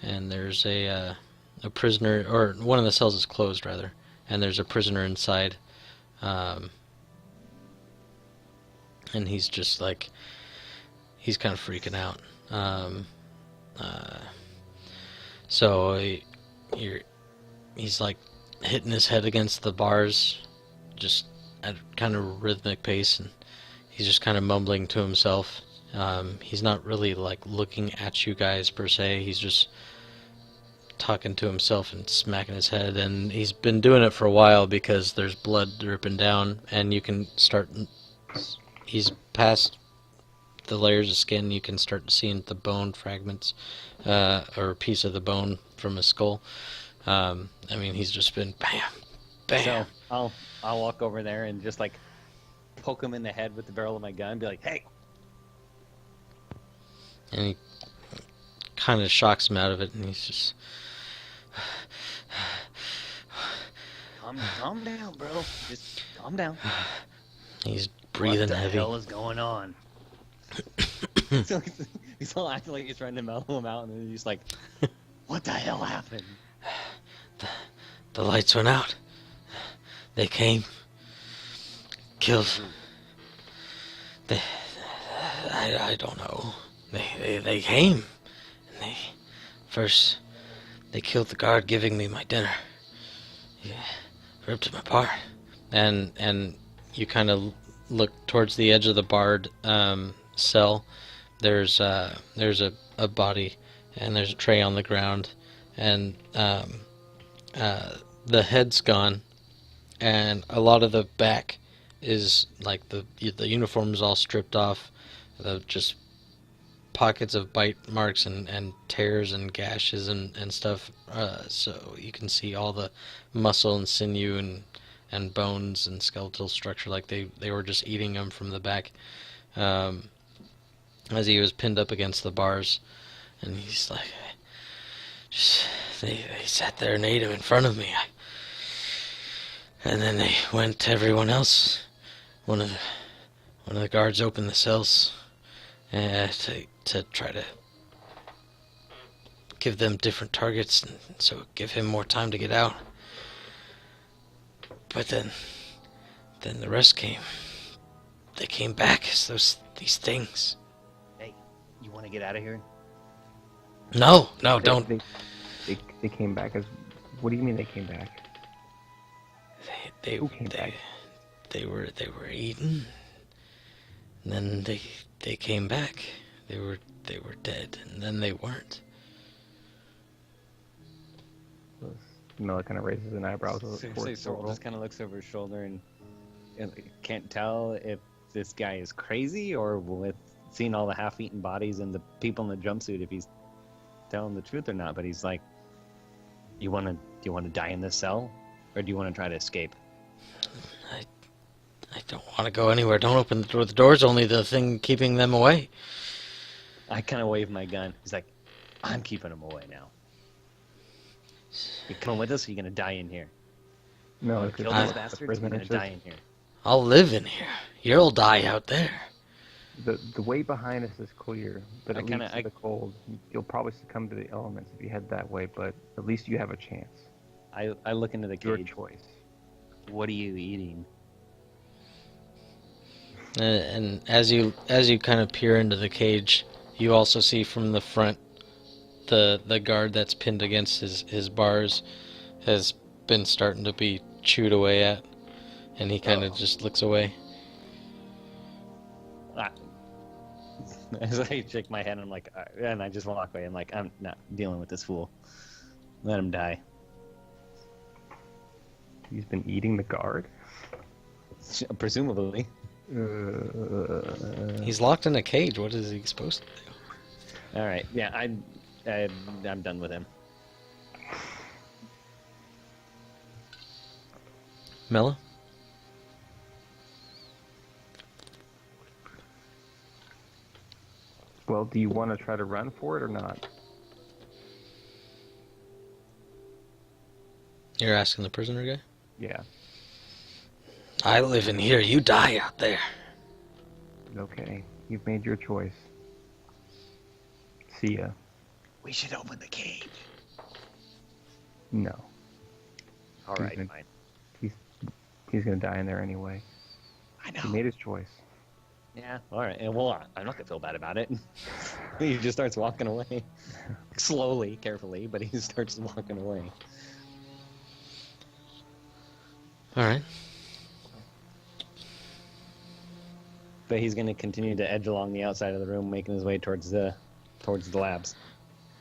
and there's a prisoner, or one of the cells is closed rather, and there's a prisoner inside, and he's just like, he's kind of freaking out. So he's like hitting his head against the bars, just at kind of rhythmic pace, and he's just kind of mumbling to himself. He's not really like looking at you guys per se. He's just talking to himself and smacking his head, and he's been doing it for a while because there's blood dripping down, and you can start. He's past the layers of skin. You can start seeing the bone fragments, or a piece of the bone from his skull. I mean, he's just been bam, bam. So I'll walk over there and just like poke him in the head with the barrel of my gun and be like, hey. And he kind of shocks him out of it, and he's just, Calm down, bro. Just calm down. he's breathing heavy. What the hell is going on? So he's all acting like he's trying to mellow him out, and then he's like, what the hell happened? The lights went out. They came. Killed. I don't know. They came. And first, they killed the guard giving me my dinner. Yeah, ripped him apart. And you kind of look towards the edge of the barred cell. There's a body, and there's a tray on the ground, and the head's gone, and a lot of the back is like the uniform's all stripped off. Just pockets of bite marks and tears and gashes and stuff. So you can see all the muscle and sinew and bones and skeletal structure, like they were just eating him from the back. As he was pinned up against the bars, and he's like, they sat there and ate him in front of me. And then they went to everyone else. One of the guards opened the cells to try to give them different targets, and so give him more time to get out. But then the rest came. They came back as these things. Hey, you want to get out of here? No, don't. They came back as. What do you mean they came back? Who came back? They were eaten. And then they came back. They were dead, and then they weren't. Miller kind of raises an eyebrow. So just kind of looks over his shoulder and can't tell if this guy is crazy or with seeing all the half-eaten bodies and the people in the jumpsuit, if he's telling the truth or not. But he's like, do you want to die in this cell, or do you want to try to escape? I don't want to go anywhere. Don't open the door. The door's only the thing keeping them away. I kind of wave my gun. He's like, I'm keeping them away now. You coming with us, or are you going to die in here? No, it could Kill be these the bastards. You're prisoner. gonna It's die just- in here. I'll live in here. You'll die out there. The way behind us is clear, but I it kinda- leads to I- the cold. You'll probably succumb to the elements if you head that way, but at least you have a chance. I look into the Your cage. choice. What are you eating? And as you kind of peer into the cage, you also see from the front the guard that's pinned against his bars has been starting to be chewed away at, and he kind of just looks away. As I shake my head, I'm like, and I just walk away. I'm like, I'm not dealing with this fool. Let him die. He's been eating the guard? Presumably. He's locked in a cage. What is he supposed to do? All right. Yeah, I'm done with him. Mela? Well, do you want to try to run for it or not? You're asking the prisoner guy? Yeah. I live in here. You die out there. Okay. You've made your choice. See ya. We should open the cage. No. All He's right, been- fine. He's gonna die in there anyway. I He made his choice. Yeah. All right. Well, I'm not gonna feel bad about it. He just starts walking away, slowly, carefully, but he starts walking away. All right. But he's gonna continue to edge along the outside of the room, making his way towards the labs.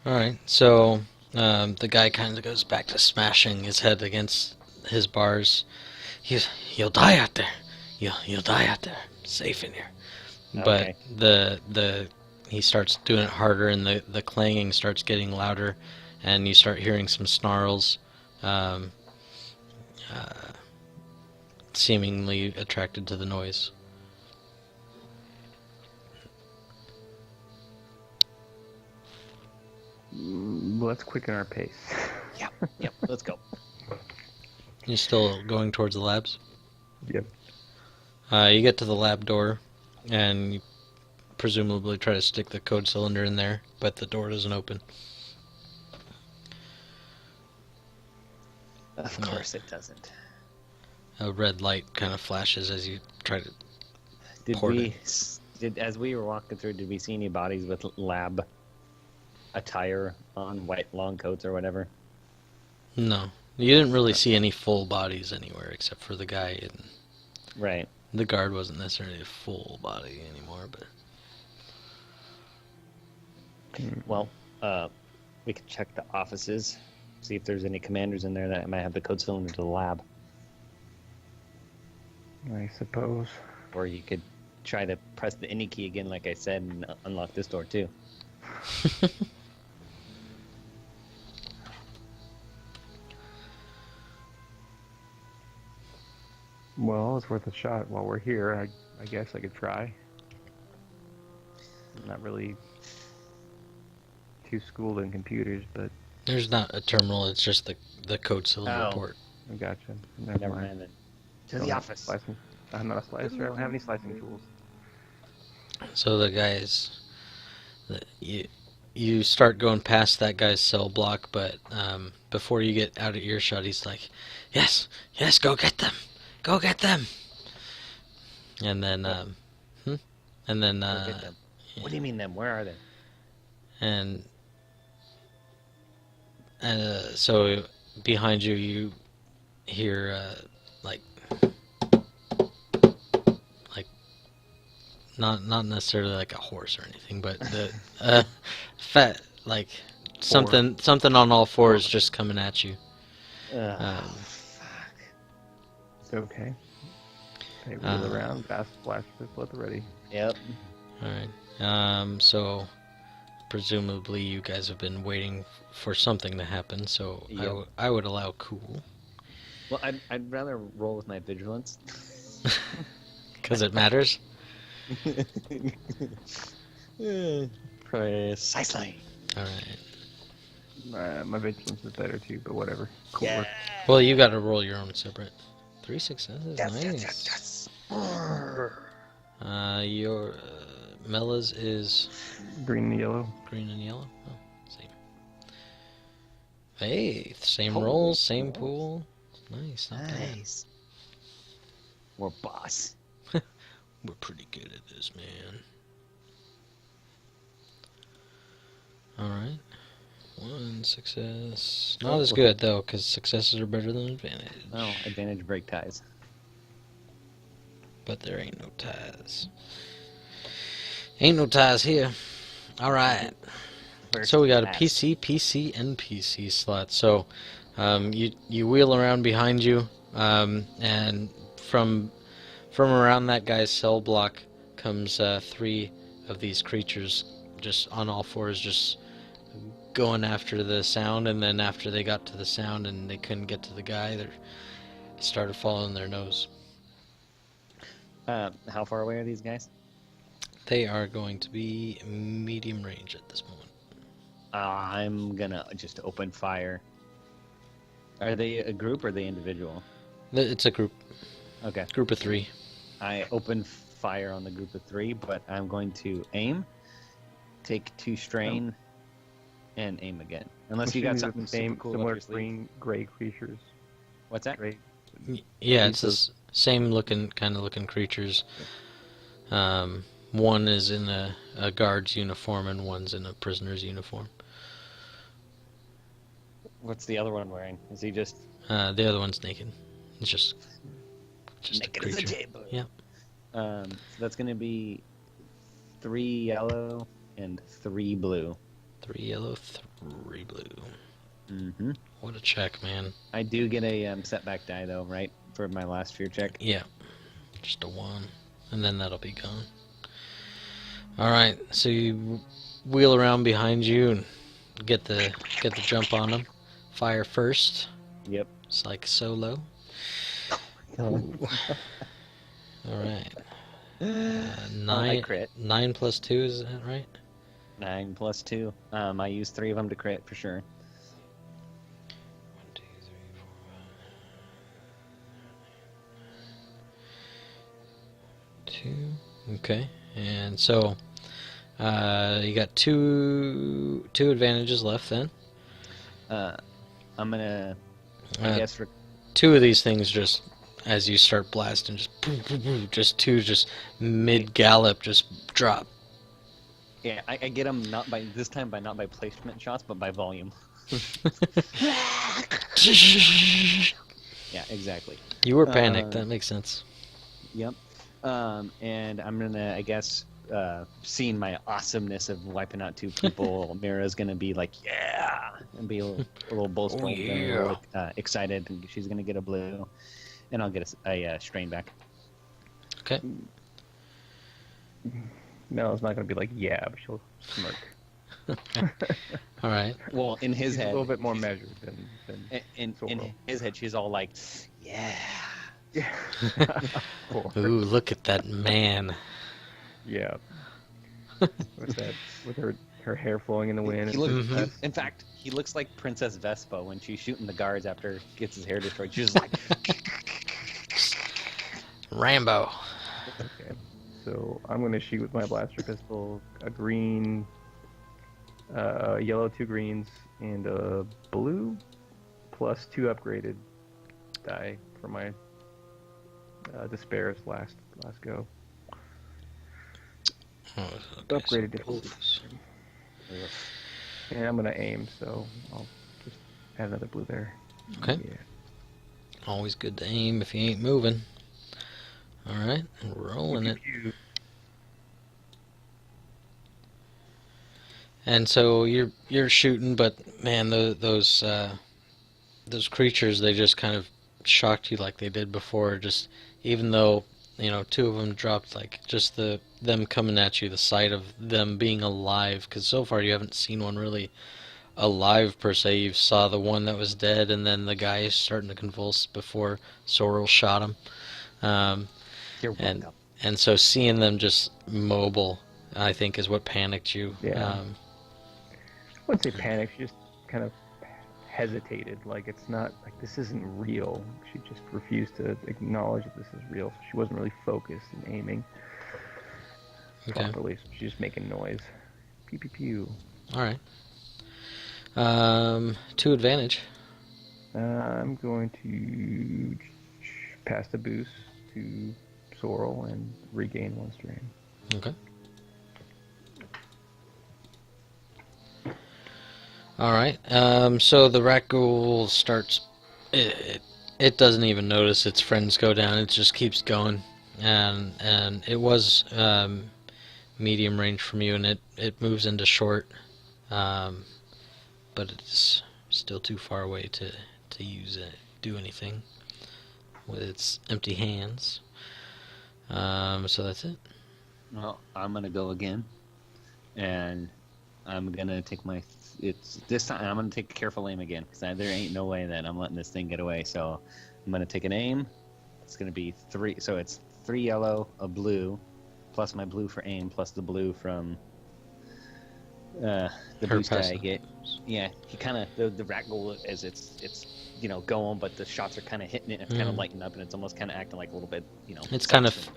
All right. So the guy kind of goes back to smashing his head against his bars. You'll die out there. You'll die out there. Safe in here. Okay. But he starts doing it harder, and the clanging starts getting louder, and you start hearing some snarls, seemingly attracted to the noise. Let's quicken our pace. Yep. Let's go. You're still going towards the labs? Yep. You get to the lab door, and you presumably try to stick the code cylinder in there, but the door doesn't open. Of course it doesn't. A red light kind of flashes as you try to... As we were walking through, did we see any bodies with lab attire on, white long coats or whatever? No. You didn't really see any full bodies anywhere except for the guy, and Right. the guard wasn't necessarily a full body anymore, but... Well, we could check the offices, see if there's any commanders in there that might have the code cylinder to the lab. I suppose. Or you could try to press the any key again, like I said, and unlock this door too. Well, it's worth a shot while we're here. I guess I could try. I'm not really too schooled in computers, but There's not a terminal, it's just the code cylinder Oh. port. I gotcha. Never mind then. To Don't the have office. slicing- I'm not a slicer. I don't have any slicing tools. So the guys... You start going past that guy's cell block, but before you get out of earshot, he's like, yes, go get them. Go get them. And then, Go get them. What do you mean them? Where are they? and so behind you, you hear like not necessarily like a horse or anything, but the fat like something on all fours just coming at you. Fuck. It's okay. They wheel around, fast flash pistol at the ready. Yep. All right. So presumably you guys have been waiting for something to happen. So Yep. I would allow cool Well, I'd rather roll with my vigilance. because it matters. Precisely. All right. My vigilance is better too, but whatever. Cool work. Well, you got to roll your own separate. 3 successes, Yes, nice. yes, yes. Your Mella's is Green and yellow. green and yellow. Oh, same. Hey, same Holy rolls, same balls. pool. Nice, not Nice. We're boss. bad. We're pretty good at this, man. Alright. 1 success. Not as good, though, because successes are better than advantage. Oh, advantage break ties. But there ain't no ties. Ain't no ties here. Alright. So we got a PC, and PC slot. So you wheel around behind you, and from around that guy's cell block comes 3 of these creatures just on all fours, just going after the sound. And then after they got to the sound and they couldn't get to the guy, they started following their nose. How far away are these guys? They are going to be medium range at this moment. I'm gonna just open fire. Are they a group or are they individual? It's a group. Okay. Group of 3. I open fire on the group of 3, but I'm going to aim, take 2 strain, and aim again. Unless you got something super cool up similar your sleeve. green, gray creatures. What's that? Gray. Yeah, it's the same looking creatures. One is in a guard's uniform and one's in a prisoner's uniform. What's the other one wearing? Is he just The other one's naked. It's just a naked as a creature. table? Yeah. So that's gonna be 3 yellow and 3 blue. 3 yellow, 3 blue. Mm-hmm. What a check, man. I do get a setback die though, right, for my last fear check. Yeah. Just a 1. And then that'll be gone. Alright, so you wheel around behind you and get the jump on them. Fire first. Yep. It's like solo. Alright. I 9 crit. 9 plus 2, is that right? 9 plus 2. I used 3 of them to crit for sure. 1, 2, 3, 4. 2. Okay. And so you got two advantages left then. I'm gonna, I Uh, guess, 2 of these things just as you start blasting, just boom, boom, boom, just 2 just mid gallop just drop. yeah, I get them not by placement shots, but by volume. Yeah, exactly. You were panicked. That makes sense. Yep. And I'm gonna, I guess, seeing my awesomeness of wiping out 2 people, Mira's gonna be like, yeah, and be a little boastful, Oh, and a little, excited, and she's gonna get a blue, and I'll get a strain back. Okay. No, it's not going to be like, yeah, but she'll smirk. All right. Well, in his She's head, a little bit more measured than in Sorrel. his head, she's all like, yeah. Yeah. Cool. Ooh, look at that man. Yeah. What's that? With her hair flowing in the wind. He looks, Mhm. in fact, he looks like Princess Vespa when she's shooting the guards after he gets his hair destroyed. She's just like, Rambo. Okay. So I'm going to shoot with my blaster pistol a green, yellow, 2 greens, and a blue, plus 2 upgraded die for my Despair's last go. Oh, Upgraded so it. And I'm going to aim, so I'll just add another blue there. Okay. Yeah. Always good to aim if you ain't moving. All right, rolling it. And so you're shooting, but man, those creatures, they just kind of shocked you like they did before. Just even though 2 of them dropped, like just them coming at you, the sight of them being alive. Because so far you haven't seen one really alive per se. You saw the one that was dead, and then the guy starting to convulse before Sorrel shot him. you're And welcome. and so seeing them just mobile, I think, is what panicked you. Yeah. I wouldn't say panic, she just kind of hesitated, like it's not like this isn't real. She just refused to acknowledge that this is real. So she wasn't really focused and aiming properly. So she's just making noise. Pew pew pew. All right. 2 advantage. I'm going to pass the boost to Sorrel and regain 1 strain. Okay. All right. So the rat ghoul starts. It doesn't even notice its friends go down. It just keeps going, and it was medium range from you, and it moves into short, but it's still too far away to use it, do anything with its empty hands. So that's it. Well, I'm gonna go again, and I'm gonna take my. It's this time. I'm gonna take a careful aim again because there ain't no way that I'm letting this thing get away. So I'm gonna take an aim. It's gonna be 3. So it's 3 yellow, a blue, plus my blue for aim, plus the blue from the boost I get. Yeah, he kind of the rat ghoul as it's going, but the shots are kind of hitting it. And it's kind of lighting up, and it's almost kind of acting like a little bit It's kind of so.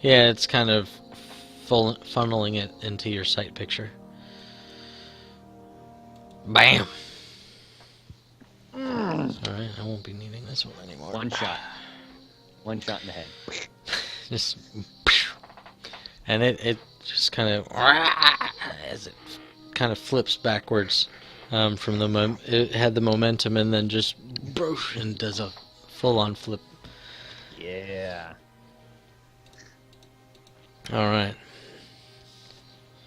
Yeah, it's kind of funneling it into your sight picture. Bam! Alright, I won't be needing this one anymore. One shot in the head. Just, and it just kind of, as it kind of flips backwards from the it had the momentum, and then just and does a full-on flip. Yeah. All right.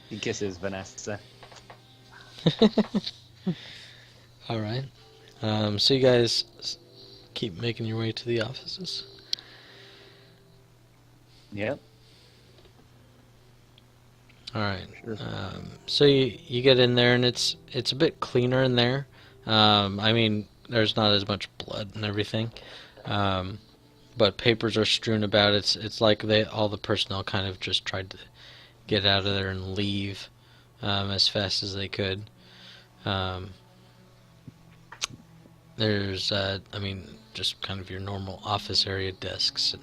He kisses Vanessa. All right. So you guys keep making your way to the offices. Yep. All right. Sure. So you get in there, and it's a bit cleaner in there. I mean, there's not as much blood and everything, but papers are strewn about. It's like all the personnel kind of just tried to get out of there and leave as fast as they could. There's, I mean, just kind of your normal office area, desks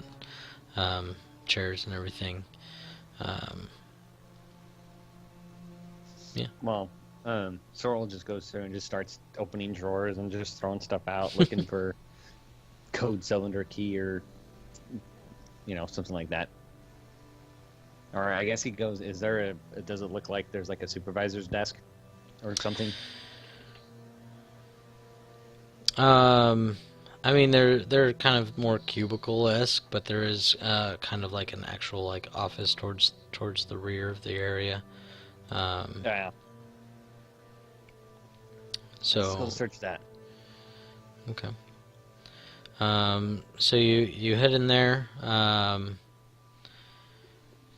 and chairs and everything. Yeah. Well, Sorrel just goes through and just starts opening drawers and just throwing stuff out, looking for code cylinder key or something like that. Or I guess he goes. Does it look like there's like a supervisor's desk or something? I mean, they're kind of more cubicle-esque, but there is kind of like an actual like office towards the rear of the area. Yeah. So Let's go search that. Okay. So you head in there, and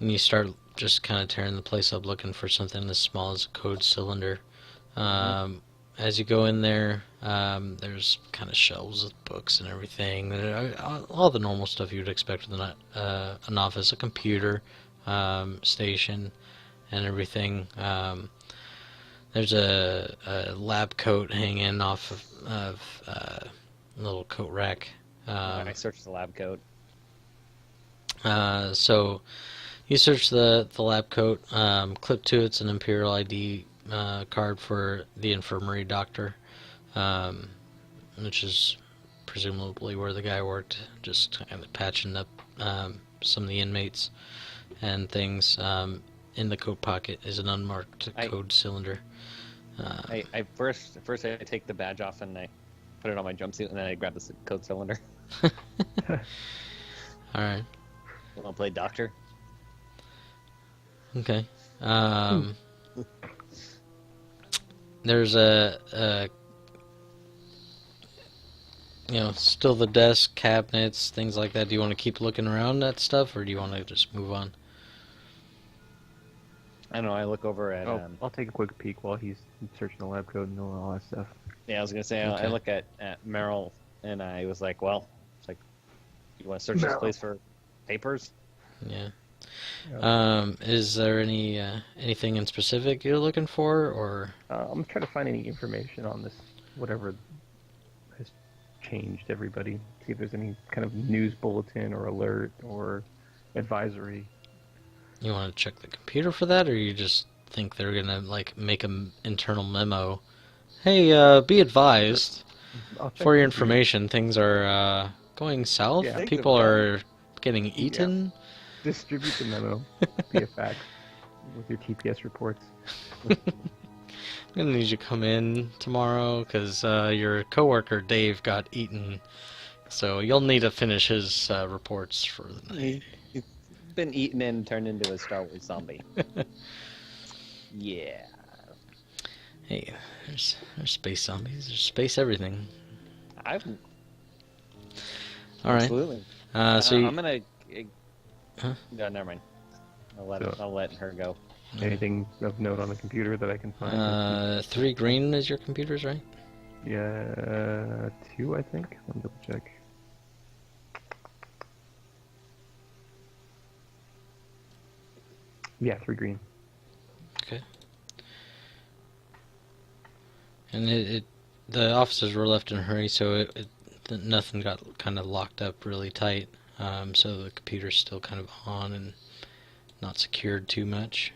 you start just kind of tearing the place up, looking for something as small as a code cylinder. As you go in there, there's kind of shelves with books and everything. All the normal stuff you would expect with an office, a computer station, and everything. There's a lab coat hanging off of a little coat rack. I searched the lab coat. So you search the lab coat. Clipped to it's an Imperial ID card for the infirmary doctor, which is presumably where the guy worked, just kind of patching up some of the inmates and things. In the coat pocket is an unmarked code cylinder. I first I take the badge off and I put it on my jumpsuit, and then I grab the code cylinder. All right. I'll play doctor. Okay. There's still the desk, cabinets, things like that. Do you want to keep looking around at stuff, or do you want to just move on? I don't know. I look over at. I'll take a quick peek while he's searching the lab code and all that stuff. Yeah, I was gonna say. Okay. I look at Merrill, and I was like, "Well, it's like, you want to search this place for papers?" Yeah. Is there anything in specific you're looking for, or? I'm trying to find any information on this, whatever has changed everybody. See if there's any kind of news bulletin or alert or advisory. You want to check the computer for that, or you just think they're gonna like make an internal memo? Hey, be advised. For your information, things are going south. Yeah. People are getting eaten. Distribute the memo via fax with your TPS reports. I'm gonna need you to come in tomorrow because your coworker Dave got eaten, so you'll need to finish his reports for the night. He's been eaten and turned into a Star Wars zombie. Yeah. Hey, there's space zombies. There's space everything. All right. Absolutely. So I'm gonna. Huh? No, never mind. I'll let her go. Anything of note on the computer that I can find? 3 green is your computers, right? Yeah, 2 I think. Let me double check. Yeah, 3 green. Okay. And the officers were left in a hurry, so nothing got kind of locked up really tight. So the computer's still kind of on and not secured too much.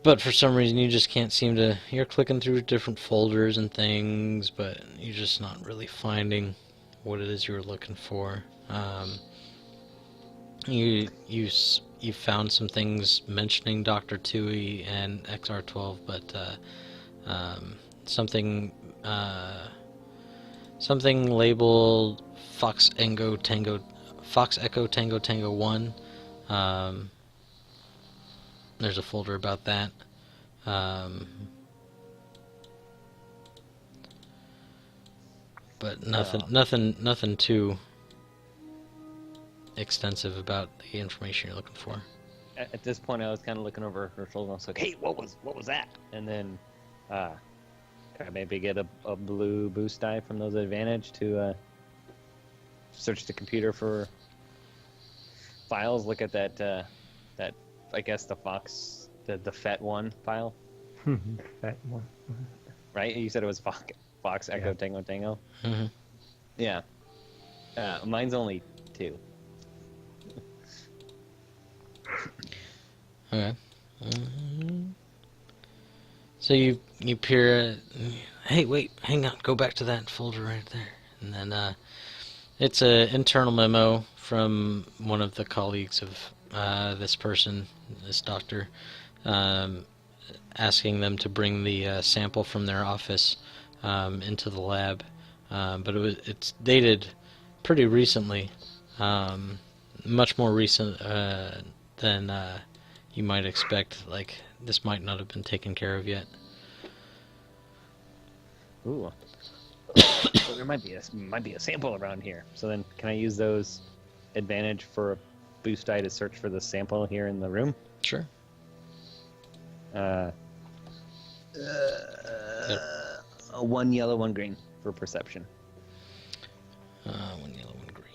But for some reason you just can't seem to... You're clicking through different folders and things, but you're just not really finding what it is you were looking for. You found some things mentioning Dr. Tui and XR12, but something labeled Fox Echo Tango Tango 1. There's a folder about that. But nothing too extensive about the information you're looking for. At this point, I was kind of looking over her shoulder. I was like, "Hey, what was that?" And then, can I maybe get a blue boost die from those advantage to search the computer for files? Look at that I guess the Fox, the FET one file. That one. Right? You said it was Fox Echo Tango Tango. Mm-hmm. Yeah. Mine's only 2. Okay. So you peer. Hey, wait, hang on. Go back to that folder right there, and then it's an internal memo from one of the colleagues of this person, this doctor, asking them to bring the sample from their office into the lab. But it's dated pretty recently, much more recent than you might expect. Like, this might not have been taken care of yet. Ooh. So there might be a sample around here. So then, can I use those advantage for a boost die to search for the sample here in the room? Sure. Yep. 1 yellow, 1 green for perception. 1 yellow, 1 green.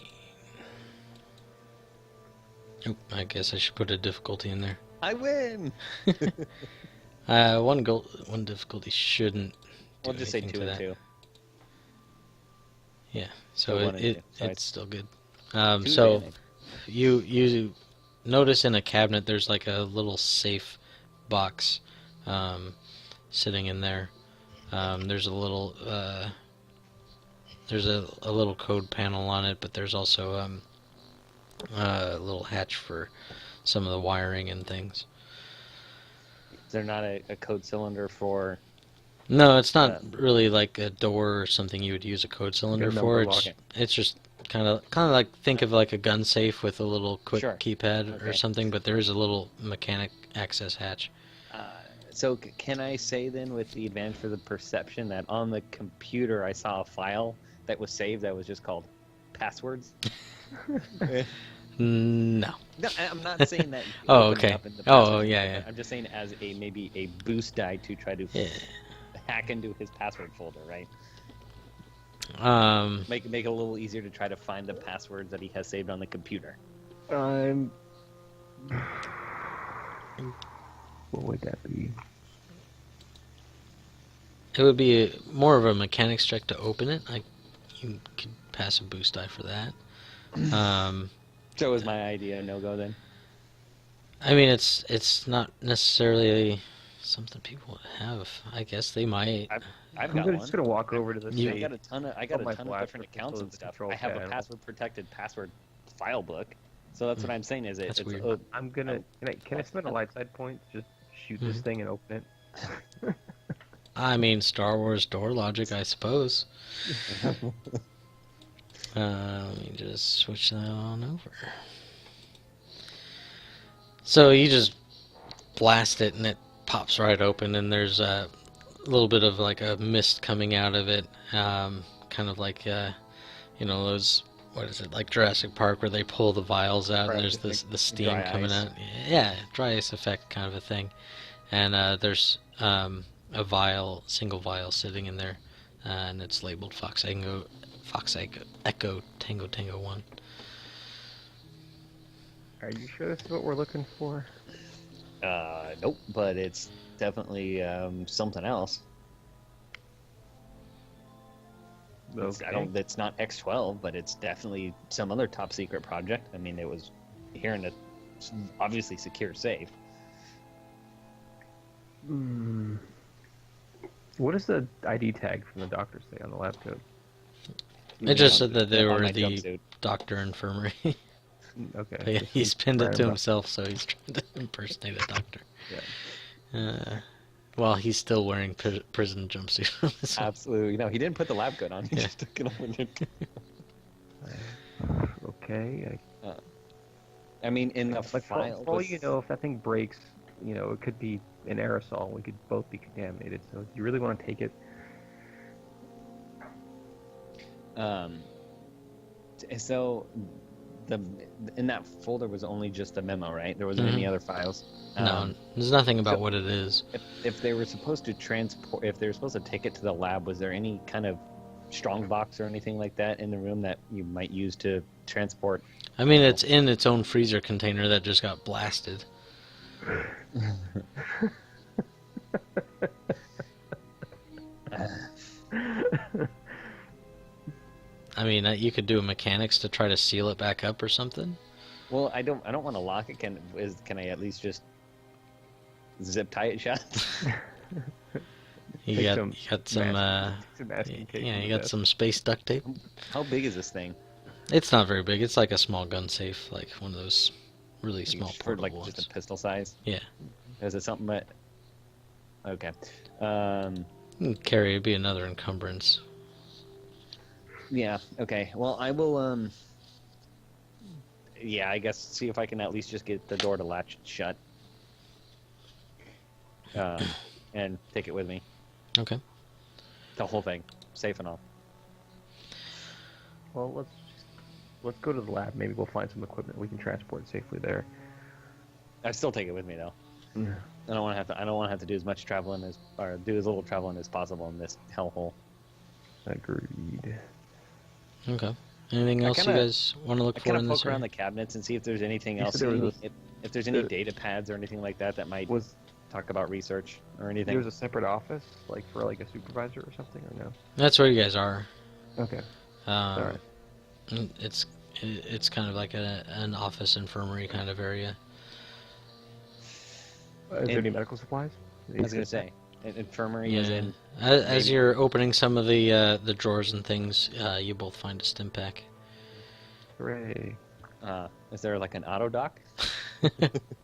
Oop, I guess I should put a difficulty in there. I win. 1 difficulty shouldn't. We'll just say 2 and 2. Yeah, so So it's still good. So you notice in a cabinet there's like a little safe box sitting in there. There's a little code panel on it, but there's also a little hatch for some of the wiring and things. Is there not a code cylinder for? No, it's not really like a door or something you would use a code cylinder for. It's just kind of like, think of like a gun safe with a little quick keypad or something, but there is a little mechanic access hatch. So can I say then, with the advantage for the perception, that on the computer I saw a file that was saved that was just called passwords? No. No, I'm not saying that. Oh, okay. Oh, yeah, yeah. I'm just saying as maybe a boost die to try to hack into his password folder, right? Make it a little easier to try to find the passwords that he has saved on the computer. I'm. What would that be? It would be more of a mechanics check to open it. You could pass a boost die for that. So was my idea no go then? I mean, it's not necessarily something people have. I guess they might. I've got one. Just gonna walk over to the safe. I got a ton of different accounts and stuff. I have a password protected password file book. So that's what I'm saying is That's weird. I'm gonna. Can I spend a light side point to just shoot this thing and open it? I mean, Star Wars door logic, I suppose. Let me just switch that on over. So you just blast it and it pops right open, and there's a little bit of like a mist coming out of it, kind of like those, what is it, like Jurassic Park where they pull the vials out and there's the steam coming out. Yeah, dry ice effect kind of a thing. And there's a single vial sitting in there, and it's labeled Fox Echo Tango Tango 1. Are you sure this is what we're looking for? Nope, but it's definitely something else. Okay. It's not X-12, but it's definitely some other top secret project. I mean, it was here in a obviously secure safe. What does the ID tag from the doctor say on the lab coat? It just said that they were the jumpsuit. doctor infirmary. Okay. But yeah, he's pinned it to himself, so he's trying to impersonate a doctor. Yeah. While he's still wearing prison jumpsuit. Absolutely. No, he didn't put the lab coat on. He just took it off. Okay. I mean, in the Like, file. for all you know, if that thing breaks, it could be an aerosol. We could both be contaminated. So, do you really want to take it? So in that folder was only just the memo, right? There wasn't any other files. No, there's nothing about what it is. If they were supposed to if they were supposed to take it to the lab, was there any kind of strong box or anything like that in the room that you might use to transport? I mean, it's in its own freezer container that just got blasted. I mean, you could do a mechanics to try to seal it back up or something. Well, I don't want to lock it. Can I at least just zip tie it shut? You got some space duct tape. How big is this thing? It's not very big. It's like a small gun safe, like one of those really small For portable like just ones. a pistol size? Yeah. Is it something that? Okay. Carry would be another encumbrance. Yeah. Okay. Well, I will. Yeah, I guess see if I can at least just get the door to latch shut. And take it with me. Okay. The whole thing, safe and all. Well, let's go to the lab. Maybe we'll find some equipment we can transport safely there. I still take it with me though. Yeah. I don't want to have to do as much traveling or do as little traveling as possible in this hellhole. Agreed. Okay. Anything else you guys want to look for in this? Poke around the cabinets and see if there's anything else. If there's any data pads or anything like that might talk about research or anything. There's a separate office, like for like a supervisor or something, or no? That's where you guys are. Okay. All right. It's kind of like an office infirmary kind of area. Is there any medical supplies? I was gonna say, infirmary is in. As you're opening some of the drawers and things, you both find a stim pack. Hooray! Is there like an auto dock?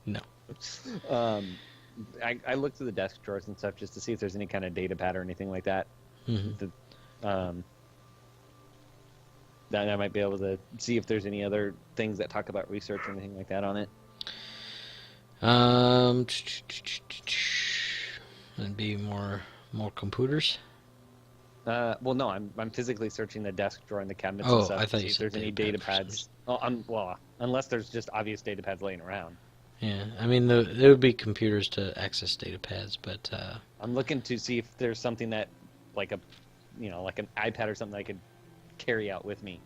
No. I looked through the desk drawers and stuff just to see if there's any kind of data pad or anything like that. Mm-hmm. That I might be able to see if there's any other things that talk about research or anything like that on it. That'd be more computers. Well, no, I'm physically searching the desk drawer and the cabinets Oh, and stuff I thought to see you if said there's any data data pad pads. Well, unless there's just obvious data pads laying around. Yeah, I mean there would be computers to access data pads, but I'm looking to see if there's something that, like like an iPad or something I could carry out with me,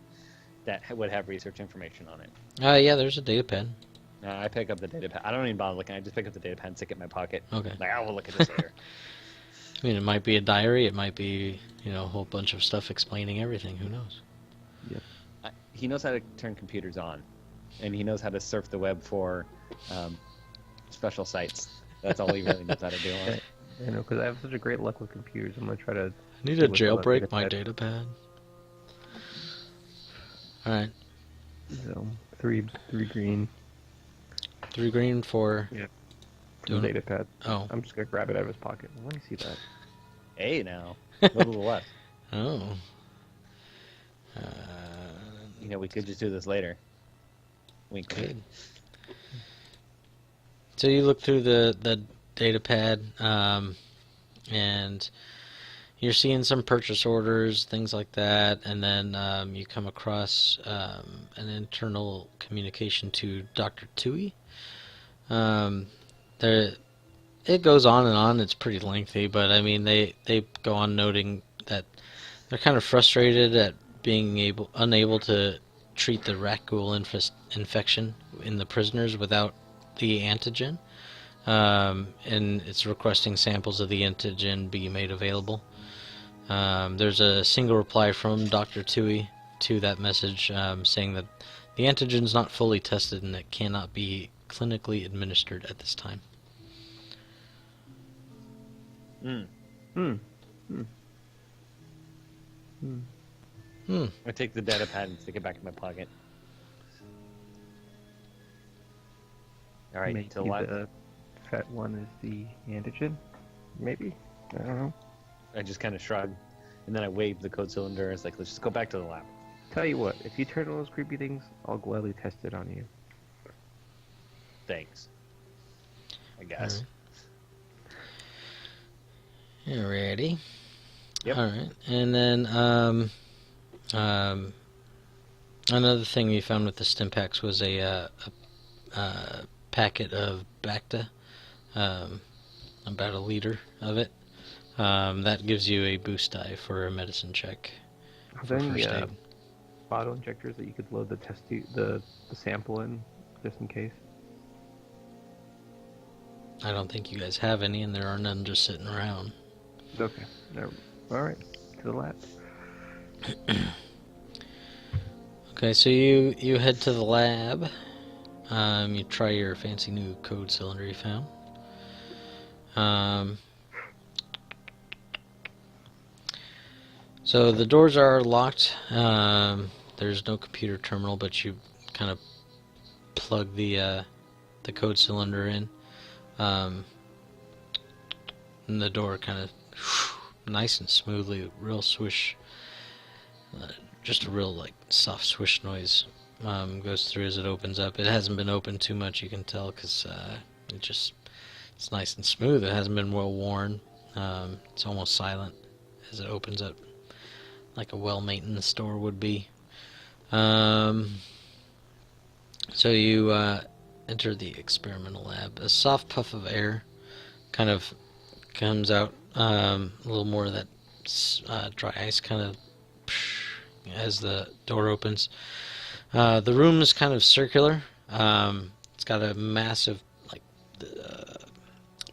that would have research information on it. Yeah, there's a data pad. I pick up the data pad. I don't even bother looking. I just pick up the data pad and stick it in my pocket. Okay. Like, I will look at this later. I mean, it might be a diary. It might be, a whole bunch of stuff explaining everything. Who knows? Yep. He knows how to turn computers on, and he knows how to surf the web for special sites. That's all he really knows how to do on it. I know, because I have such a great luck with computers. I'm gonna try to. I need to jailbreak my data pad. All right. So three green. 3 green for. Yeah. Doing Data pad. Oh. I'm just gonna grab it out of his pocket. Let me see that. Hey, now. A little less. Oh. We could just do this later. Wink, wink. Good. So you look through the data pad, and you're seeing some purchase orders, things like that, and then you come across an internal communication to Dr. Tui. It goes on and on. It's pretty lengthy, but I mean they go on noting that they're kind of frustrated at being unable to treat the raccool infection in the prisoners without the antigen, and it's requesting samples of the antigen be made available. There's a single reply from Dr. Tui to that message, saying that the antigen is not fully tested and it cannot be clinically administered at this time. I take the data pad and stick it back in my pocket. All right, Maybe to the left. the fat one is the antigen. Maybe. I don't know. I just kind of shrug, and then I wave the code cylinder. It's like, let's just go back to the lab. Tell you what, if you turn on those creepy things, I'll gladly test it on you. Thanks. I guess. Right. You ready? Yep. All right, and then another thing we found with the Stimpaks was a packet of Bacta, about a liter of it. That gives you a boost die for a medicine check. Are there any first aid. bottle injectors that you could load the the sample in, just in case? I don't think you guys have any, and there are none just sitting around. Okay. All right. To the lab. Okay, so you head to the lab. You try your fancy new code cylinder you found. So the doors are locked. There's no computer terminal, but you kind of plug the code cylinder in, and the door kind of nice and smoothly, real swish, just a real soft swish noise goes through as it opens up. It hasn't been opened too much, you can tell, because it's nice and smooth. It hasn't been well worn. It's almost silent as it opens up, like a well-maintained store would be. So you enter the experimental lab. A soft puff of air kind of comes out, a little more of that dry ice kind of as the door opens. The room is kind of circular. It's got a massive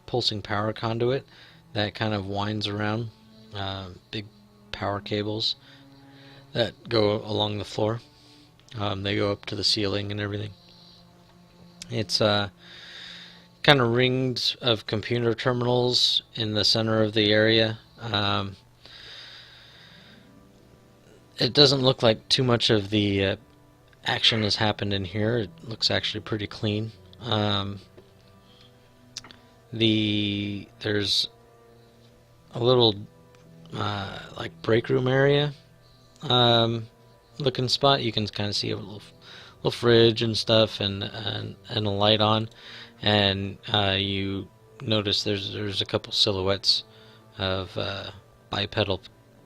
pulsing power conduit that kind of winds around, big power cables that go along the floor. They go up to the ceiling and everything. It's kind of ringed of computer terminals in the center of the area. It doesn't look like too much of the action has happened in here. It looks actually pretty clean. There's a little break room area looking spot. You can kind of see a little fridge and stuff, and a light on, and you notice there's a couple silhouettes of bipedal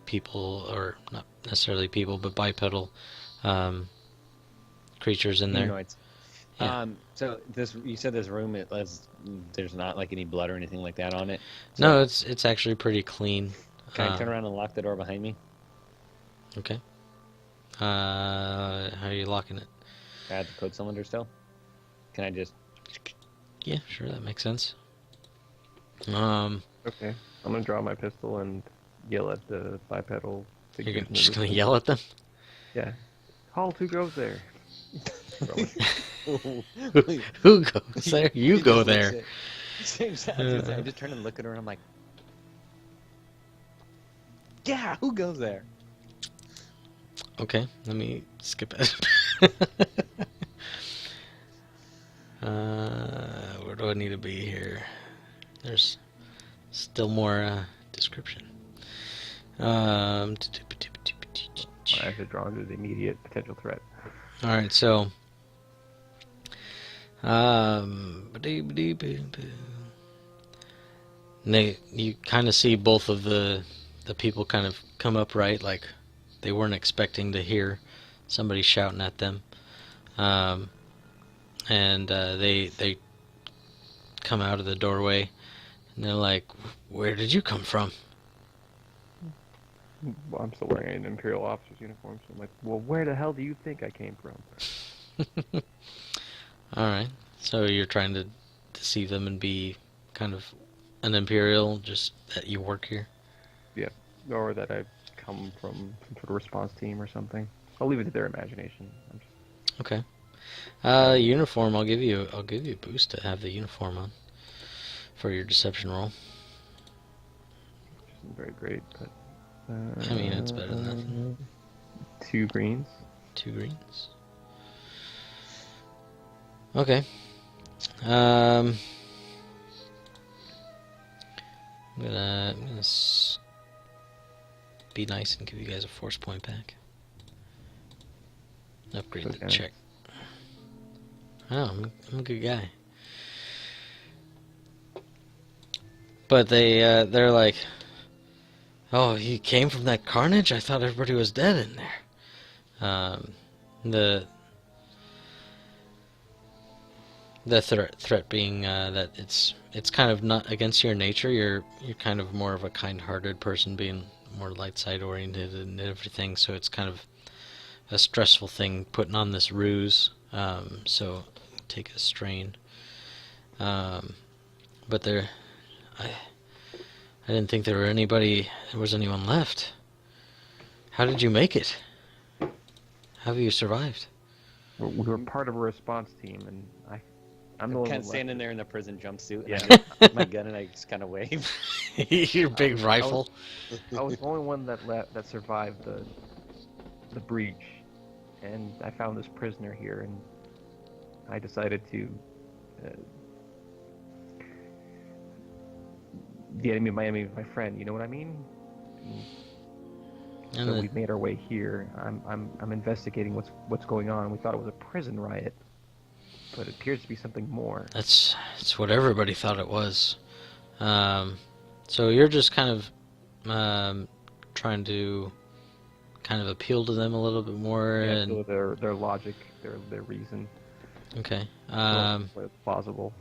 people, or not necessarily people, but bipedal creatures in there. Humanoids. Yeah. So you said this room, there's not any blood or anything like that on it. So No, it's actually pretty clean. Can I turn around and lock the door behind me? Okay. How are you locking it? Add the code cylinder still? Can I just... Yeah, sure, that makes sense. Okay. I'm gonna draw my pistol and yell at the bipedal. You're just gonna yell at them? Yeah. Halt, who goes there? Who goes there? You go there. I just turn and look at her and I'm like, yeah, who goes there? Okay, let me skip it. Where do I need to be here? There's still more description. I have to draw into the immediate potential threat. Alright, so you kind of see both of the people kind of come upright, like they weren't expecting to hear somebody shouting at them, and they come out of the doorway, and they're like, "Where did you come from?" Well, I'm still wearing an Imperial officer's uniform, so I'm like, well, where the hell do you think I came from? Alright, so you're trying to deceive them and be kind of an Imperial, just that you work here? Yeah, or that I come from some sort of response team or something. I'll leave it to their imagination. Okay. Uniform, I'll give you a boost to have the uniform on for your deception roll. Which isn't very great, but I mean, it's better than nothing. 2 greens. 2 greens. Okay. I'm gonna be nice and give you guys a force point back. Upgrade the check. Oh, I'm a good guy. But they're like, oh, he came from that carnage? I thought everybody was dead in there. The threat being that it's kind of not against your nature. You're kind of more of a kind-hearted person, being more light side oriented and everything. So it's kind of a stressful thing putting on this ruse. So take a strain. But I didn't think there was anyone left. How did you make it? How have you survived? We were part of a response team, and I'm the one kind of standing there in the prison jumpsuit. Yeah. And I my gun and I just kind of wave. Your big rifle. I was the only one that survived the breach, and I found this prisoner here, and I decided to. The enemy of my enemy is my friend. You know what I mean? And so we made our way here. I'm investigating what's going on. We thought it was a prison riot, but it appears to be something more. That's what everybody thought it was. So you're just kind of trying to kind of appeal to them a little bit more, Yeah, and so their logic, their reason. Okay. Plausible.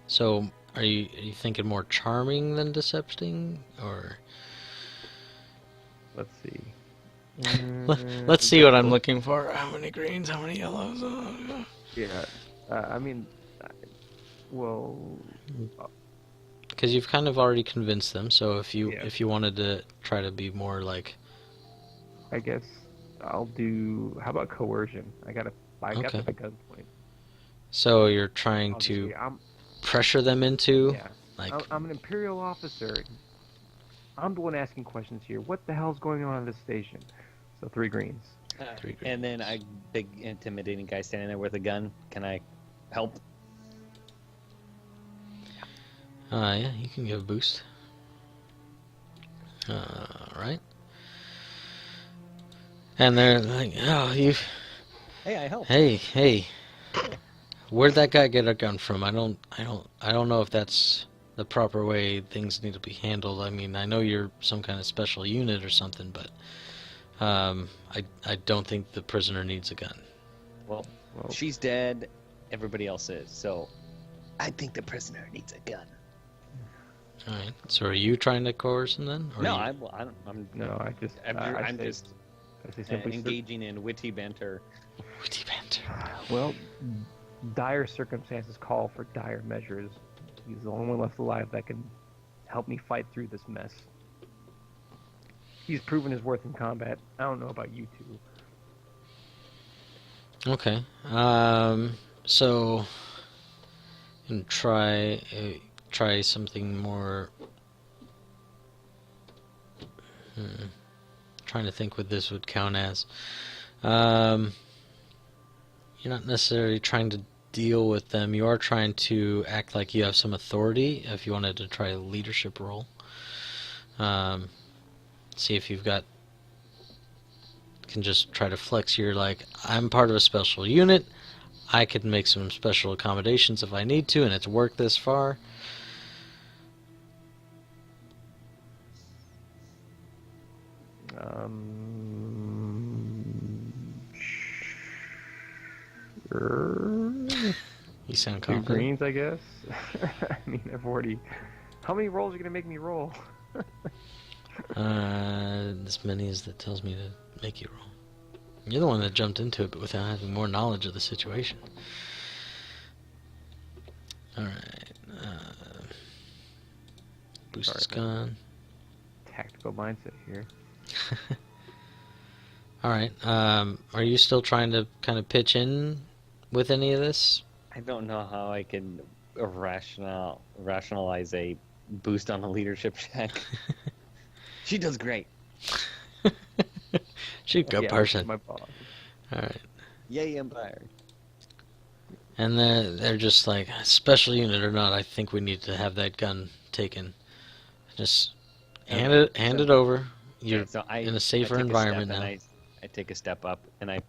So are you thinking more charming than decepting, or? Let's see. Let's see what I'm looking for. How many greens? How many yellows? Yeah. I mean, well. Because you've kind of already convinced them. So if you wanted to try to be more like. I guess I'll do. How about coercion? I got the gunpoint. So you're trying to pressure them into. Yeah. Like. I'm an Imperial officer. I'm the one asking questions here. What the hell's going on at this station? So 3 greens. 3 greens. And then I big intimidating guy standing there with a gun. Can I help? Yeah, you can give a boost. Right. And they're like, oh, you. Hey, I help. Hey. Where'd that guy get a gun from? I don't know if that's the proper way things need to be handled. I mean, I know you're some kind of special unit or something, but I don't think the prisoner needs a gun. Well, she's dead. Everybody else is. So, I think the prisoner needs a gun. All right. So, are you trying to coerce him then? Or No, I As they simply engaging in witty banter. Witty banter. Well, dire circumstances call for dire measures. He's the only one left alive that can help me fight through this mess. He's proven his worth in combat. I don't know about you two. Okay. So, and try something more. Trying to think what this would count as. You're not necessarily trying to deal with them. You are trying to act like you have some authority. If you wanted to try a leadership role, see if you've got. Can just try to flex your like, I'm part of a special unit. I can make some special accommodations if I need to, and it's worked this far. Sure. You sound Two confident. greens, I guess. I mean, I've already. How many rolls are you gonna make me roll? As many as that tells me to make you roll. You're the one that jumped into it, but without having more knowledge of the situation. Alright. Boost is gone. Tactical mindset here. Alright. Are you still trying to kind of pitch in with any of this? I don't know how I can rationalize a boost on a leadership check. She does great. She's a good Yeah, person. my boss. Alright. Yay, Empire. And they're just like, special unit or not, I think we need to have that gun taken. Just hand it over. You're in a safer environment now. I take a step up and I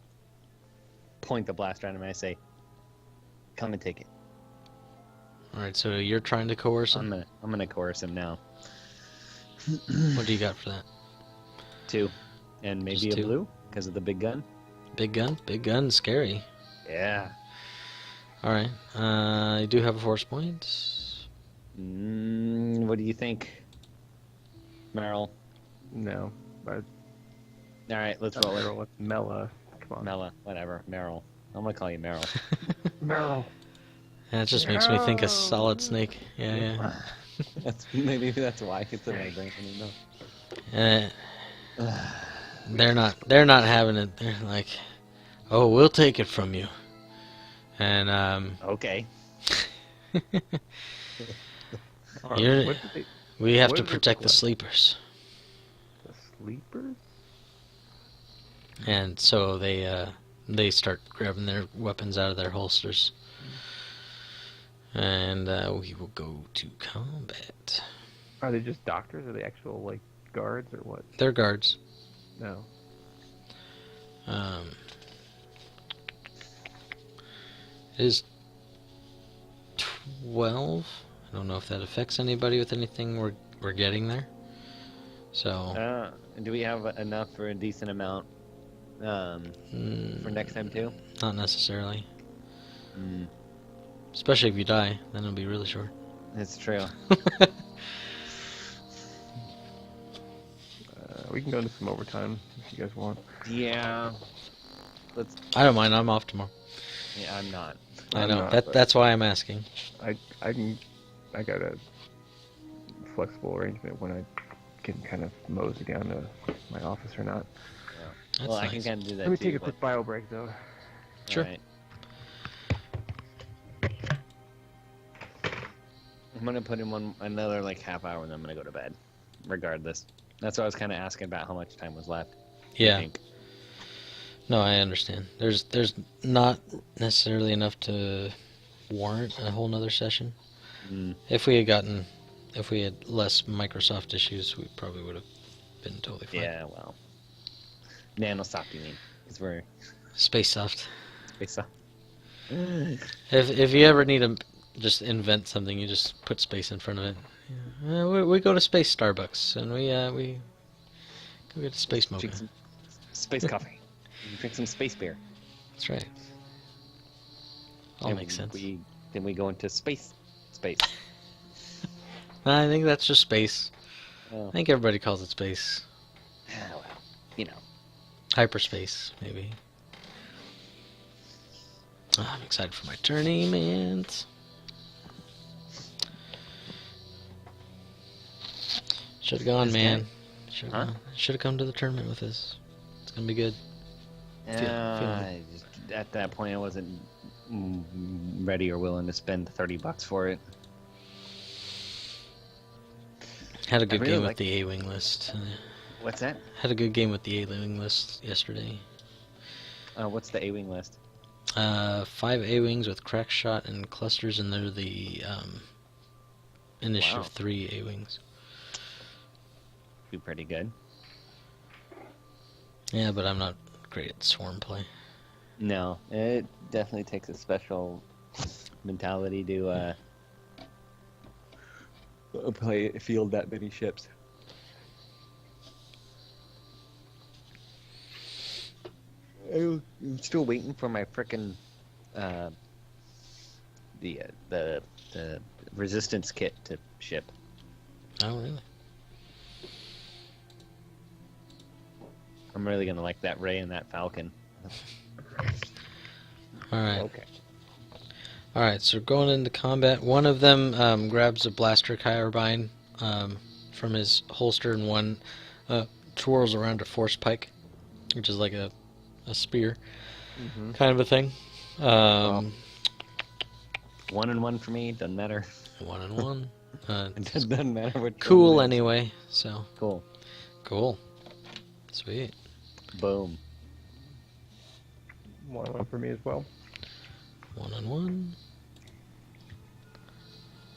point the blaster at him and I say, "Come and take it." Alright, so you're trying to coerce him? I'm gonna coerce him now. What do you got for that? 2. And maybe Just a 2? blue because of the big gun. Big gun? Big gun, scary. Yeah. Alright, you do have a force point. What do you think, Meryl? No, but All right, let's roll it. Meryl, it's Mella. Come on, Mela, whatever. Meryl. I'm gonna call you Meryl. Meryl. That just makes me think of Solid Snake. Yeah. Maybe that's why it's in my brain. I Uh, they're not having it. They're like, oh, we'll take it from you. And Okay. You're- we have What to does it protect look the like? sleepers. The sleepers? And so they start grabbing their weapons out of their holsters. And we will go to combat. Are they just doctors? Are they actual like guards or what? They're guards. No. It is 12. I don't know if that affects anybody with anything we're getting there. So Do we have enough for a decent amount for next time too? not necessarily. Especially if you die, then it'll be really short. It's true. We can go into some overtime if you guys want. Yeah. Let's. I don't mind. I'm off tomorrow. Yeah, I'm not. I I'm know. not, but That's why I'm asking. I got a flexible arrangement when I can kind of mosey down to my office or not. That's Well, I nice. can kind of do that Let me too. take a quick bio break though. Sure. Alright. I'm gonna put him on another like half hour and then I'm gonna go to bed. Regardless. That's what I was kind of asking about how much time was left. I Yeah. think. No, I understand. There's not necessarily enough to warrant a whole nother session. If we had less Microsoft issues, we probably would have been totally fine. Yeah, well. Nanosoft, you mean? Because we're Space soft. space soft. If you ever need to just invent something, you just put space in front of it. Yeah. We go to space Starbucks and we go get a space mocha. Drink some space coffee. Drink some space beer. That's right. All makes sense. Then we go into space. I think that's just space. Oh. I think everybody calls it space. Well, you know. Hyperspace, maybe. Oh, I'm excited for my tournament. Should have gone, man. Should have come to the tournament with us. It's gonna be good. At that point, I wasn't ready or willing to spend $30 for it. Had a good game with the A-Wing list. What's that? Had a good game with the A-Wing list yesterday. What's the A-Wing list? 5 A-Wings with crack shot and clusters, and they're the initiative 3 A-Wings. Be pretty good. Yeah, but I'm not great at swarm play. No, it definitely takes a special mentality to field that many ships. I'm still waiting for my frickin' the resistance kit to ship. Oh, really? I'm really gonna like that Ray and that Falcon. Alright. Okay. Alright, so going into combat, one of them grabs a blaster carbine from his holster, and one twirls around a force pike, which is like a spear kind of a thing. 1-1 for me, doesn't matter. 1-1. It doesn't matter what. Cool anyway, so. Cool. Cool. Sweet. Boom. 1-1 for me as well. 1-1.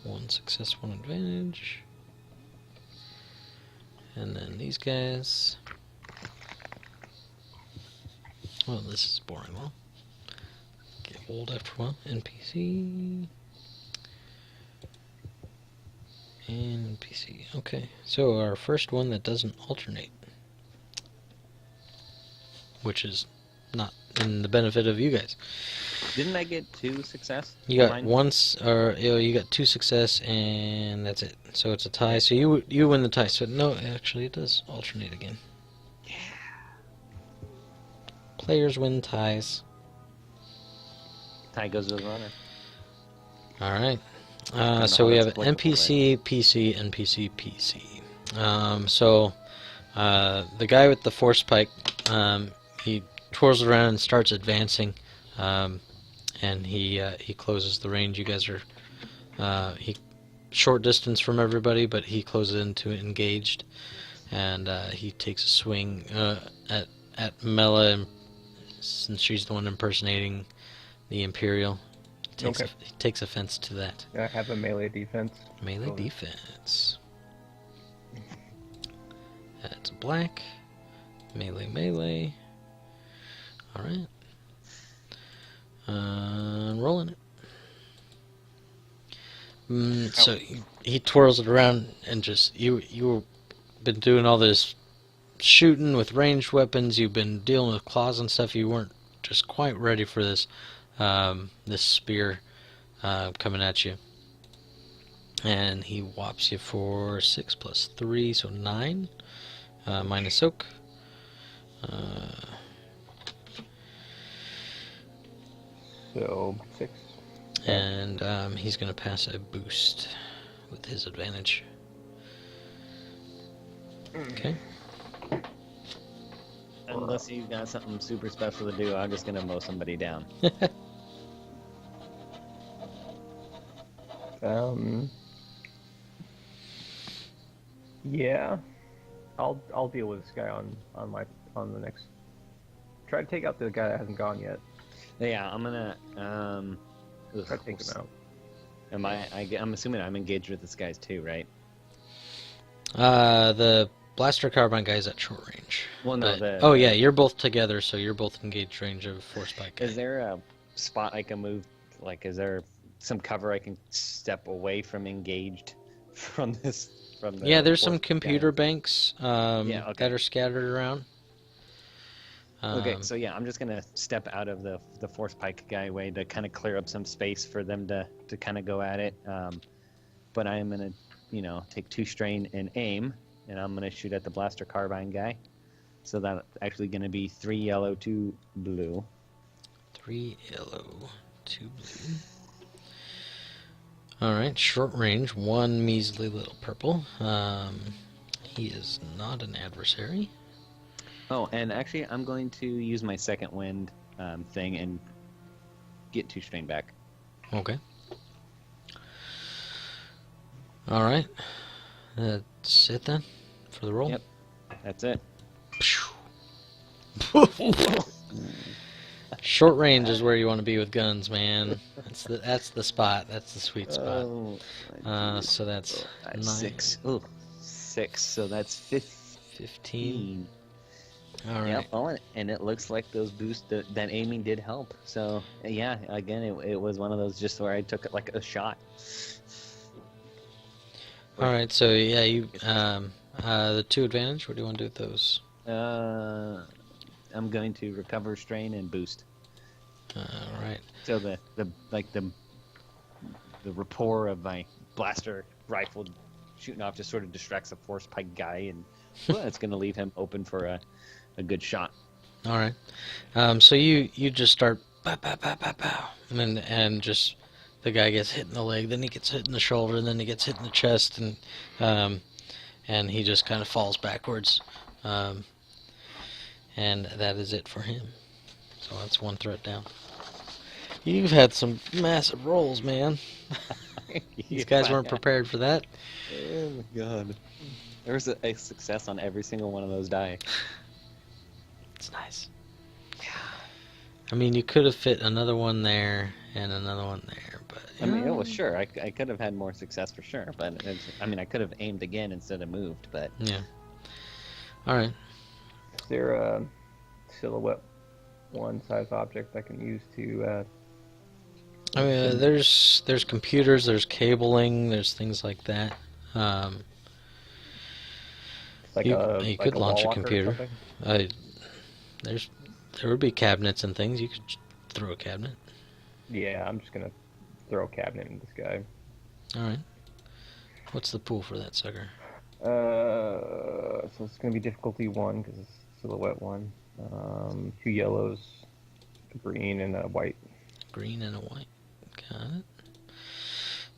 1 success, 1 advantage. And then these guys. Well, this is boring. Well, get old after a while. NPC. And NPC. Okay, so our first one that doesn't alternate. Which is not in the benefit of you guys. Didn't I get 2 success? You got you got 2 success, and that's it. So it's a tie. So you win the tie. So no, actually it does alternate again. Yeah. Players win ties. Tie goes to the runner. All right. So we have NPC, PC, NPC, PC. So the guy with the force pike, he twirls around and starts advancing, and he closes the range. You guys are he short distance from everybody, but he closes into engaged, and he takes a swing at Mela, since she's the one impersonating the Imperial. He takes offense to that. I have a melee defense. Melee defense. That's a black. Melee. Alright. Rolling it. So he twirls it around, and just you've been doing all this shooting with ranged weapons. You've been dealing with claws and stuff. You weren't just quite ready for this this spear coming at you. And he whops you for 6 plus 3, so 9. Minus soak. So 6. And he's going to pass a boost with his advantage. Okay. Unless you've got something super special to do, I'm just gonna mow somebody down. Yeah. I'll deal with this guy on the next. Try to take out the guy that hasn't gone yet. Yeah, I'm gonna Try to take him out. I'm assuming I'm engaged with this guys too, right? The blaster carbine guy's at short range. Well, no. Oh yeah, you're both together, so you're both engaged range of force pike guy. Is there a spot I can move? Like, is there some cover I can step away from engaged from this? Yeah, there's some computer banks that are scattered around. Okay, so yeah, I'm just gonna step out of the force pike guy way to kind of clear up some space for them to kind of go at it. But I am gonna, take 2 strain and aim, and I'm gonna shoot at the blaster carbine guy. So that's actually going to be 3 yellow, 2 blue. 3 yellow, 2 blue. Alright, short range, 1 measly little purple. He is not an adversary. Oh, and actually, I'm going to use my second wind thing and get 2 strain back. Okay. Alright. That's it then for the roll? Yep. That's it. Short range is where you want to be with guns, man. That's the spot. That's the sweet spot. So that's 9. 6. Ooh, 6. So that's 15. All right. Yep. Oh, and it looks like those boosts that aiming did help. So yeah, again, it was one of those just where I took it like a shot. All right. So yeah, you the 2 advantage. What do you want to do with those? I'm going to recover strain and boost. All right. So the rapport of my blaster rifle shooting off just sort of distracts a force pike guy, and well, it's going to leave him open for a good shot. All right. So you just start pow, pow, pow, pow, pow, and just the guy gets hit in the leg, then he gets hit in the shoulder, and then he gets hit in the chest, and he just kind of falls backwards. And that is it for him. So that's 1 threat down. You've had some massive rolls, man. These guys weren't prepared for that. Oh my god. There was a success on every single one of those die. It's nice. Yeah. I mean, you could have fit another one there and another one there, but... I mean, it was sure. I could have had more success for sure, but I mean, I could have aimed again instead of moved, but... Yeah. Alright. Is there a silhouette one size object I can use to I mean, there's computers, there's cabling, there's things like that. like you like could launch a wall locker or computer. something? There would be cabinets and things. You could throw a cabinet. Yeah, I'm just gonna throw a cabinet in this guy. All right. What's the pool for that sucker? So it's gonna be difficulty 1 because it's silhouette 1. 2 yellows, a green, and a white. Green and a white. Got it.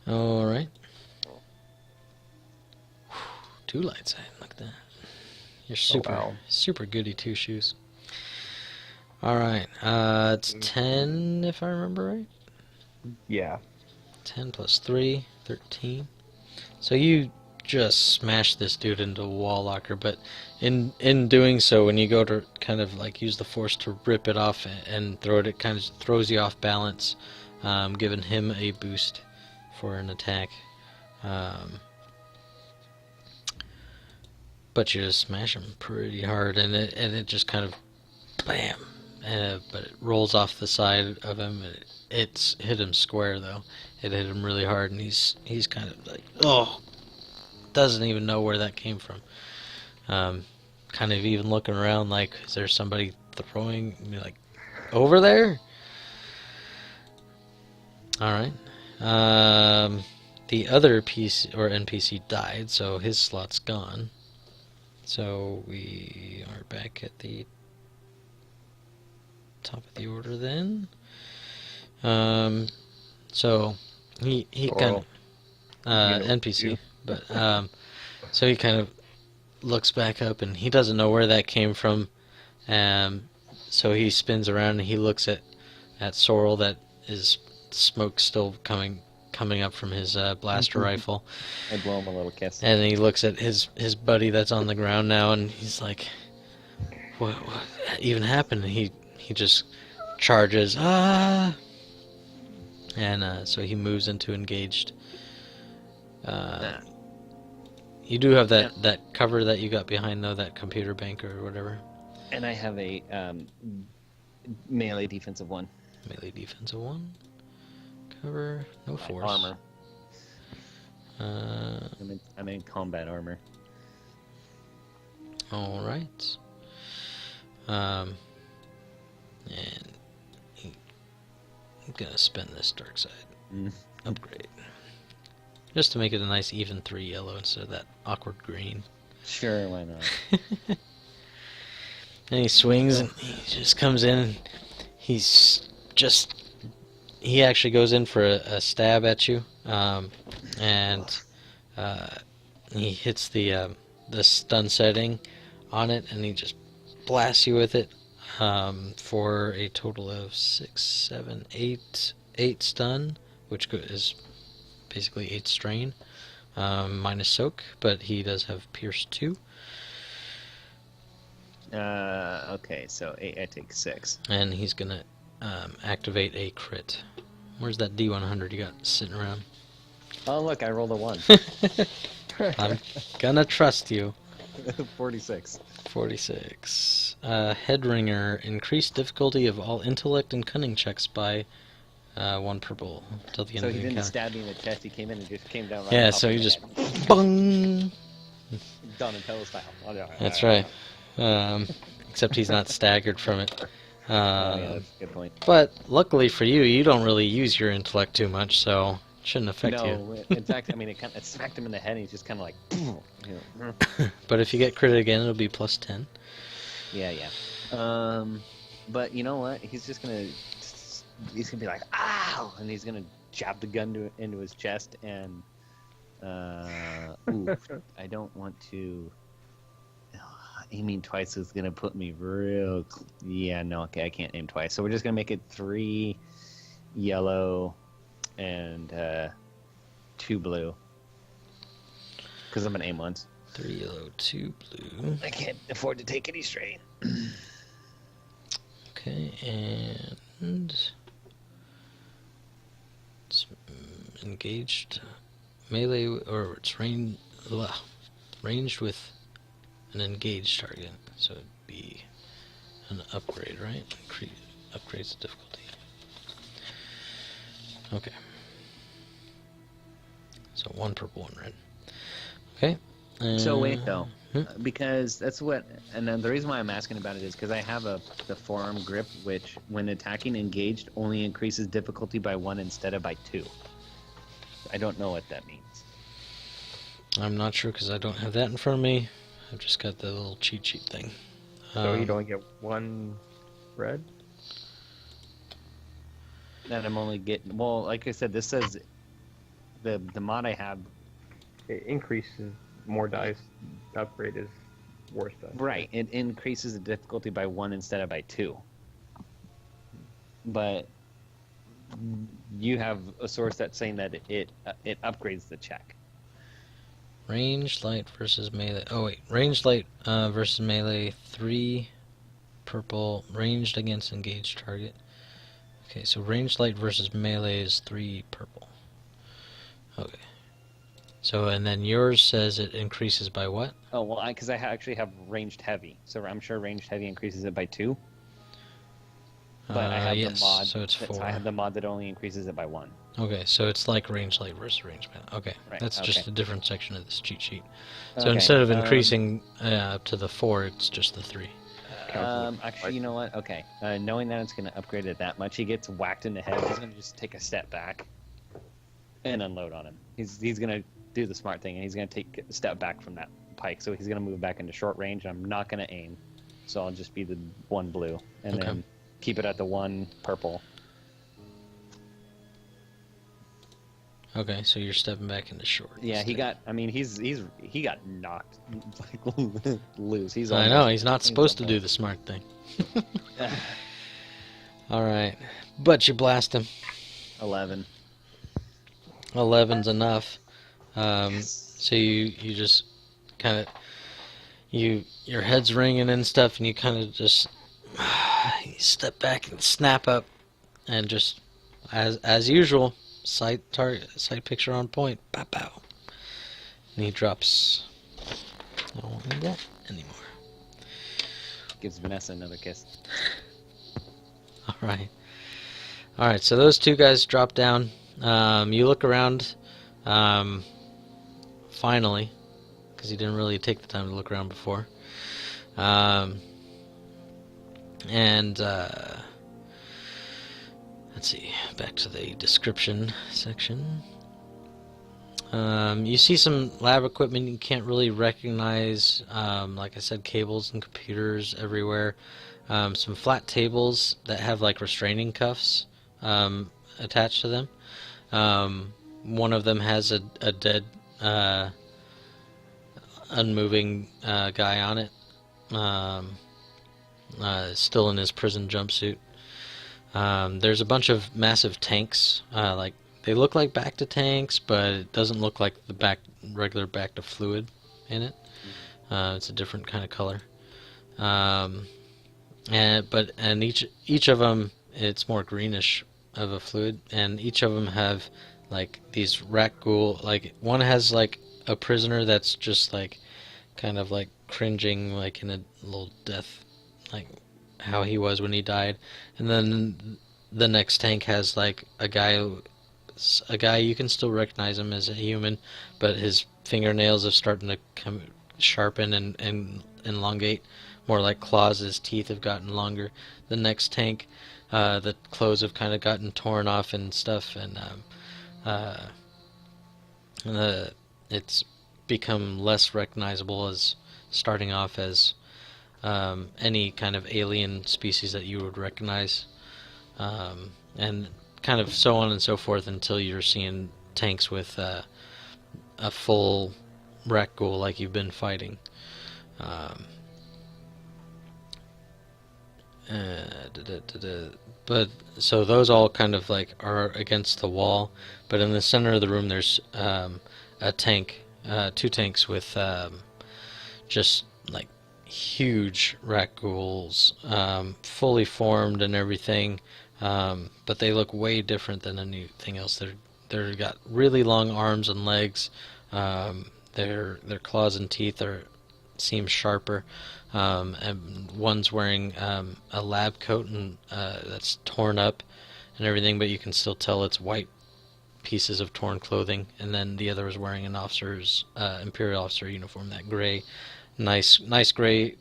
All right. 2 light side. Look at that. You're super, super goody 2 shoes. All right. It's 10 if I remember right. Yeah. 10 plus 3, 13. So you just smash this dude into a wall locker, but in doing so, when you go to kind of like use the force to rip it off and throw it, it kind of throws you off balance, giving him a boost for an attack. But you just smash him pretty hard, and it just kind of bam. But it rolls off the side of him. It's hit him square though. It hit him really hard, and he's kind of like, oh, doesn't even know where that came from. Kind of even looking around like, is there somebody throwing me like over there? All right. The other PC or NPC died, so his slot's gone. So we are back at the top of the order then. So he kind of NPC, but so he kind of looks back up and he doesn't know where that came from. So he spins around and he looks at Sorrel, that is smoke still coming up from his blaster rifle. I blow him a little kiss. And he looks at his buddy that's on the ground now, and he's like, what even happened? And he just charges, and so he moves into engaged. You do have that cover that you got behind, though, that computer bank or whatever. And I have a melee defensive 1. Melee defensive 1. Cover, no force. Armor. I'm in combat armor. All right. And I'm gonna spend this dark side upgrade just to make it a nice even 3 yellow instead of that awkward green. Sure, why not? And he swings, and he just comes in, and he's just... He actually goes in for a stab at you, and he hits the stun setting on it, and he just blasts you with it for a total of 6, 7, 8 stun, which is basically 8 strain, minus soak, but he does have Pierce 2. Okay, so 8, I take 6. And he's gonna activate a crit. Where's that D100 you got sitting around? Oh, look, I rolled a 1. I'm gonna trust you. 46. 46. Headringer. Increased difficulty of all intellect and cunning checks by 1 purple till the end So of he the didn't encounter. stab me in the chest, he came in and just came down right Yeah, on top so of he my just... head. Bung! Donatello style. That's right. Except he's not staggered from it. Yeah, that's a good point. But luckily for you, you don't really use your intellect too much, so it shouldn't affect you. No, in fact, I mean, it smacked him in the head, and he's just kind of like... But if you get crit again, it'll be plus 10. Yeah. But you know what? He's gonna be like, ow! And he's gonna jab the gun into his chest, and... I don't want to... Aiming twice is gonna put me real... Yeah, no, okay, I can't aim twice. So we're just gonna make it 3 yellow and 2 blue. Because I'm gonna aim once. 3 yellow, 2 blue. I can't afford to take any strain. Okay, and... It's engaged melee, or it's ranged with an engaged target, so it'd be an upgrade, right? Upgrades the difficulty. Okay. So 1 purple, 1 red. Okay. So wait though, because that's what, and then the reason why I'm asking about it is because I have the forearm grip, which when attacking engaged only increases difficulty by 1 instead of by 2. I don't know what that means. I'm not sure because I don't have that in front of me. I've just got the little cheat sheet thing. So you'd only get 1 red? That I'm only getting... Well, like I said, this says... The mod I have... It increases more dice. Upgrade is worse dice. Right, it increases the difficulty by 1 instead of by 2. But... You have a source that's saying that it upgrades the check. Ranged light versus melee. Oh wait, ranged light versus melee, 3 purple. Ranged against engaged target. Okay, so ranged light versus melee is 3 purple. Okay. So, and then yours says it increases by what? Oh, well, because I actually have ranged heavy. So I'm sure ranged heavy increases it by 2. But I have yes, the mod. so it's 4. I have the mod that only increases it by 1. Okay, so it's like range light versus range melee. Okay, Right, that's okay. just a different section of this cheat sheet. So Okay, instead of increasing up to the 4, it's just the 3. Actually, you know what? Okay. Knowing that it's going to upgrade it that much, he gets whacked in the head. He's going to just take a step back and unload on him. He's going to do the smart thing, and he's going to take a step back from that pike. So he's going to move back into short range. I'm not going to aim, so I'll just be the 1 blue, and then keep it at the 1 purple. Okay, so you're stepping back into short. Yeah, instead. he got. I mean, he got knocked like loose. He's. I know he's not supposed to do the smart thing. All right, but you blast him. 11. 11's enough. Yes. So you just kind of your head's ringing and stuff, and you kind of just you step back and snap up, and just as usual. Sight picture on point. Pow pow. And he drops. I don't want that anymore. Gives Vanessa another kiss. Alright. Alright, so those 2 guys drop down. You look around, finally, because you didn't really take the time to look around before. Let's see, back to the description section. You see some lab equipment you can't really recognize. Like I said, cables and computers everywhere. Some flat tables that have like restraining cuffs attached to them. One of them has a dead, unmoving guy on it, still in his prison jumpsuit. There's a bunch of massive tanks. Like they look like Bacta tanks, but it doesn't look like the regular Bacta fluid in it. It's a different kind of color. And each of them, it's more greenish of a fluid, and each of them have like these rat ghoul. Like one has like a prisoner that's just like kind of like cringing, like in a little death, like how he was when he died. And then the next tank has like a guy you can still recognize him as a human, but his fingernails are starting to sharpen and elongate, more like claws. His teeth have gotten longer. The next tank, the clothes have kind of gotten torn off and stuff, and it's become less recognizable, as starting off as any kind of alien species that you would recognize, and kind of so on and so forth until you're seeing tanks with a full rat ghoul like you've been fighting. But so those all kind of like are against the wall, but in the center of the room there's a tank, two tanks with just like huge rat ghouls, fully formed and everything, but they look way different than anything else. They're got really long arms and legs. Their claws and teeth seem sharper. And one's wearing a lab coat and that's torn up and everything, but you can still tell it's white pieces of torn clothing. And then the other is wearing an officer's imperial officer uniform, that gray, nice gray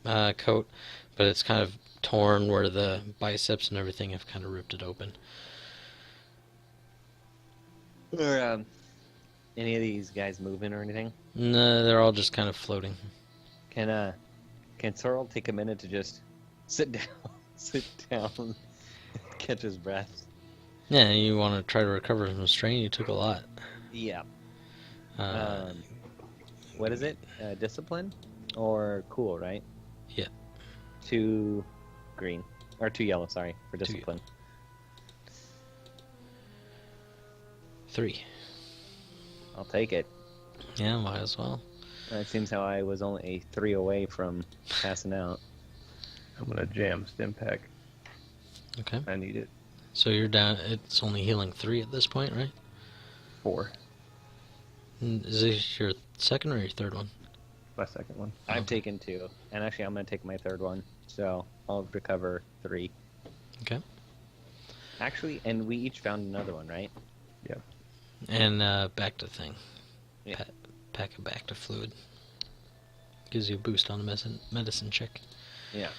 coat, but it's kind of torn where the biceps and everything have kind of ripped it open. Are any of these guys moving or anything? No, they're all just kind of floating. Can Sorrel take a minute to just sit down, catch his breath? Yeah, you want to try to recover from strain. You took a lot. Yeah. What is it? Discipline or cool, right? Yeah. 2 green or 2 yellow. Sorry for discipline. 3. I'll take it. Yeah, might as well. It seems how I was only a 3 away from passing out. I'm gonna jam stim pack. Okay. I need it. So you're down. It's only healing 3 at this point, right? 4. Is this your second or your third one? My second one. I've taken 2, and actually I'm gonna take my third one, so I'll recover 3. Okay. Actually, and we each found another one, right? Yeah. And back to thing. Yeah. Pack it back to fluid. Gives you a boost on the medicine check. Yeah.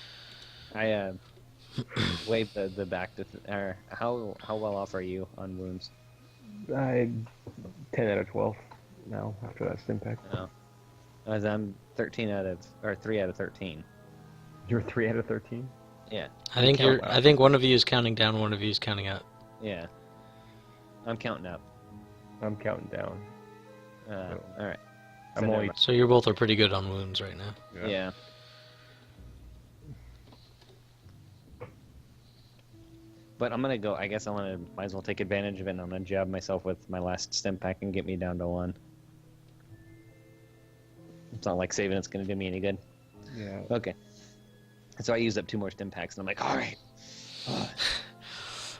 I wave the back to. How well off are you on wounds? I 10 out of 12 now after that stim pack. No. As I'm 3 out of 13. You're 3 out of 13. Yeah. I think one of you is counting down, one of you is counting up. Yeah. I'm counting up. I'm counting down. All right. I'm only. So you both are pretty good on wounds right now. Yeah. But I'm gonna go. I guess might as well take advantage of it. And I'm gonna jab myself with my last stim pack and get me down to 1. It's not like saving it's gonna do me any good. Yeah. Okay. So I used up 2 more stim packs, and I'm like, all right.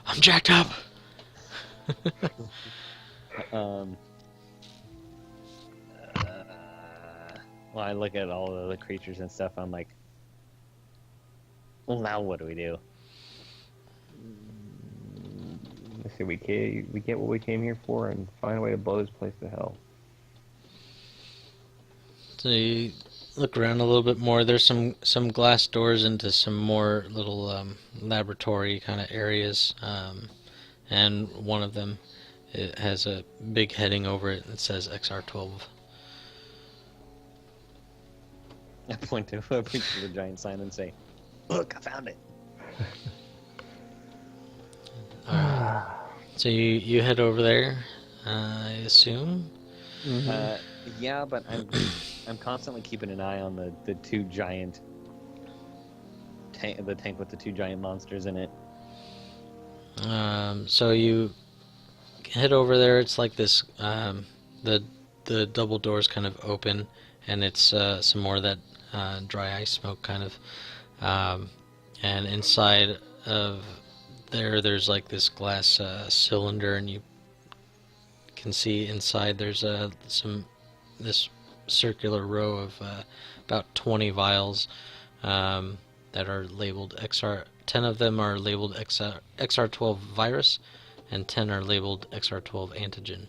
I'm jacked up. Well, I look at all of the creatures and stuff. I'm like, well, now what do we do? Let's see. We get what we came here for, and find a way to blow this place to hell. So you look around a little bit more. There's some glass doors into some more little laboratory kind of areas, and one of them It has a big heading over it that says XR12. I point to the giant sign and say, "Look, I found it." Alright. So you head over there, I assume? Yeah, but I'm constantly keeping an eye on the two giant the tank with the two giant monsters in it. So you head over there. It's like this. The double doors kind of open, and it's some more of that dry ice smoke kind of. And inside of there's like this glass cylinder, and you can see inside there's this circular row of about 20 vials that are labeled XR. 10 of them are labeled XR12 virus, and 10 are labeled XR12 antigen.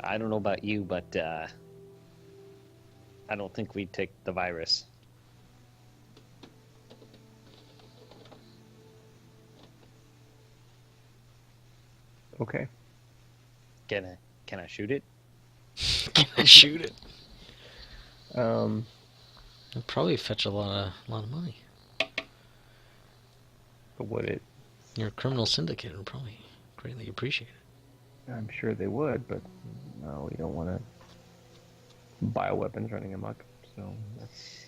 I don't know about you, but I don't think we'd take the virus. Okay. Can I shoot it? Can I shoot it? Um, It'd probably fetch a lot of money. but would it? Your criminal syndicate would probably greatly appreciate it. I'm sure they would, but no, we don't want to bioweapons running amok. So that's...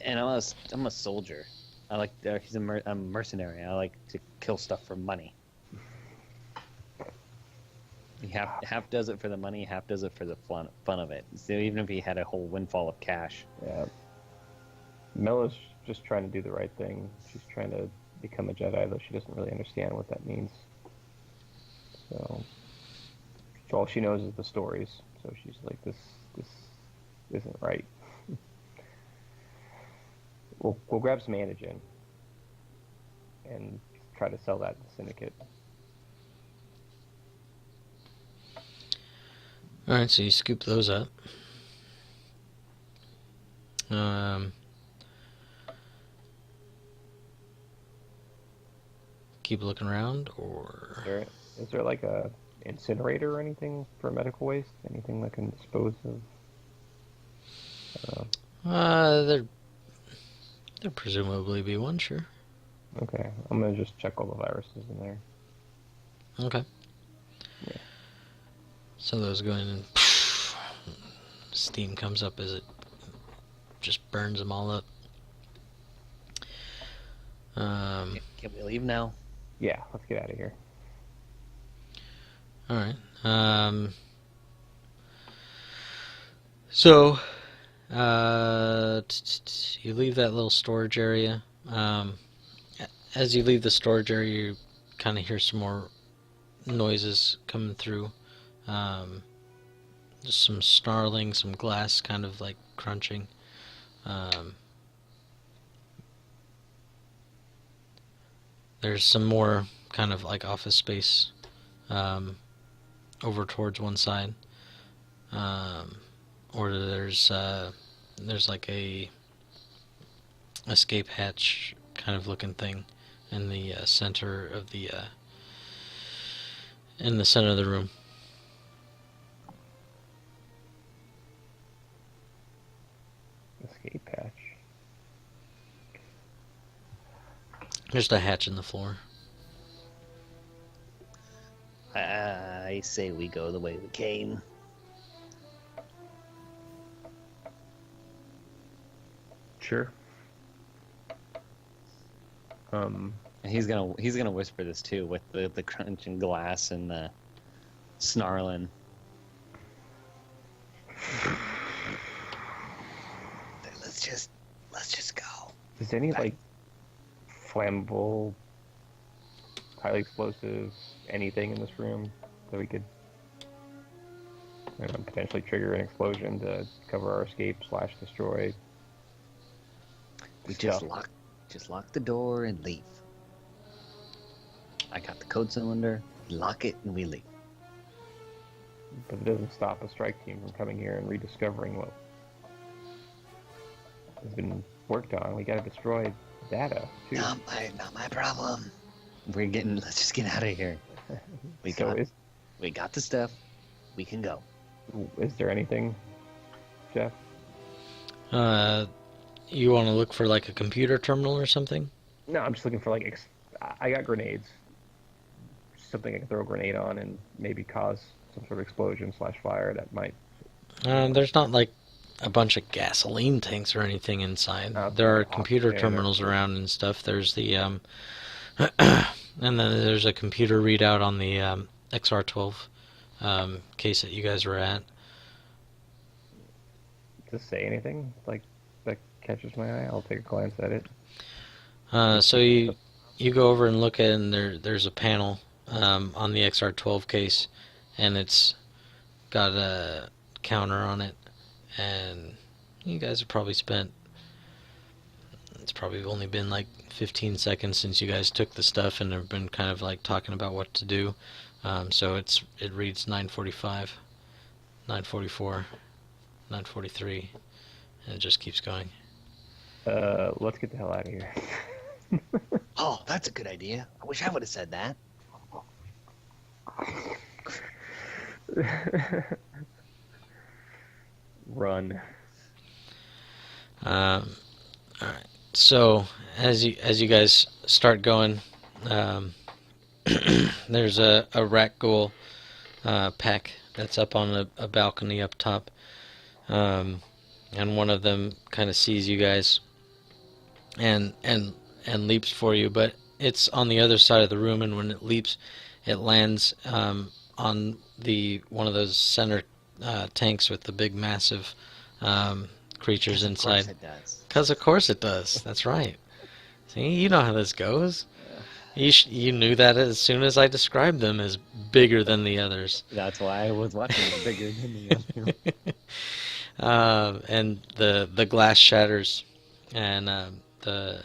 And I'm a soldier. I like I'm a mercenary. I like to kill stuff for money. He half does it for the money, half does it for the fun of it. So even if he had a whole windfall of cash. Yeah. Mella's just trying to do the right thing. She's trying to become a Jedi, though she doesn't really understand what that means. So all she knows is the stories. So she's like, this isn't right. We'll grab some antigen and try to sell that to the syndicate. Alright, so you scoop those up. Keep looking around, or... Is there like a incinerator or anything for medical waste? Anything that can dispose of? There presumably be one, sure. Okay, I'm gonna just check all the viruses in there. Okay. Yeah. So those go in and steam comes up as it just burns them all up. Can we leave now? Yeah, let's get out of here. Alright. So, you leave that little storage area. As you leave the storage area, you kind of hear some more noises coming through. Just some snarling, some glass kind of like crunching. There's some more kind of like office space over towards one side. Or there's like a escape hatch kind of looking thing in the center of the room. Escape hatch. Just a hatch in the floor. I say we go the way we came. Sure. He's gonna whisper this too, with the crunching glass and the snarling. Let's just go. Is there any like flammable, highly explosive, anything in this room that we could, potentially trigger an explosion to cover our escape / destroy? We just lock the door and leave. I got the code cylinder. Lock it and we leave. But it doesn't stop a strike team from coming here and rediscovering what has been worked on. We gotta destroy data too. Not my problem. Let's just get out of here. We got the stuff. We can go. Is there anything, Jeff? You want to look for like a computer terminal or something? No, I'm just looking for like I got grenades. Something I can throw a grenade on and maybe cause some sort of explosion / fire that might. There's not like a bunch of gasoline tanks or anything inside. There are computer terminals around and stuff. There's the and then there's a computer readout on the XR12 case that you guys were at. Does it say anything like that catches my eye? I'll take a glance at it. So you go over and look at it, and there's a panel on the XR12 case, and it's got a counter on it, and you guys have probably it's probably only been like 15 seconds since you guys took the stuff and have been kind of like talking about what to do. So it reads 9:45, 9:44, 9:43, and it just keeps going. Let's get the hell out of here. Oh, that's a good idea. I wish I would have said that. Run. All right. So as you guys start going, there's a rat ghoul pack that's up on a balcony up top, and one of them kind of sees you guys and leaps for you, but it's on the other side of the room, and when it leaps, it lands on one of those center tanks with the big massive creatures inside. Of course it does. Because of course it does. That's right. See, you know how this goes. You knew that as soon as I described them as bigger than the others. That's why I was watching it bigger than the others. And the glass shatters, and the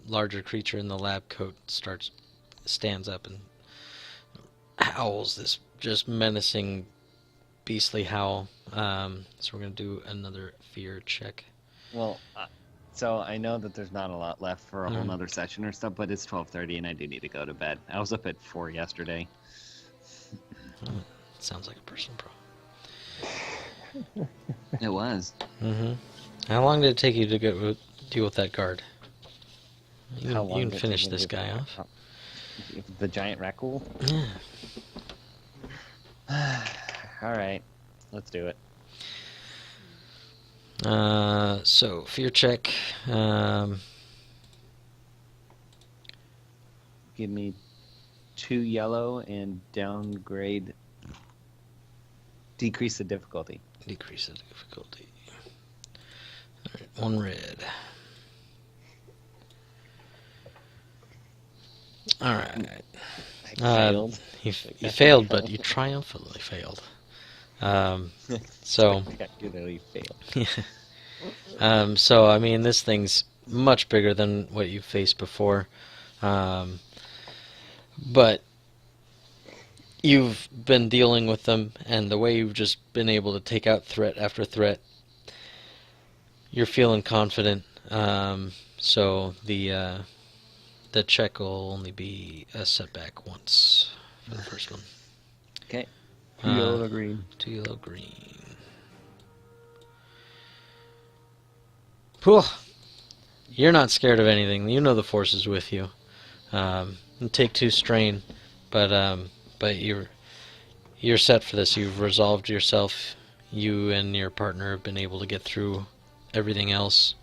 larger creature in the lab coat stands up and howls this just menacing, beastly howl. So we're gonna do another fear check. Well, so I know that there's not a lot left for a whole nother session or stuff, but it's 12:30 and I do need to go to bed. I was up at 4 yesterday. Sounds like a personal problem. It was. Mm-hmm. How long did it take you to deal with that guard? You can finish this guy off. The giant raccoon? Yeah. Alright, let's do it. So, fear check. Give me 2 yellow and downgrade. Decrease the difficulty. Decrease the difficulty. Alright, 1 red. Alright. I failed. You failed, but you triumphantly failed. So. Spectacularly failed. So, I mean, this thing's much bigger than what you've faced before. But you've been dealing with them, and the way you've just been able to take out threat after threat, you're feeling confident. So the check will only be a setback once for the first one. Okay. 2 yellow, green. 2 yellow, green. Whew. You're not scared of anything. You know the force is with you. You take 2 strain, but you're set for this. You've resolved yourself. You and your partner have been able to get through everything else.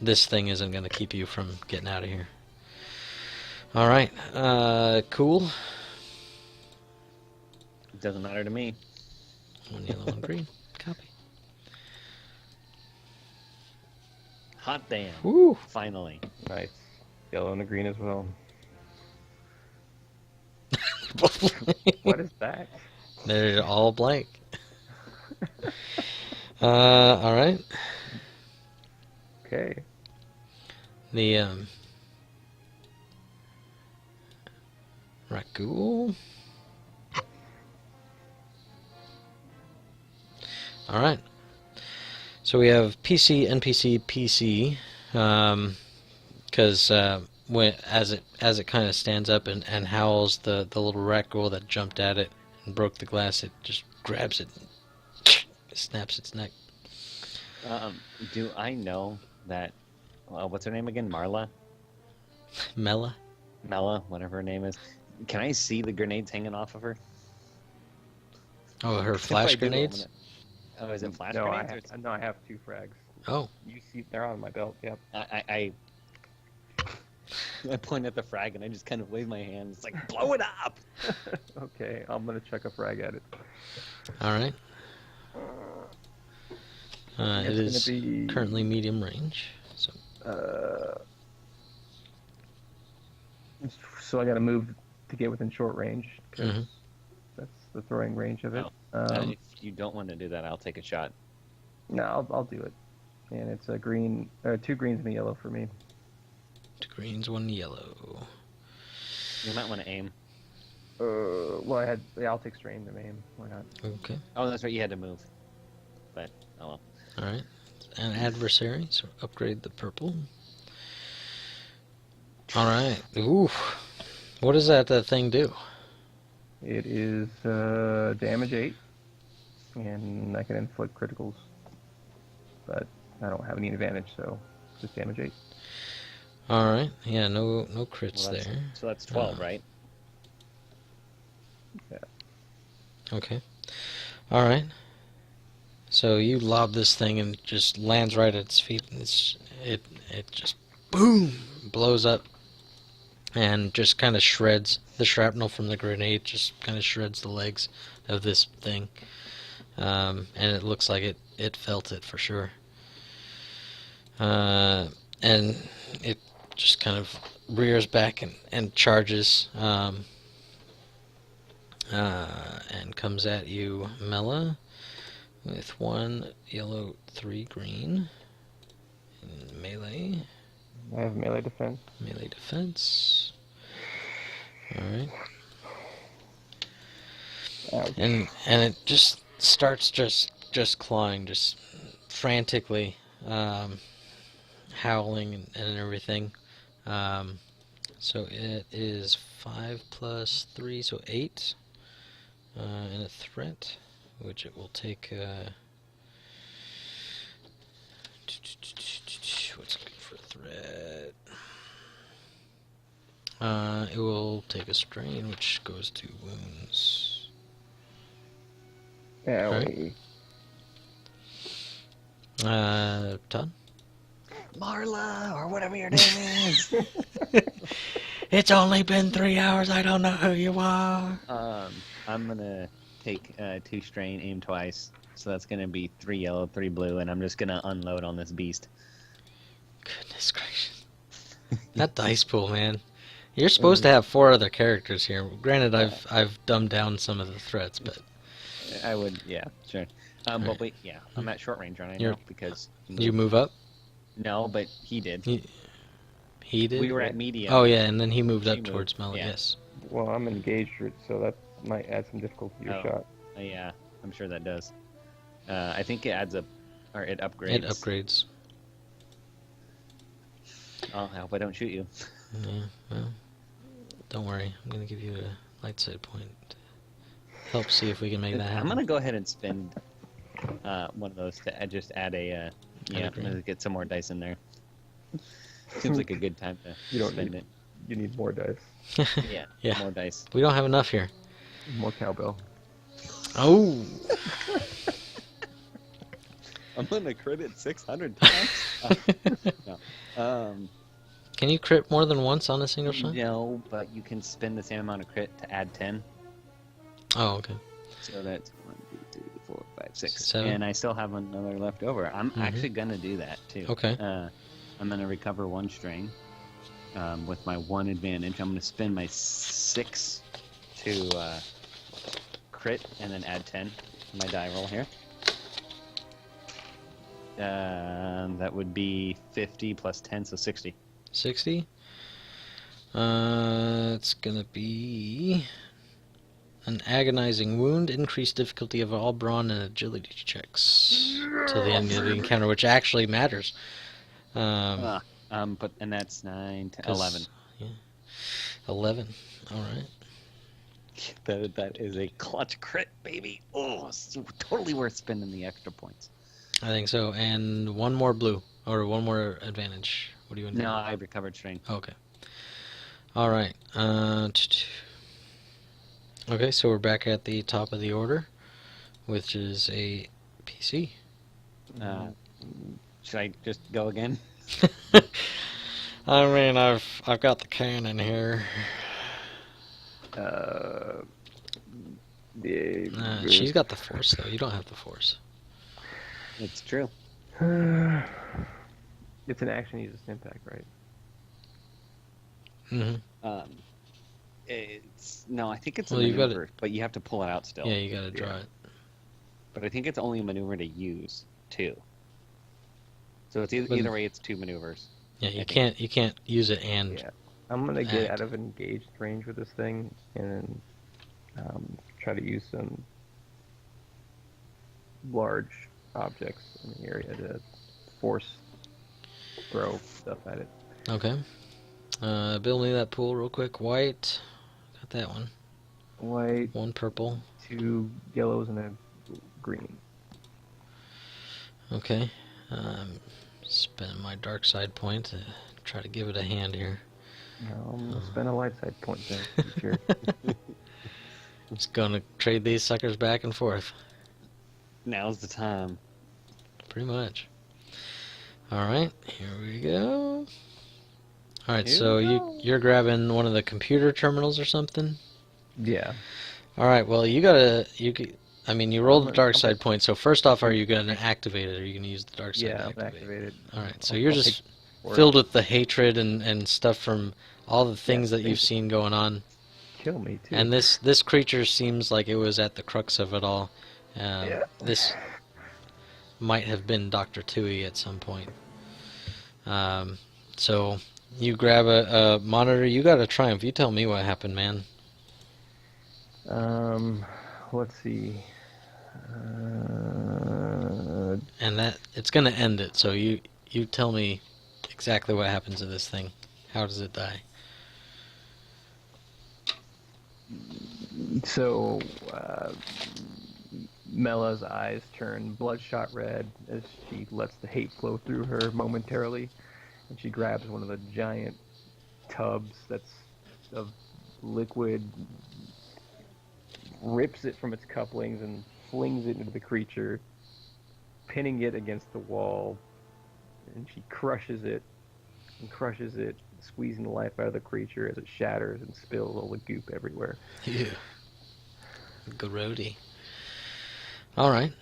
This thing isn't going to keep you from getting out of here. All right. Cool. It doesn't matter to me. 1 yellow, 1 green. Copy. Hot damn. Woo! Finally. Nice. Yellow and the green as well. What is that? They're all blank. All right. Okay. The Ragul. All right. So So we have PC, NPC, PC, because when as it kind of stands up and howls, the little rat girl that jumped at it and broke the glass, it just grabs it, and snaps its neck. Do I know that? What's her name again? Marla? Mela? Mela, whatever her name is. Can I see the grenades hanging off of her? Oh, her If I flash do, I'm grenades? Oh, is it flash No, grenades? I have 2 frags. Oh. You see, they're on my belt. Yep. I point at the frag and I just kind of wave my hand. It's like, blow it up! Okay, I'm gonna chuck a frag at it. All right. It It's is gonna be currently medium range. So so I got to move to get within short range. 'Cause Mhm. that's the throwing range of it. If you don't want to do that, I'll take a shot. No, I'll do it. And it's a green, 2 greens and a yellow for me. 2 greens, 1 yellow. You might want to aim. Well, I'll take strain to aim. Why not? Okay. Oh, that's right, you had to move. But, oh well. All right. An adversary, so upgrade the purple. All right. Ooh. What does that thing do? It is damage 8, and I can inflict criticals, but I don't have any advantage, so just damage 8. All right. Yeah, no crits Well, there. So that's 12, right? Yeah. Okay. All right. So you lob this thing and it just lands right at its feet. And it just boom blows up and just kind of shreds the shrapnel from the grenade. Just kind of shreds the legs of this thing, and it looks like it felt it for sure. And it just kind of rears back and charges. And comes at you, Mela, with 1 yellow, 3 green, and melee. I have melee defense. Melee defense. All right. Ouch. And it just starts just clawing, just frantically, howling and everything. So it is 5 plus 3, so 8. And a threat, which it will take. What's good for a threat? It will take a strain, which goes to wounds. Owie. Todd? Marla, or whatever your name is. It's only been 3 hours. I don't know who you are. I'm gonna take 2 strain, aim twice. So that's gonna be 3 yellow, 3 blue, and I'm just gonna unload on this beast. Goodness gracious. That dice pool, man. You're supposed to have 4 other characters here. Granted, I've dumbed down some of the threats, but I would, yeah, sure. But Right. wait, yeah, I'm at short range right You're- now because you move up. No, but he did. He did. We were at medium. Oh yeah, and then he moved She up moved, towards Mela. yeah. Yes. Well, I'm engaged, so that might add some difficulty to your Oh. shot. Yeah, I'm sure that does. I think it adds up, or it upgrades. It upgrades. Oh, I hope I don't shoot you. Yeah. Well, don't worry. I'm gonna give you a light side point. To help see if we can make that happen. I'm gonna go ahead and spend one of those to just add a. Yeah, I'm agree. gonna get some more dice in there. Seems like a good time to You don't spend need- You need more dice. it. Yeah, Yeah. more dice. We don't have enough here. More cowbell. Oh. I'm gonna crit it 600 times. No. Can you crit more than once on a single shot? No, but you can spend the same amount of crit to add 10. Oh, okay. So that's 1, 2, 3, 4, 5, 6. 7. And I still have another left over. I'm actually gonna do that too. Okay. I'm gonna recover 1 strain with my 1 advantage. I'm gonna spend my 6 to crit and then add 10 to my die roll here. That would be 50 plus 10, so 60. 60. It's gonna be an agonizing wound, increased difficulty of all brawn and agility checks till the end of the encounter, which actually matters. And that's 9, 10, 11. Yeah, 11. All right. That is a clutch crit, baby. Oh, it's totally worth spending the extra points. I think so. And one more blue, or one more advantage. What do you want? No, I recovered strain. Okay. All right. Okay, so we're back at the top of the order, which is a PC. Should I just go again? I mean, I've got the cannon here. She's got the force, though. You don't have the force. It's true. It's an action, use a impact, right? Mm-hmm. No, I think it's a Well, you maneuver, but you have to pull it out still. Yeah, you got to draw it. But I think it's only a maneuver to use too. So it's either way, it's 2 maneuvers. Yeah, you can't use it and. Yeah, I'm gonna get out of engaged range with this thing and try to use some large objects in the area to force throw stuff at it. Okay. Build me that pool real quick. White. Got that one. White. 1 purple. 2 yellows and a green. Okay. Spending my dark side point to try to give it a hand here. No, I'm gonna spend a light side point there. Sure. Just gonna trade these suckers back and forth. Now's the time. Pretty much. Alright, here we go. Alright, so you're grabbing one of the computer terminals or something? Yeah. Alright, well you rolled the dark side point, so first off, are you gonna activate it? Or are you gonna use the dark side to activate it? Alright, so you're just filled with the hatred and stuff from all the things that you've seen going on. Kill me too. And this creature seems like it was at the crux of it all. This might have been Dr. Tui at some point. So you grab a monitor. You got a Triumph. You tell me what happened, man. Let's see. And that it's gonna end it. So you tell me exactly what happens to this thing. How does it die? So, Mella's eyes turn bloodshot red as she lets the hate flow through her momentarily, and she grabs one of the giant tubs that's of liquid, rips it from its couplings, and flings it into the creature, pinning it against the wall, and she crushes it, squeezing the life out of the creature as it shatters and spills all the goop everywhere. Yeah. Grody. Alright.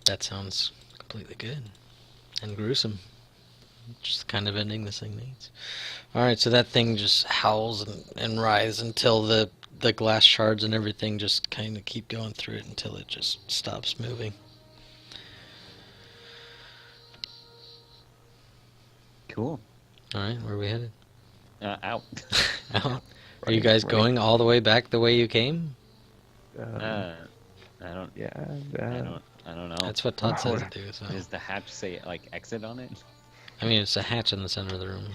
That sounds completely good. And gruesome. Just the kind of ending this thing needs. Alright, so that thing just howls and writhes until the glass shards and everything just kind of keep going through it until it just stops moving. Cool. Alright, where are we headed? Out. Out? Are you guys going all the way back the way you came? I don't. Yeah. I don't know. That's what Todd says to do. So. Does the hatch say like exit on it? I mean, it's a hatch in the center of the room.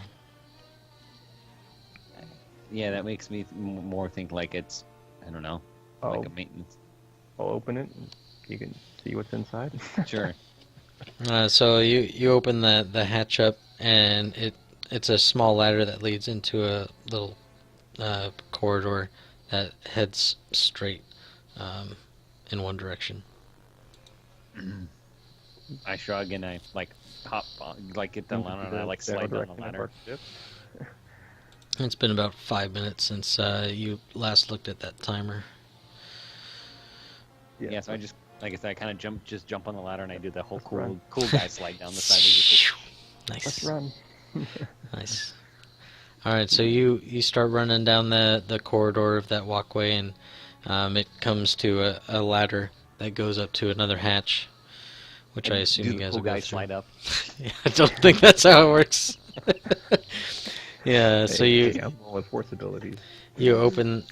Yeah, that makes me more think like it's, I don't know, like a maintenance. I'll open it and you can see what's inside. Sure. So you open the hatch up, and it's a small ladder that leads into a little corridor that heads straight in one direction. I shrug and I like hop on, like get the ladder and I like slide down the ladder. It's been about 5 minutes since you last looked at that timer. Yeah, so I just, like I said, I kind of jump on the ladder and I do the whole cool guy slide down the side of the Nice. Let's run. Nice. All right, so you start running down the corridor of that walkway, and it comes to a ladder that goes up to another hatch, which I assume you guys will go through. slide up. Yeah, I don't think that's how it works. Yeah, so I'm with force abilities. you open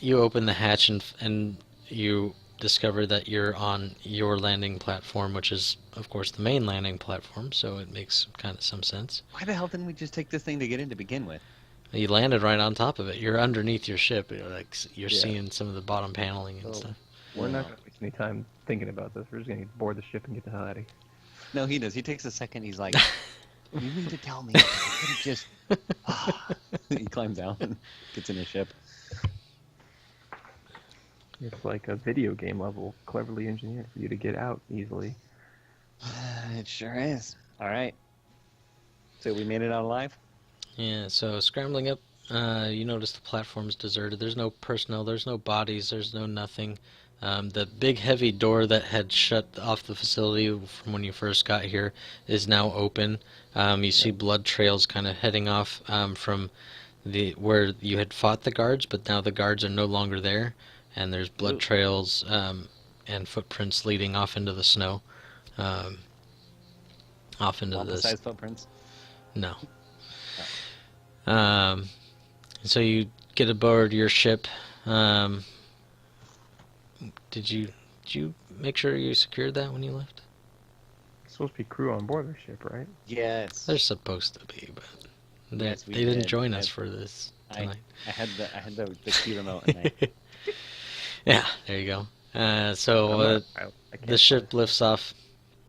the hatch, and you discover that you're on your landing platform, which is, of course, the main landing platform, so it makes kind of some sense. Why the hell didn't we just take this thing to get in to begin with? You landed right on top of it. You're underneath your ship. You're Yeah. seeing some of the bottom paneling and So, stuff. we're not going to waste any time thinking about this. We're just going to board the ship and get the hell out of here. No, he does. He takes a second. He's like, "You mean to tell me I could have just?" He climbs down and gets in his ship. It's like a video game level, cleverly engineered for you to get out easily. It sure is. All right. So we made it out alive? Yeah, so scrambling up, you notice the platform's deserted. There's no personnel, there's no bodies, there's no nothing. The big heavy door that had shut off the facility from when you first got here is now open. You see blood trails kind of heading off from where you had fought the guards, but now the guards are no longer there, and there's blood trails and footprints leading off into the snow. Off into this. Size footprints? No. So you get aboard your ship. Did you make sure you secured that when you left? There's supposed to be crew on board the ship, right? Yes. There's supposed to be, but Yes, we they didn't did. join us for this tonight. I had the key remote and Yeah, there you go. The ship lifts off,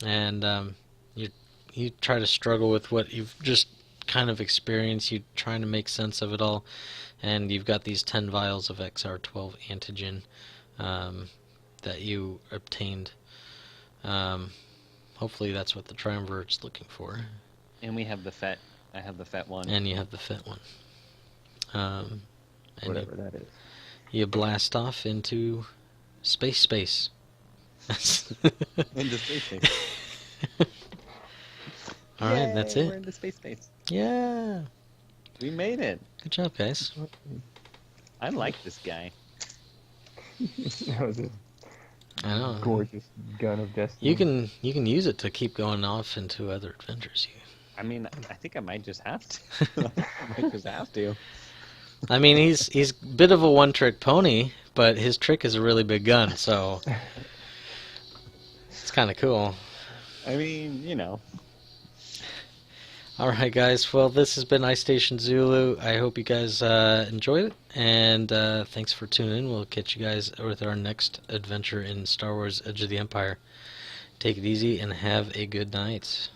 and you try to struggle with what you've just kind of experienced. You're trying to make sense of it all, and you've got these 10 vials of XR12 antigen that you obtained. Hopefully that's what the Triumvirate's looking for. and we have the FET. I have the FET one. And you have the FET one. And Whatever that is. you blast off into space. Into space. All right, that's We're it. in the space. Yeah. We made it. Good job, guys. I like this guy. That was a I know. gorgeous gun of destiny. You can use it to keep going off into other adventures. I mean, I think I might just have to. I might just have to. I mean, he's a bit of a one-trick pony, but his trick is a really big gun, so it's kind of cool. I mean, you know. All right, guys. Well, this has been Ice Station Zulu. I hope you guys enjoyed it, and thanks for tuning in. We'll catch you guys with our next adventure in Star Wars: Edge of the Empire. Take it easy and have a good night.